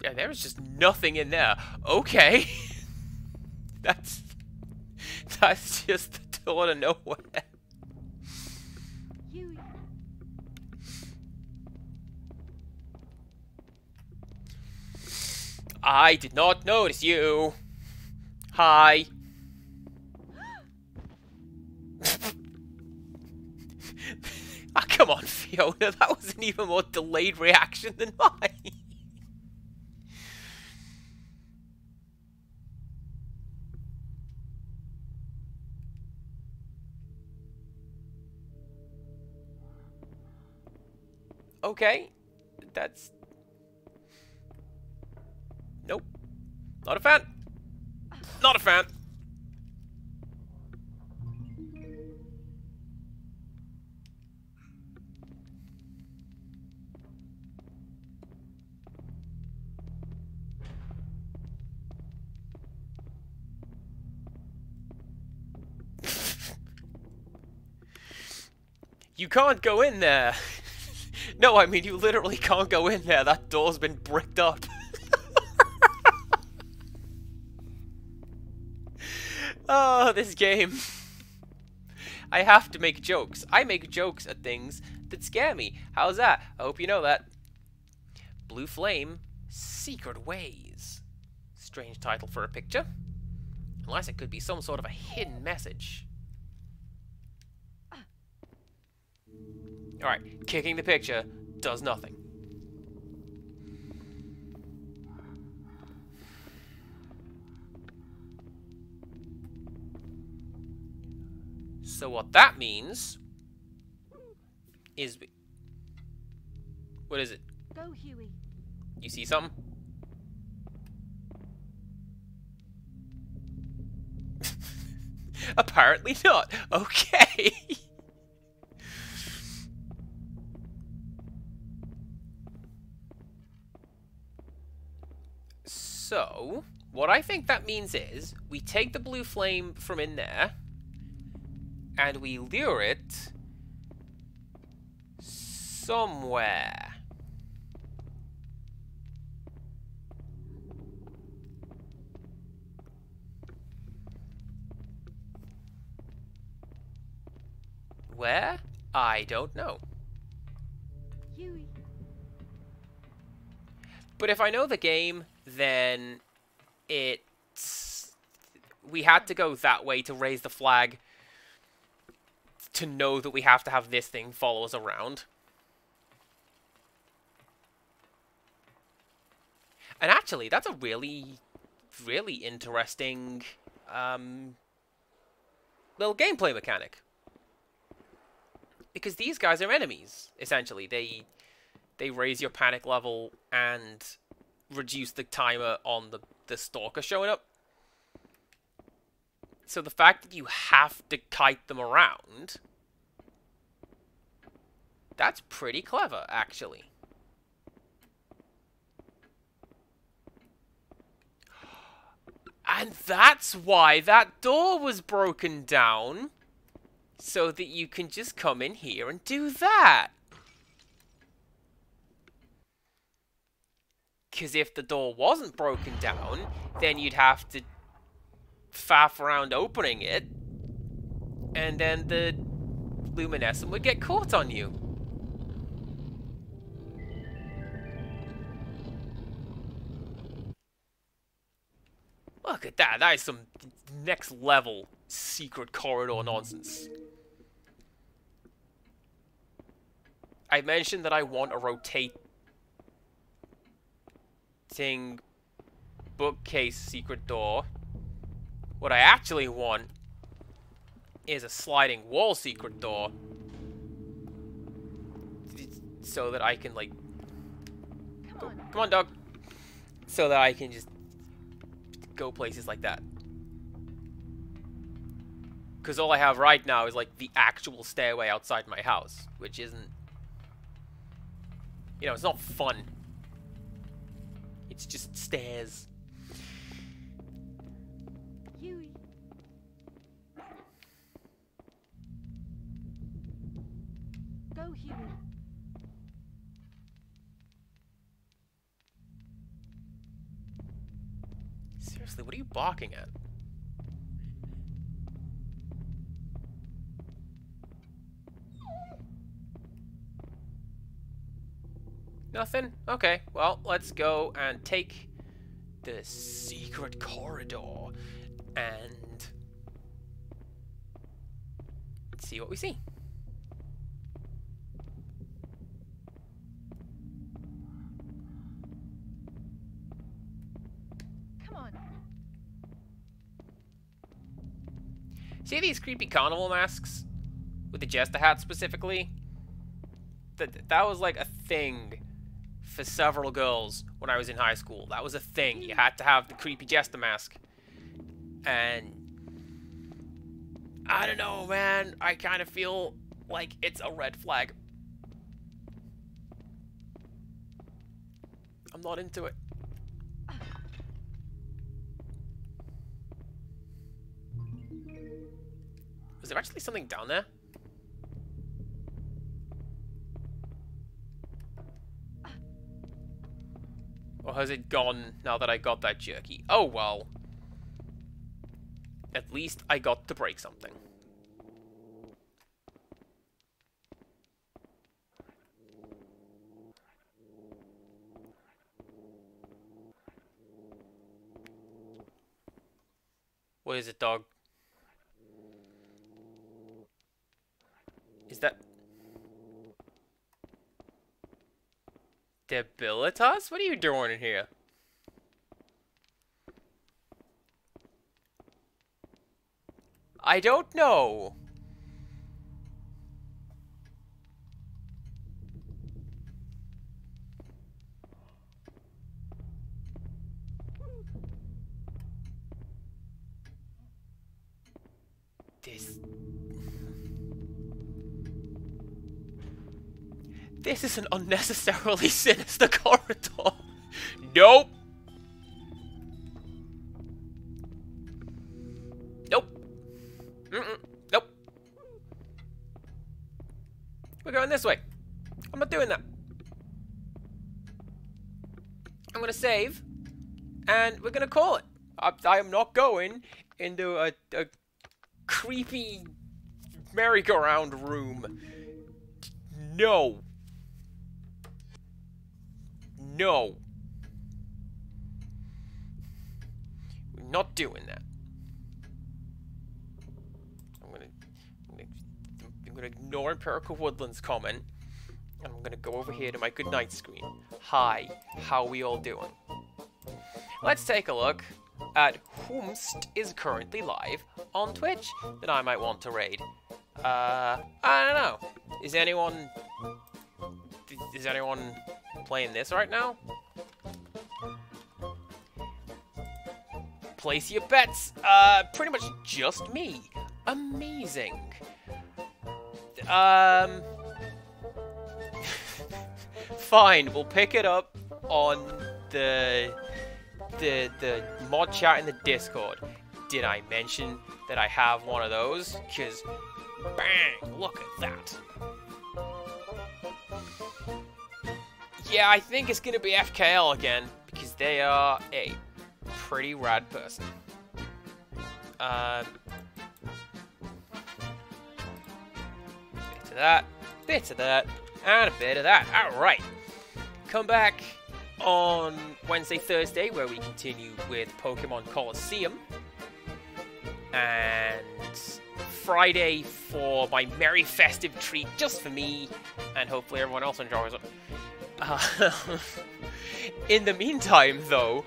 Yeah, there was just nothing in there. Okay. That's just the door to nowhere. Huey. I did not notice you. Hi. Ah, come on, Fiona. That was an even more delayed reaction than mine. Okay, that's... Nope. Not a fan. Not a fan. You can't go in there. No, I mean, you literally can't go in there. That door's been bricked up. Oh, this game. I have to make jokes. I make jokes at things that scare me. How's that? I hope you know that. Blue Flame, Secret Ways. Strange title for a picture. Unless it could be some sort of a hidden message. Alright, kicking the picture does nothing. So what that means is... What is it? Go, Huey. You see something? Apparently not. Okay. So, what I think that means is, we take the blue flame from in there, and we lure it somewhere. Where? I don't know. Huey. But if I know the game, then we had to go that way to raise the flag to know that we have to have this thing follow us around. And actually, that's a really, really interesting little gameplay mechanic. Because these guys are enemies, essentially. They raise your panic level and reduce the timer on the stalker showing up. So the fact that you have to kite them around, that's pretty clever, actually. And that's why that door was broken down. So that you can just come in here and do that. Because if the door wasn't broken down, then you'd have to faff around opening it. And then the luminescent would get caught on you. Look at that. That is some next level secret corridor nonsense. I mentioned that I want a rotating bookcase secret door. What I actually want is a sliding wall secret door. So that I can, like... Come on, dog. So that I can just go places like that. Because all I have right now is, like, the actual stairway outside my house. Which isn't... You know, it's not fun. It's just stairs. Huey. Go, Huey. Seriously, what are you barking at? Nothing? Okay, well, let's go and take the secret corridor and see what we see. Come on. See these creepy carnival masks? With the jester hat specifically? That was like a thing for several girls when I was in high school. That was a thing. You had to have the creepy jester mask. And I don't know, man. I kind of feel like it's a red flag. I'm not into it. Was there actually something down there? Or has it gone now that I got that jerky? Oh well. At least I got to break something. What is it, dog? Is that... Debilitas? What are you doing in here? I don't know. This is an unnecessarily sinister corridor. Nope. Nope. Nope. We're going this way. I'm not doing that. I'm gonna save, and we're gonna call it. I am not going into a creepy merry-go-round room. No. No. We're not doing that. I'm gonna ignore Empirical Woodland's comment. And I'm gonna go over here to my goodnight screen. Hi, how we all doing? let's take a look at whomst is currently live on Twitch that I might want to raid. I don't know. Is anyone playing this right now? Place your bets. Pretty much just me. Amazing. Fine, we'll pick it up on the mod chat in the Discord. Did I mention that I have one of those? Because, bang, look at that. Yeah, I think it's going to be FKL again, because they are a pretty rad person. Bit of that, and a bit of that. Alright. Come back on Wednesday, Thursday, where we continue with Pokemon Colosseum. And Friday for my merry festive treat, just for me, and hopefully everyone else enjoys it. In the meantime, though,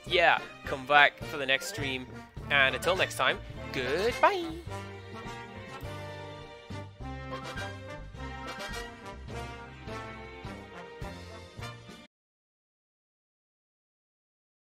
yeah, come back for the next stream, and until next time, goodbye!